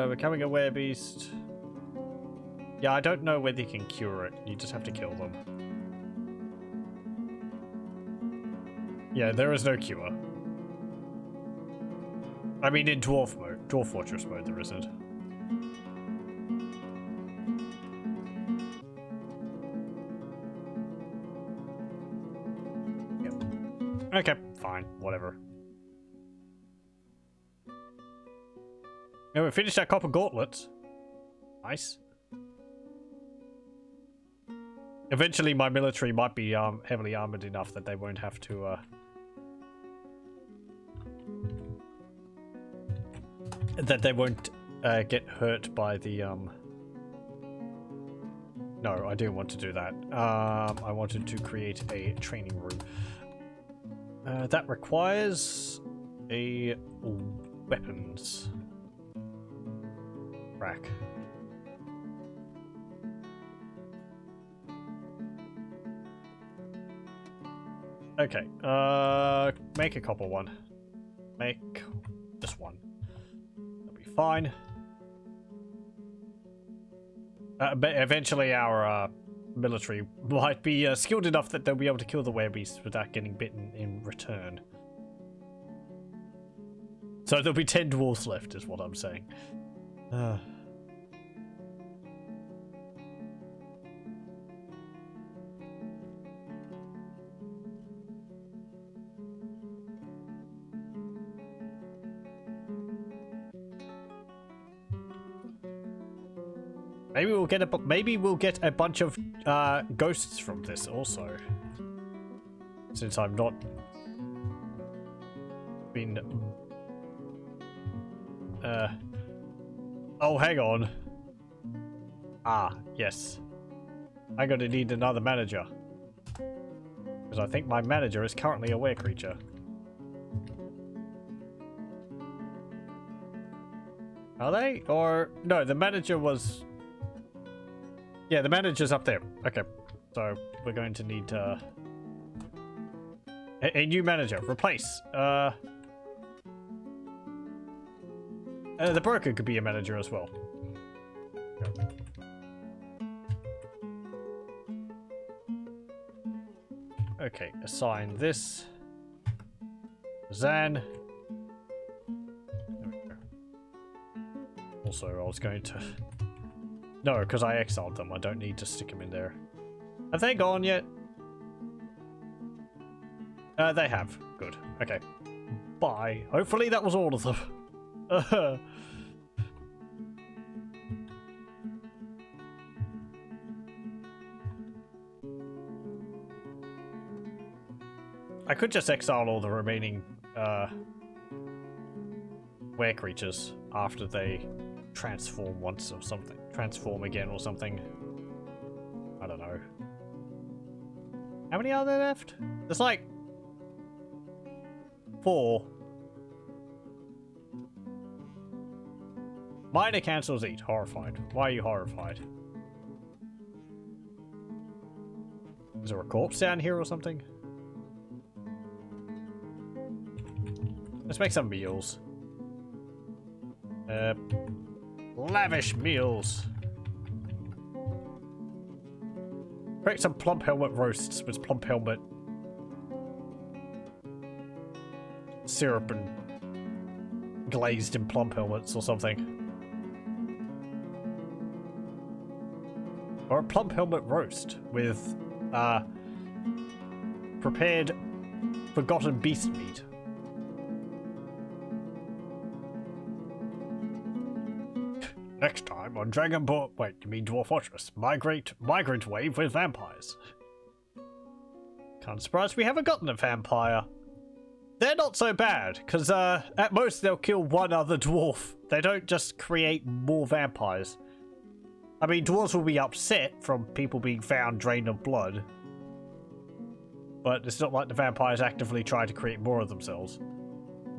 Becoming a werebeast. Yeah, I don't know whether you can cure it. You just have to kill them. Yeah, there is no cure. I mean, in Dwarf mode. Dwarf Fortress mode, there isn't. Yep. Okay, fine. Whatever. And we finished our copper gauntlets. Nice. Eventually my military might be heavily armored enough that they won't have to that they won't get hurt by the No, I didn't want to do that. I wanted to create a training room. That requires a weapons rack. Okay, make a copper one. Make this one. That'll be fine. But eventually our military might be skilled enough that they'll be able to kill the werebeasts without getting bitten in return. So there'll be 10 dwarves left, is what I'm saying. Maybe we'll get a bunch of ghosts from this also. Since I'm not been oh, hang on. Ah, yes. I'm gonna need another manager. Because I think my manager is currently a were creature. Are they? Or no, the manager was... Yeah, the manager's up there. Okay, so we're going to need a new manager. Replace. The broker could be a manager as well. Okay, assign this. Zan. There we go. Also, I was going to... No, because I exiled them. I don't need to stick them in there. Have they gone yet? They have. Good. Okay. Bye. Hopefully that was all of them. I could just exile all the remaining were creatures after they transform once or something. Transform again or something. I don't know. How many are there left? There's like 4. Minor cancels eat. Horrified. Why are you horrified? Is there a corpse down here or something? Let's make some meals. Lavish meals. Create some plump helmet roasts with plump helmet syrup and glazed in plump helmets or something. Or a plump helmet roast with prepared forgotten beast meat. Next time on Dragonborn... Wait, you mean Dwarf Fortress? Migrant wave with vampires. Can't surprise we haven't gotten a vampire. They're not so bad, because at most they'll kill one other dwarf. They don't just create more vampires. I mean, dwarves will be upset from people being found drained of blood. But it's not like the vampires actively try to create more of themselves.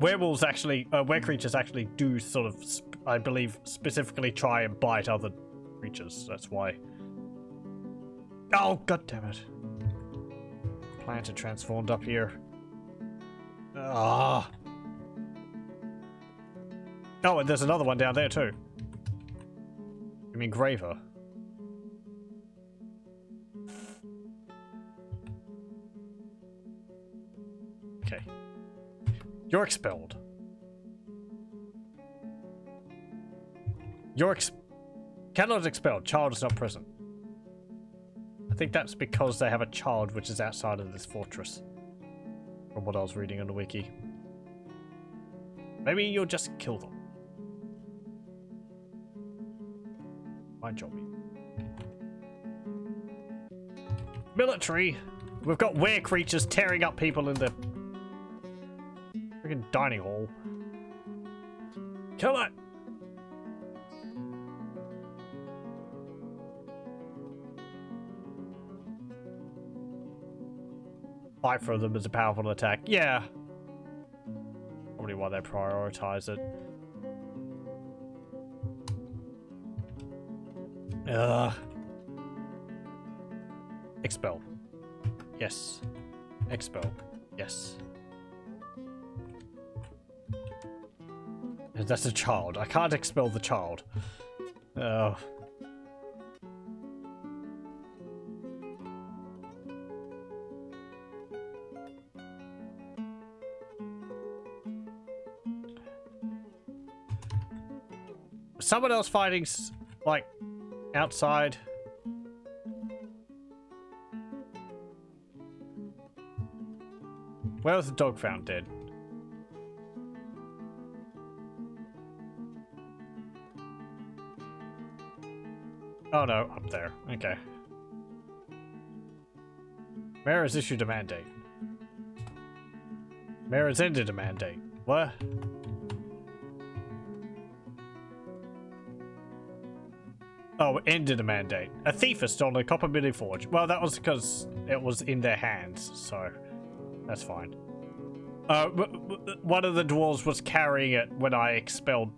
Werewolves actually, were-creatures actually do sort of, I believe, specifically try and bite other creatures. That's why. Oh, god damn it. Plant are transformed up here. Ah. Oh, and there's another one down there too. You mean Graver? Okay. You're expelled. Cannot expelled. Child is not present. I think that's because they have a child which is outside of this fortress. From what I was reading on the wiki. Maybe you'll just kill them. My job. Military! We've got were creatures tearing up people in the freaking dining hall. Kill it! Fight for them as a powerful attack. Yeah. Probably why they prioritize it. Expel. Yes. Expel. Yes. That's a child. I can't expel the child. Oh. Someone else fighting, like, outside. Where was the dog found dead? Oh no, up there. Okay. Mayor has issued a mandate. Mayor has ended a mandate. What? Oh, ended a mandate. A thief has stolen a copper mini forge. Well, that was because it was in their hands, so that's fine. One of the dwarves was carrying it when I expelled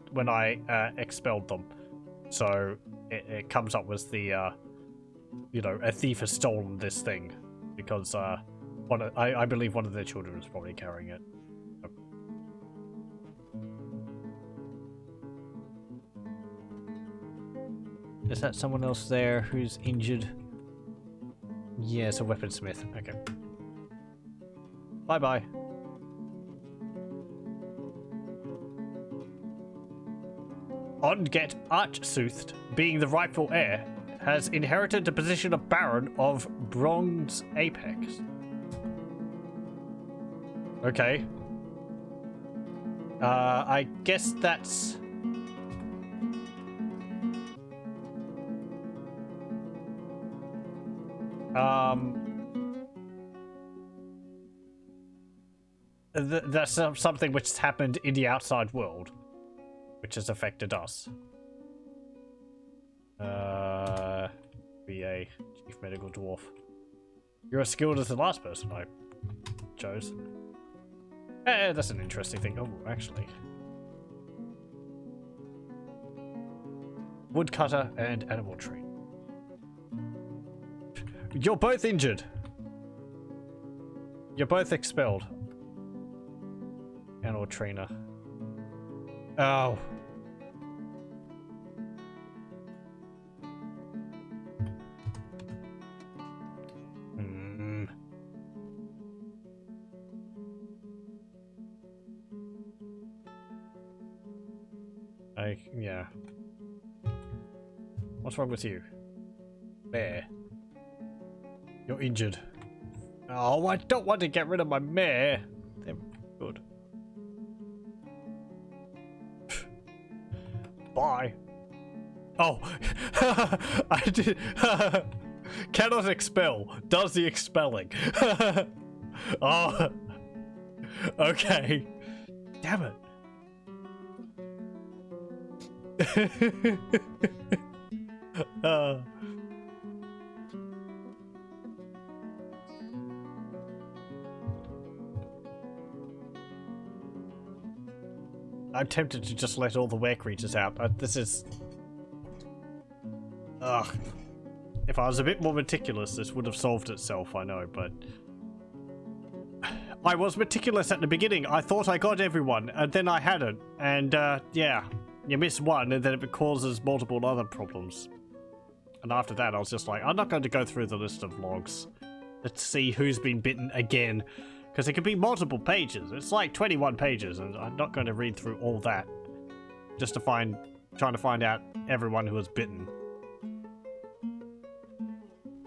them, so it comes up with the you know, a thief has stolen this thing because I believe one of their children was probably carrying it. Is that someone else there who's injured? Yeah, it's a weaponsmith. Okay. Bye-bye. Onget Archsooth, being the rightful heir, has inherited the position of Baron of Bronze Apex. Okay. I guess that's... That's something which has happened in the outside world, which has affected us. BA, Chief Medical Dwarf. You're as skilled as the last person I chose. That's an interesting thing. Oh, actually. Woodcutter and animal tree. You're both injured. You're both expelled. Animal trainer. Oh. Yeah. What's wrong with you? Bear. You're injured. Oh, I don't want to get rid of my mare. They're good. Bye. Oh. I did. Cannot expel. Does the expelling. Oh. Okay. Damn it. I'm tempted to just let all the were creatures out, but this is... Ugh. If I was a bit more meticulous, this would have solved itself, I know, but... I was meticulous at the beginning. I thought I got everyone, and then I hadn't. And, yeah. You miss one, and then it causes multiple other problems. And after that, I was just like, I'm not going to go through the list of logs. Let's see who's been bitten again. Because it could be multiple pages. It's like 21 pages, and I'm not going to read through all that. Just to trying to find out everyone who was bitten.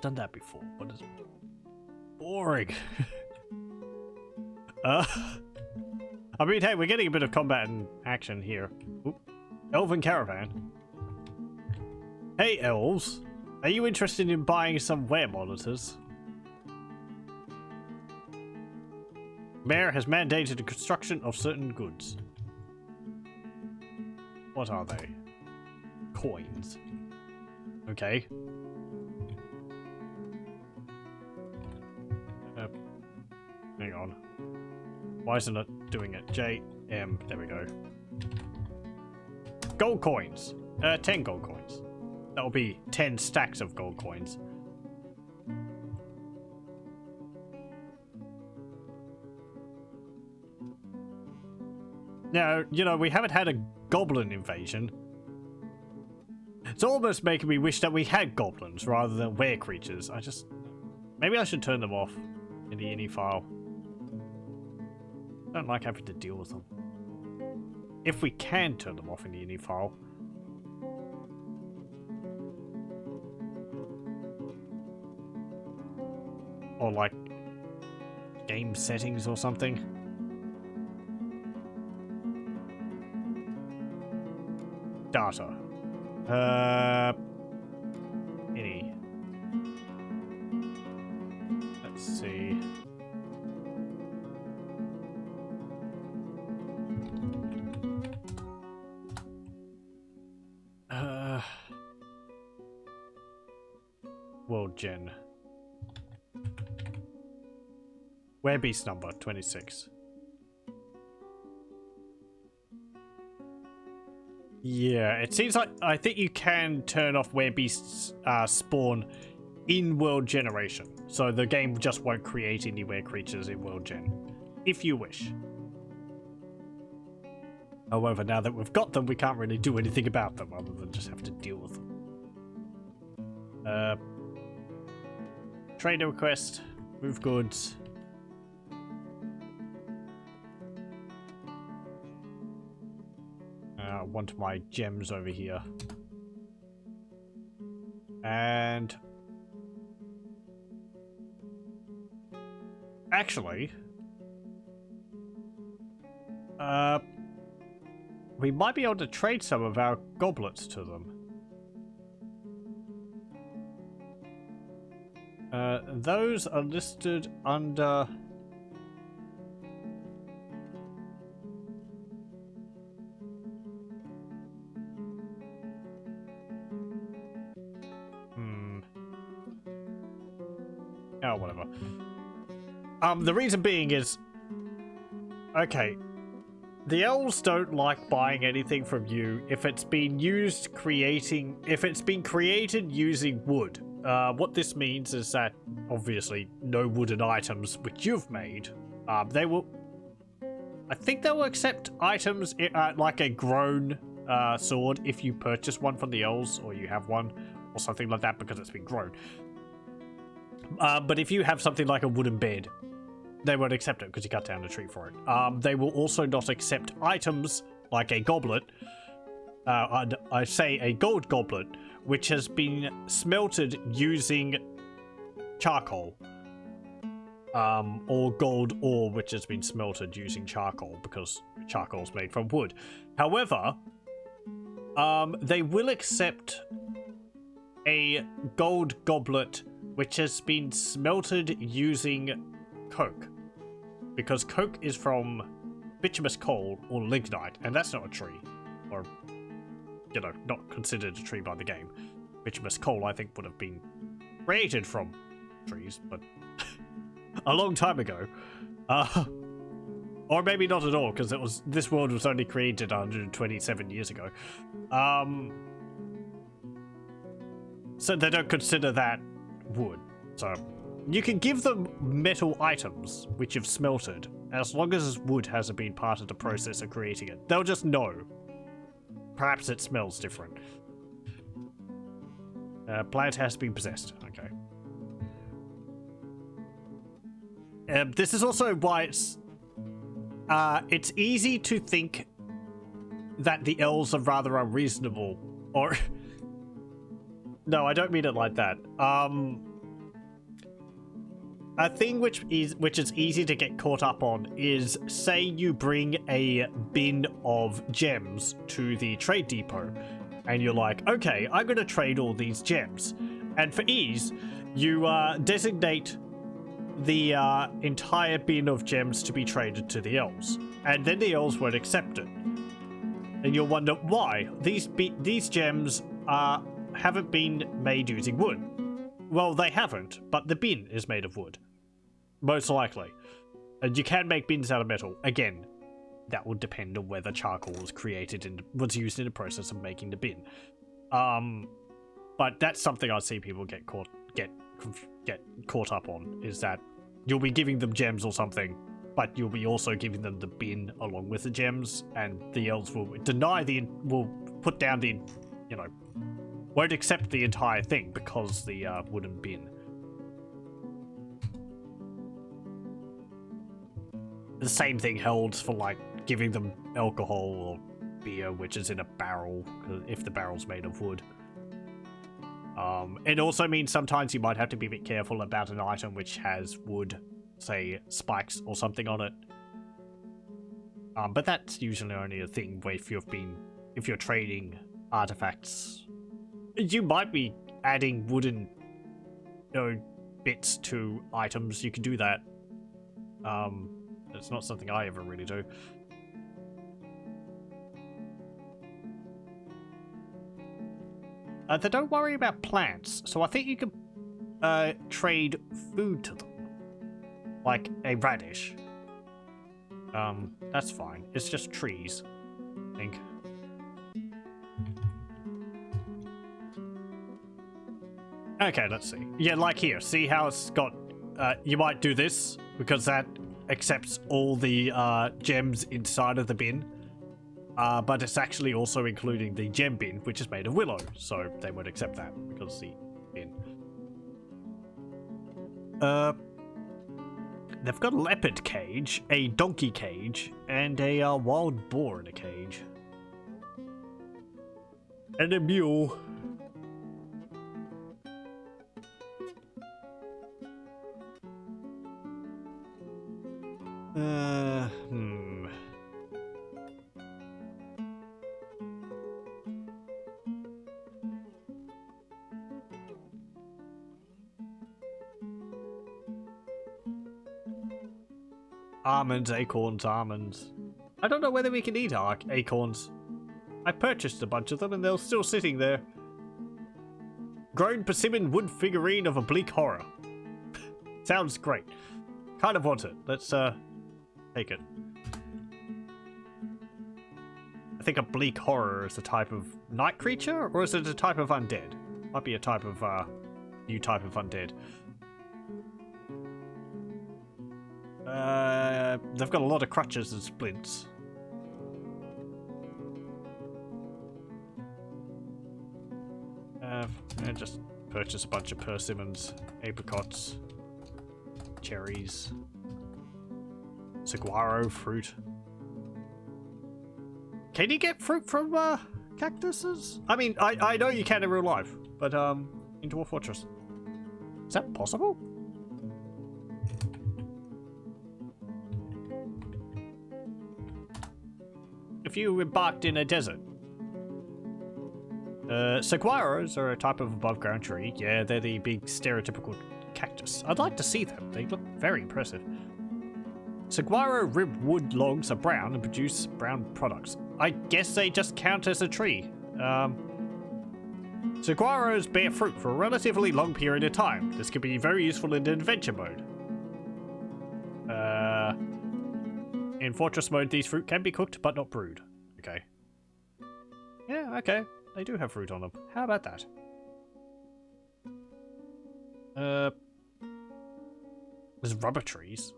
Done that before. What is it? Boring. I mean, hey, we're getting a bit of combat and action here. Oop. Elven Caravan. Hey, elves. Are you interested in buying some wear monitors? Mayor has mandated the construction of certain goods. What are they? Coins. Okay. Hang on. Why isn't it doing it? JM. There we go. Gold coins. 10 gold coins. That will be 10 stacks of gold coins. Now, you know, we haven't had a goblin invasion. It's almost making me wish that we had goblins rather than were creatures. Maybe I should turn them off in the ini file. I don't like having to deal with them. If we can turn them off in the ini file. Or like game settings or something. Data. Ini. Let's see. World Gen. Werebeast number 26. Yeah, it seems like I think you can turn off werebeasts spawn in world generation. So the game just won't create any were creatures in world gen. If you wish. However, now that we've got them, we can't really do anything about them other than just have to deal with them. Trade request. Move goods. I want my gems over here. And... actually... we might be able to trade some of our goblets to them. Those are listed under... oh, whatever. The reason being is... okay. The elves don't like buying anything from you if it's been used creating... if it's been created using wood. What this means is that, obviously, no wooden items which you've made. They will... I think they will accept items like a grown sword if you purchase one from the elves, or you have one, or something like that because it's been grown. But if you have something like a wooden bed, they won't accept it because you cut down a tree for it. They will also not accept items like a goblet, I say a gold goblet, which has been smelted using charcoal. Or gold ore, which has been smelted using charcoal, because charcoal is made from wood. However, they will accept a gold goblet which has been smelted using coke, because coke is from bituminous coal or lignite, and that's not a tree, or, you know, not considered a tree by the game. Bituminous coal, I think, would have been created from trees, but a long time ago. Or maybe not at all, because this world was only created 127 years ago. So they don't consider that wood. So you can give them metal items which you've smelted, as long as wood hasn't been part of the process of creating it. They'll just know. Perhaps it smells different. Plant has been possessed. Okay. This is also why it's easy to think that the elves are rather unreasonable, or no, I don't mean it like that. A thing which is easy to get caught up on is, say you bring a bin of gems to the trade depot, and you're like, okay, I'm going to trade all these gems, and for ease, you designate the entire bin of gems to be traded to the elves, and then the elves won't accept it, and you'll wonder why these gems haven't been made using wood. Well, they haven't, but the bin is made of wood, most likely, and you can make bins out of metal. Again, that would depend on whether charcoal was created and was used in the process of making the bin. But that's something I see people get caught up on, is that you'll be giving them gems or something, but you'll be also giving them the bin along with the gems, and the elves will will put down the, you know, won't accept the entire thing because the wooden bin. The same thing holds for, like, giving them alcohol or beer which is in a barrel, if the barrel's made of wood. It also means sometimes you might have to be a bit careful about an item which has wood, say spikes or something on it. But that's usually only a thing where if you're trading artifacts, you might be adding wooden, you know, bits to items. You can do that. It's not something I ever really do. They don't worry about plants, so I think you could trade food to them, like a radish. That's fine. It's just trees, I think. Okay, let's see. Yeah, like here. See how it's got... you might do this, because that accepts all the gems inside of the bin. But it's actually also including the gem bin, which is made of willow, so they won't accept that, because bin. They've got a leopard cage, a donkey cage, and a wild boar in a cage. And a mule. Almonds, acorns, almonds. I don't know whether we can eat acorns. I purchased a bunch of them and they're still sitting there. Grown persimmon wood figurine of a bleak horror. Sounds great. Kind of want it. Let's take it. I think a bleak horror is a type of night creature, or is it a type of undead? Might be a type of new type of undead. They've got a lot of crutches and splints. Just purchase a bunch of persimmons, apricots, cherries, saguaro fruit. Can you get fruit from cactuses? I mean, I know you can in real life, but in Dwarf Fortress, is that possible? If you embarked in a desert. Saguaros are a type of above-ground tree. Yeah, they're the big stereotypical cactus. I'd like to see them. They look very impressive. Saguaro ribbed wood logs are brown and produce brown products. I guess they just count as a tree. Saguaros bear fruit for a relatively long period of time. This could be very useful in adventure mode. In Fortress mode, these fruit can be cooked but not brewed. Okay. Yeah, okay. They do have fruit on them. How about that? There's rubber trees.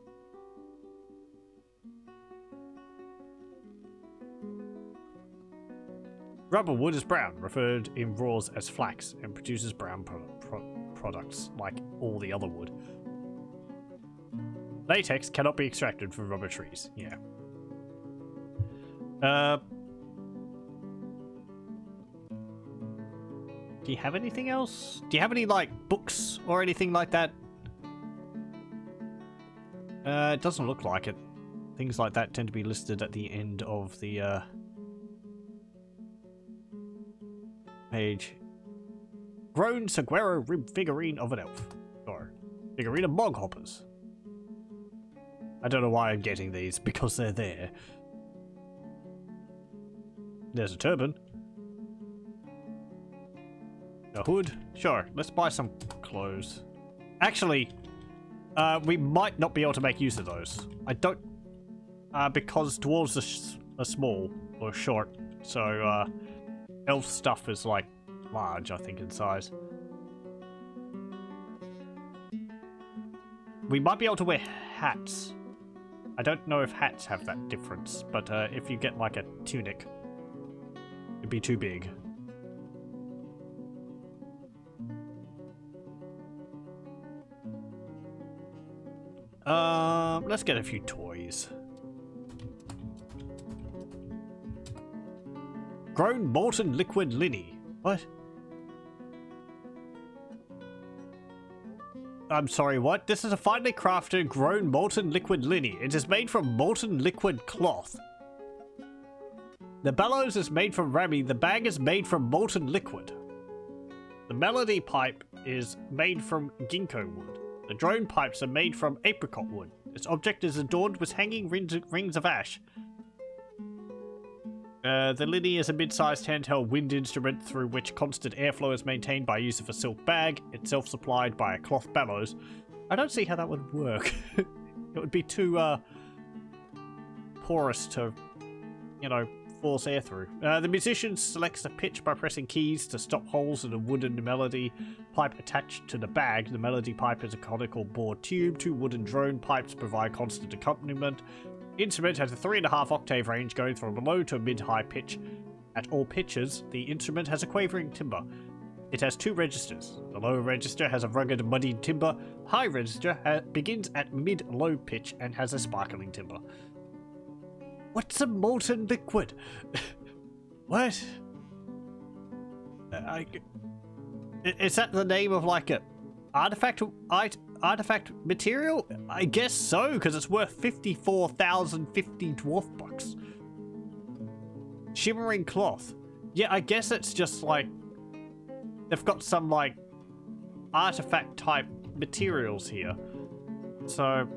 Rubber wood is brown, referred in raws as flax, and produces brown products like all the other wood. Latex cannot be extracted from rubber trees. Yeah. Do you have anything else? Do you have any, like, books or anything like that? It doesn't look like it. Things like that tend to be listed at the end of the, page. Grown saguaro rib figurine of an elf. Or figurine of bog hoppers. I don't know why I'm getting these, because they're there. There's a turban. A hood? Sure, let's buy some clothes. Actually, we might not be able to make use of those. I don't... because dwarves are small, or short, so, elf stuff is, like, large, I think, in size. We might be able to wear hats. I don't know if hats have that difference, but if you get, like, a tunic, it'd be too big. Let's get a few toys. Grown molten liquid linny. What? I'm sorry, what? This is a finely crafted, grown molten liquid linny. It is made from molten liquid cloth. The bellows is made from rami. The bag is made from molten liquid. The melody pipe is made from ginkgo wood. The drone pipes are made from apricot wood. Its object is adorned with hanging rings of ash. The linny is a mid-sized handheld wind instrument through which constant airflow is maintained by use of a silk bag, itself supplied by a cloth bellows. I don't see how that would work. It would be too, porous to, you know, force air through. The musician selects a pitch by pressing keys to stop holes in a wooden melody pipe attached to the bag. The melody pipe is a conical bore tube. Two wooden drone pipes provide constant accompaniment. Instrument has a 3.5 octave range going from a low to a mid-high pitch. At all pitches, the instrument has a quavering timbre. It has two registers. The low register has a rugged, muddy timber. High register begins at mid-low pitch and has a sparkling timber. What's a molten liquid? What? Is that the name of like a artifact material? I guess so, because it's worth 54,050 dwarf bucks. Shimmering cloth. Yeah, I guess it's just like they've got some like artifact type materials here. So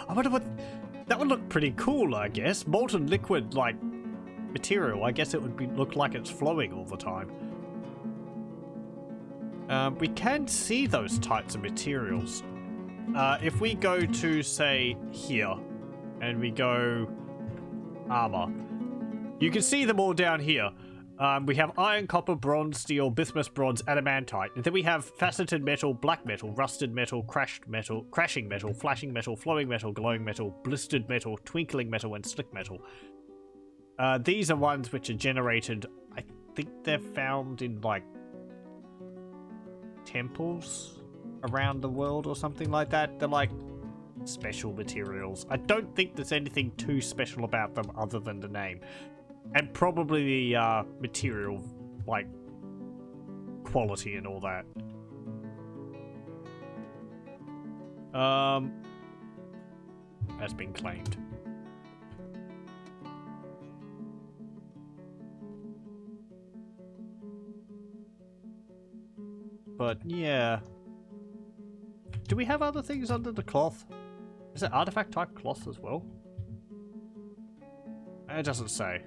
I wonder what that would look pretty cool, I guess. Molten liquid like material. I guess it would look like it's flowing all the time. We can see those types of materials. If we go to say here and we go armor, you can see them all down here. We have iron, copper, bronze, steel, bismuth, bronze, adamantite. And then we have faceted metal, black metal, rusted metal, crashing metal, flashing metal, flowing metal, glowing metal, blistered metal, twinkling metal, and slick metal. These are ones which are generated, I think they're found in like temples around the world or something like that. They're like special materials. I don't think there's anything too special about them other than the name. And probably the material, like, quality and all that. Has been claimed. But, yeah. Do we have other things under the cloth? Is it artifact type cloth as well? It doesn't say.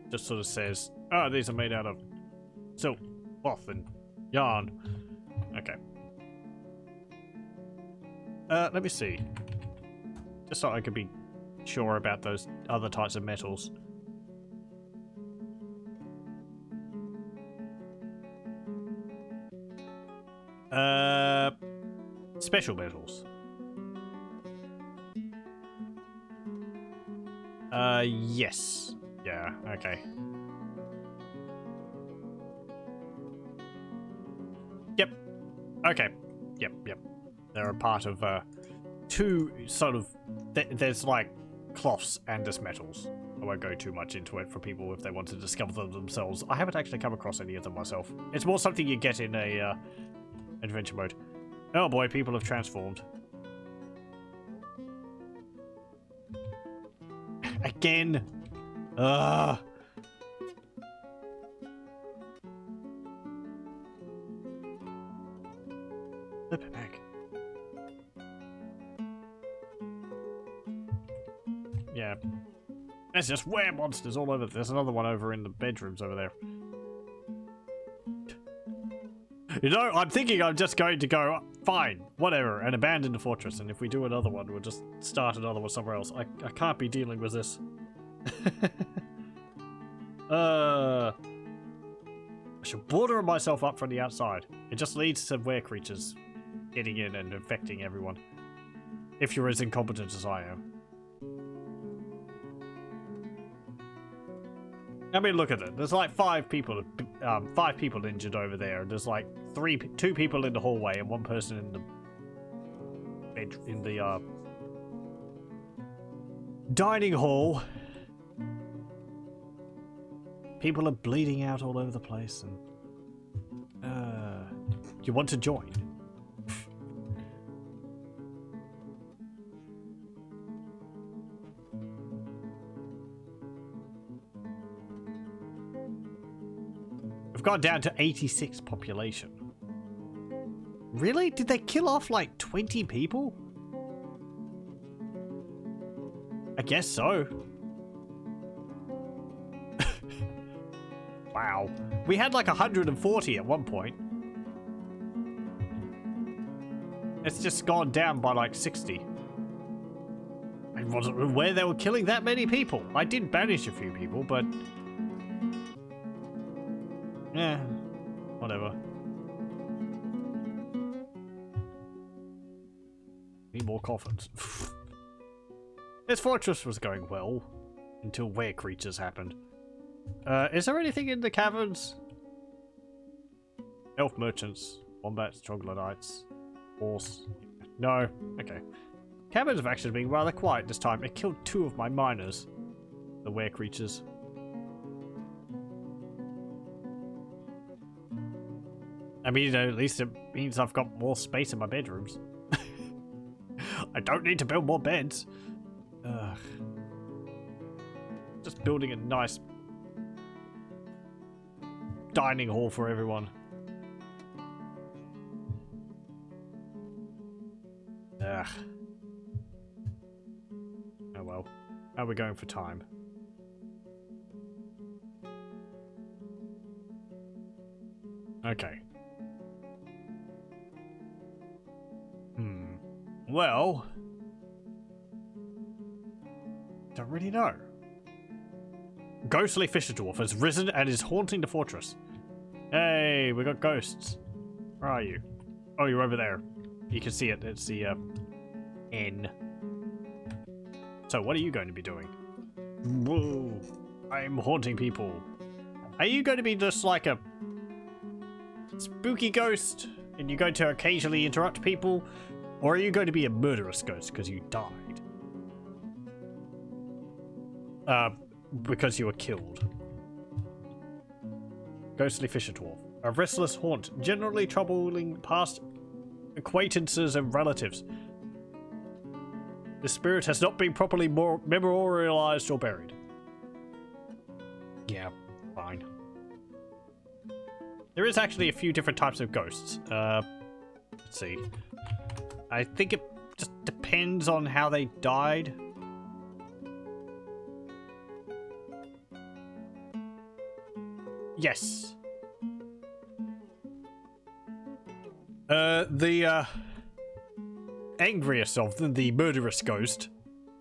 Just sort of says, oh, these are made out of silk, cloth, and yarn. Okay. Let me see. Just so I could be sure about those other types of metals. Special metals. Yes. Yeah, okay. Yep. Okay. Yep. They're a part of, two sort of... there's, like, cloths and there's metals. I won't go too much into it for people if they want to discover them themselves. I haven't actually come across any of them myself. It's more something you get in a, adventure mode. Oh boy, people have transformed. Again. Flip it back. Yeah. There's just were monsters all over. There's another one over in the bedrooms over there. You know, I'm thinking I'm just going to go, fine, whatever, and abandon the fortress. And if we do another one, we'll just start another one somewhere else. I can't be dealing with this. I should border myself up from the outside. It just leads to were creatures getting in and infecting everyone. If you're as incompetent as I am. I mean, look at it. There's like five people injured over there. There's like two people in the hallway and one person in the bed in the dining hall. People are bleeding out all over the place, and you want to join? We've gone down to 86 population. Really? Did they kill off like 20 people? I guess so. Wow. We had like 140 at one point. It's just gone down by like 60. I wasn't aware they were killing that many people. I did banish a few people, but... yeah, whatever. Need more coffins. This fortress was going well until were creatures happened. Is there anything in the caverns? Elf merchants, wombats, troglodytes, horse. No. Okay. Caverns have actually been rather quiet this time. It killed 2 of my miners. The were creatures. I mean, you know, at least it means I've got more space in my bedrooms. I don't need to build more beds. Ugh. Just building a nice dining hall for everyone. Ugh. Oh well. How are we going for time? Okay. Well, don't really know. Ghostly Fisher Dwarf has risen and is haunting the fortress. Hey, we got ghosts. Where are you? Oh, you're over there. You can see it. It's the N. So, what are you going to be doing? Whoa! I'm haunting people. Are you going to be just like a spooky ghost, and you're going to occasionally interrupt people? Or are you going to be a murderous ghost because you died? Because you were killed. Ghostly Fisher Dwarf. A restless haunt, generally troubling past acquaintances and relatives. The spirit has not been properly memorialized or buried. Yeah, fine. There is actually a few different types of ghosts. Let's see. I think it just depends on how they died. Yes. The angriest of them, the murderous ghost,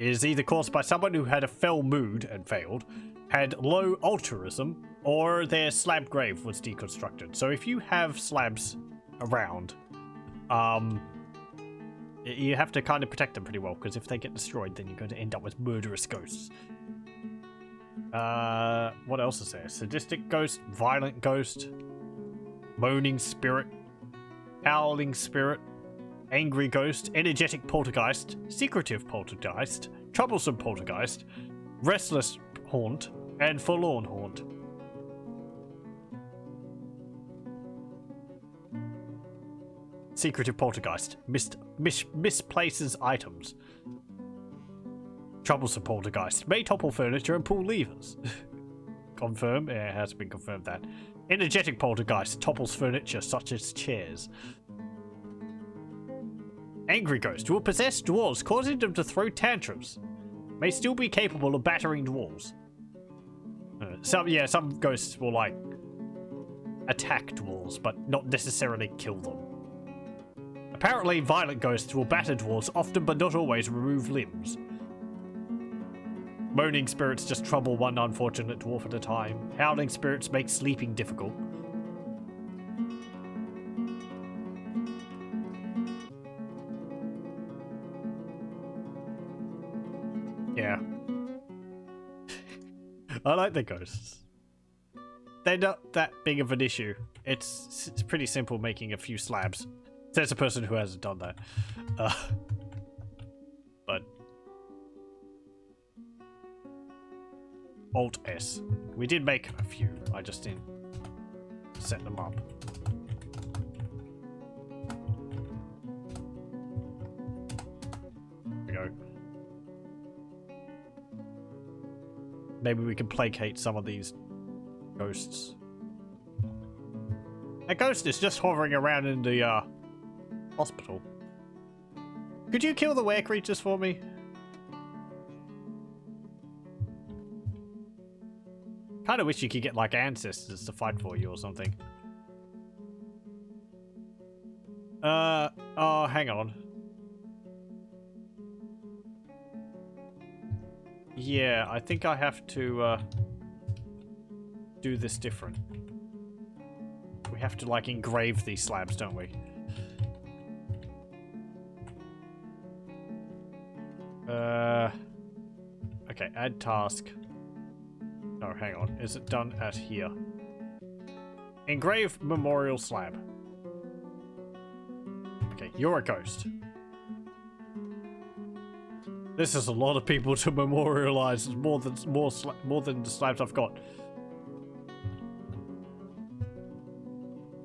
is either caused by someone who had a fell mood and failed, had low altruism, or their slab grave was deconstructed. So if you have slabs around, you have to kind of protect them pretty well, because if they get destroyed, then you're going to end up with murderous ghosts. What else is there? Sadistic ghost, violent ghost, moaning spirit, howling spirit, angry ghost, energetic poltergeist, secretive poltergeist, troublesome poltergeist, restless haunt, and forlorn haunt. Secretive poltergeist, misplaces items. Troublesome poltergeist, may topple furniture and pull levers. Confirm, yeah, it has been confirmed that. Energetic poltergeist, topples furniture such as chairs. Angry ghost will possess dwarves, causing them to throw tantrums. May still be capable of battering dwarves. Some ghosts will like attack dwarves, but not necessarily kill them. Apparently, violent ghosts will batter dwarves, often but not always remove limbs. Moaning spirits just trouble one unfortunate dwarf at a time. Howling spirits make sleeping difficult. Yeah. I like the ghosts. They're not that big of an issue. It's pretty simple making a few slabs. There's a person who hasn't done that. But Alt S. We did make a few. I just didn't set them up. There we go. Maybe we can placate some of these ghosts. A ghost is just hovering around in the hospital. Could you kill the were creatures for me? Kind of wish you could get like ancestors to fight for you or something. Oh, hang on. Yeah, I think I have to do this different. We have to like engrave these slabs, don't we? Okay, add task. Oh, hang on. Is it done at here? Engraved memorial slab. Okay, you're a ghost. This is a lot of people to memorialize. It's more than the slabs I've got.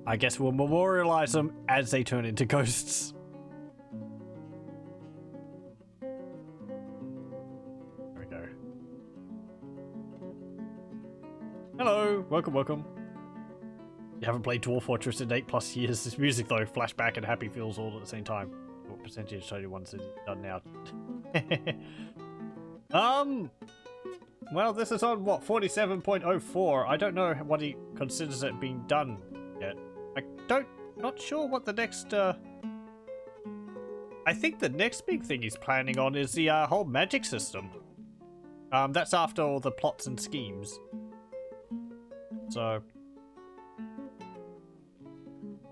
I guess we'll memorialize them as they turn into ghosts. There we go. Hello, welcome. You haven't played Dwarf Fortress in 8+ years. This music though, flashback and happy feels all at the same time. What percentage total ones is done now? Well, this is on what, 47.04. I don't know what he considers it being done yet. Not sure what the next I think the next big thing he's planning on is the whole magic system. That's after all the plots and schemes. So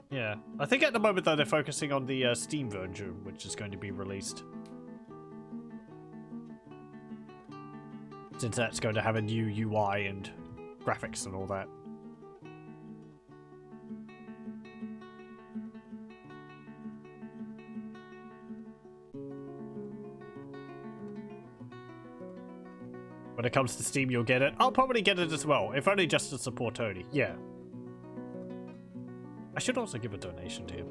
yeah, I think at the moment though they're focusing on the Steam version, which is going to be released. Since that's going to have a new UI and graphics and all that. When it comes to Steam, you'll get it. I'll probably get it as well, if only just to support Tony. Yeah. I should also give a donation to him.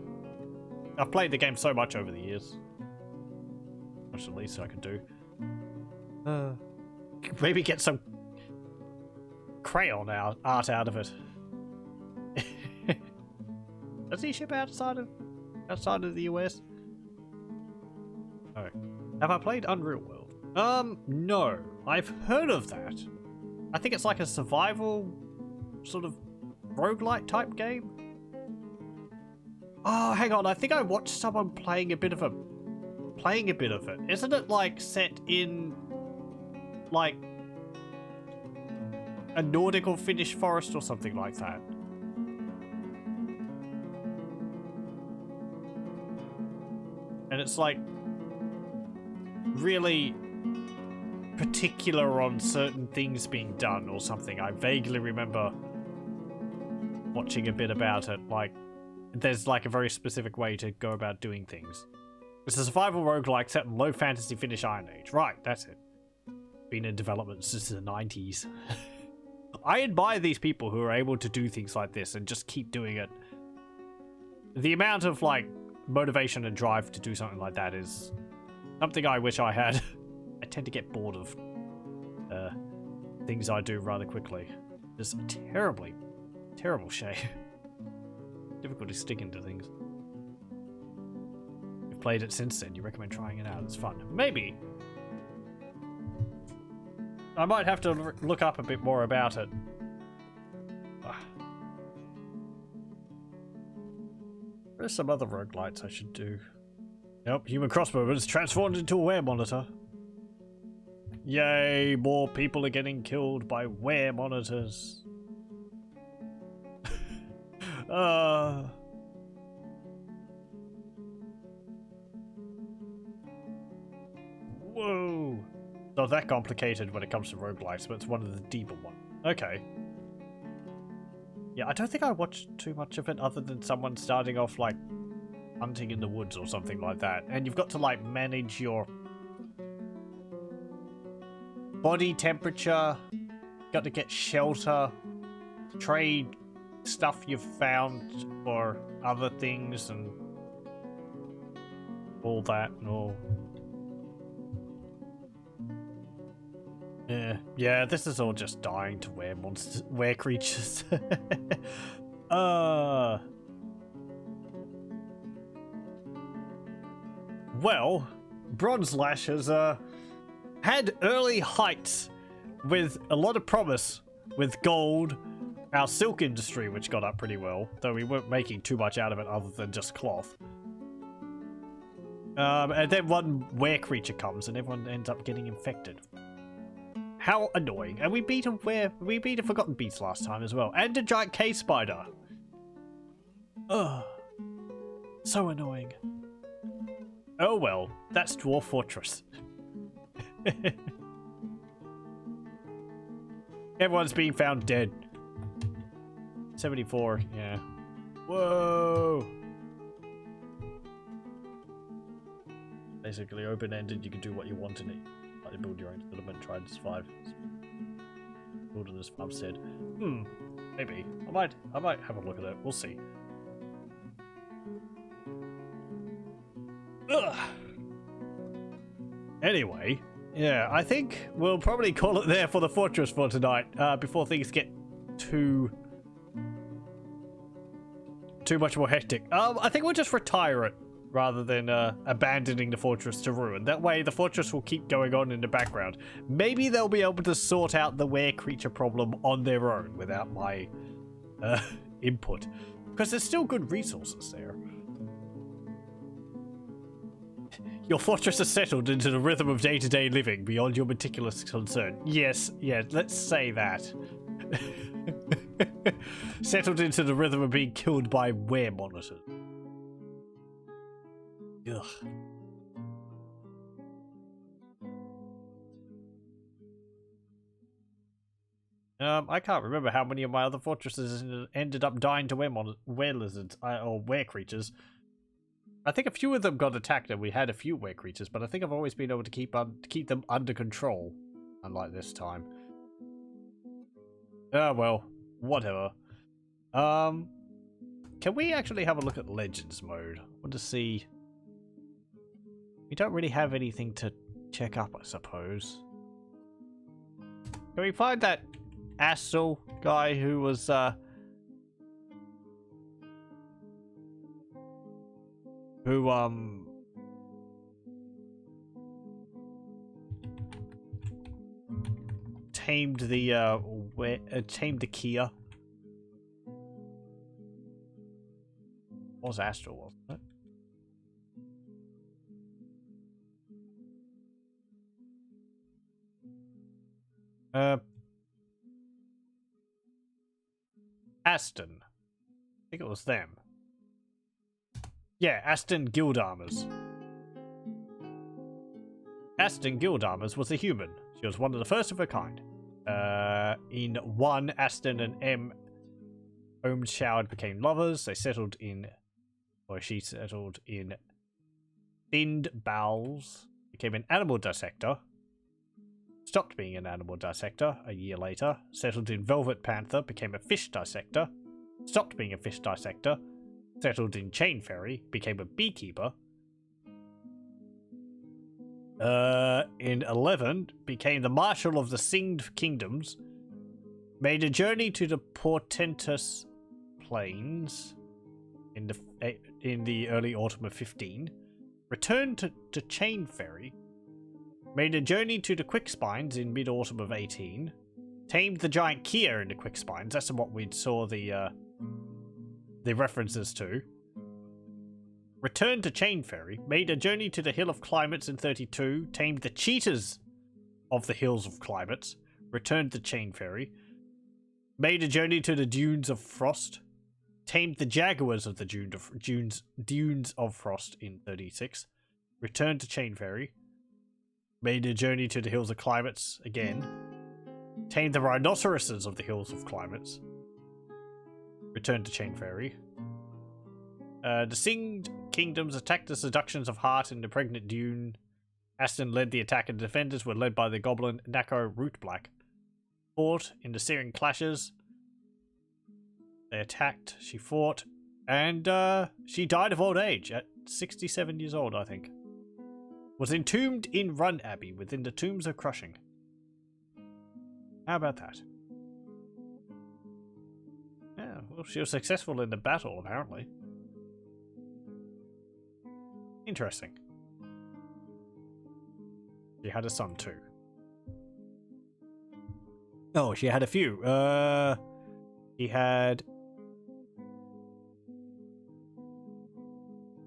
I've played the game so much over the years. That's the least I could do. Maybe get some crayon art out of it. Does he ship outside of the US? Oh. Have I played Unreal World? No. I've heard of that. I think it's like a survival sort of roguelite type game. Oh, hang on. I think I watched someone playing a bit of it. Isn't it like set in like a Nordic or Finnish forest or something like that? And it's like really particular on certain things being done or something. I vaguely remember watching a bit about it. Like, there's like a very specific way to go about doing things. It's a survival roguelike set in low fantasy Finnish Iron Age. Right, that's it. Been in development since the 90s. I admire these people who are able to do things like this and just keep doing it. The amount of like motivation and drive to do something like that is something I wish I had. I tend to get bored of things I do rather quickly. It's terrible shape. Difficulty sticking to things. You've played it since then. You recommend trying it out. It's fun. Maybe. I might have to look up a bit more about it. There's some other roguelites I should do. Nope, human crossbow is transformed into a were monitor. Yay, more people are getting killed by were monitors. Whoa. Not that complicated when it comes to roguelikes, but it's one of the deeper ones. Okay. Yeah, I don't think I watched too much of it other than someone starting off like hunting in the woods or something like that. And you've got to like manage your body temperature, got to get shelter, trade stuff you've found for other things and all that and all. Yeah, this is all just dying to were monsters, were creatures. Well, Bronzelash has had early heights with a lot of promise with gold, our silk industry, which got up pretty well, though we weren't making too much out of it other than just cloth. And then one were creature comes and everyone ends up getting infected. How annoying. And we beat a Forgotten Beast last time as well. And a giant cave spider. Ugh. So annoying. Oh well, that's Dwarf Fortress. Everyone's being found dead. 74, yeah. Whoa! Basically open-ended, you can do what you want in it. Like to build your own settlement, try and survive. Wilderness farmstead. Maybe. I might have a look at it. We'll see. Ugh. Anyway, yeah, I think we'll probably call it there for the fortress for tonight, before things get too much more hectic. I think we'll just retire it rather than abandoning the fortress to ruin. That way the fortress will keep going on in the background. Maybe they'll be able to sort out the were creature problem on their own without my input, because there's still good resources there. Your fortress is settled into the rhythm of day-to-day living beyond your meticulous concern. Yes, let's say that. Settled into the rhythm of being killed by were monitors. Ugh. I can't remember how many of my other fortresses ended up dying to were lizards or were creatures. I think a few of them got attacked and we had a few were creatures, but I think I've always been able to keep them under control, unlike this time. Well, whatever. Can we actually have a look at Legends mode? I want to see. We don't really have anything to check up, I suppose. Can we find that Astel guy who was tamed the Kia? What was Astel, wasn't it? Aston. I think it was them. Yeah, Aston Guildarmers. Aston Guildarmers was a human. She was one of the first of her kind. In 1, Aston and M. Showered became lovers. She settled in Thinned Bowels, became an animal dissector, stopped being an animal dissector a year later, settled in Velvet Panther, became a fish dissector, stopped being a fish dissector, settled in Chain Fairy, became a beekeeper. In 11, became the Marshal of the Singed Kingdoms, made a journey to the portentous plains in the early autumn of 15, returned to Chain Fairy, made a journey to the Quickspines in mid-autumn of 18, tamed the giant Kia in the Quickspines. That's what we saw the references to. Returned to Chain Fairy, made a journey to the Hill of Climates in 32, tamed the cheetahs of the Hills of Climates, returned to Chain Fairy, made a journey to the Dunes of Frost, tamed the jaguars of the Dunes of Frost in 36, returned to Chain Fairy, made a journey to the Hills of Climates again, tamed the rhinoceroses of the Hills of Climates, returned to Chain Fairy. The Singed Kingdoms attacked the seductions of Heart in the pregnant Dune. Aston led the attack and the defenders were led by the goblin Nako Rootblack. Fought in the Searing Clashes. They attacked, she fought, and she died of old age at 67 years old, I think. Was entombed in Run Abbey within the Tombs of Crushing. How about that? Yeah, well, she was successful in the battle, apparently. Interesting. She had a son too. Oh, she had a few. She had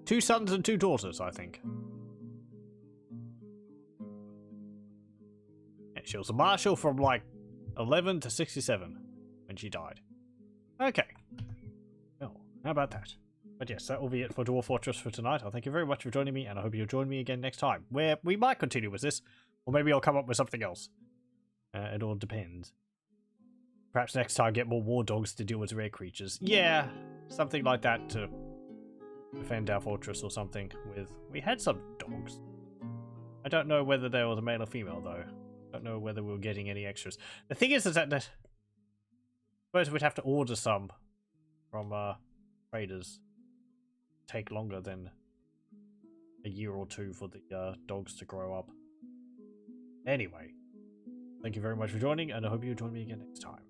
2 sons and 2 daughters, I think. And she was a marshal from like 11 to 67 when she died. Okay. Well, how about that? But yes, that will be it for Dwarf Fortress for tonight. I'll thank you very much for joining me, and I hope you'll join me again next time, where we might continue with this, or maybe I'll come up with something else. It all depends. Perhaps next time get more war dogs to deal with rare creatures. Yeah, something like that to defend our fortress or something with. We had some dogs. I don't know whether they were male or female though. I don't know whether we were getting any extras. The thing is that I suppose we'd have to order some from traders. Take longer than a year or two for the dogs to grow up. Anyway, thank you very much for joining, and I hope you join me again next time.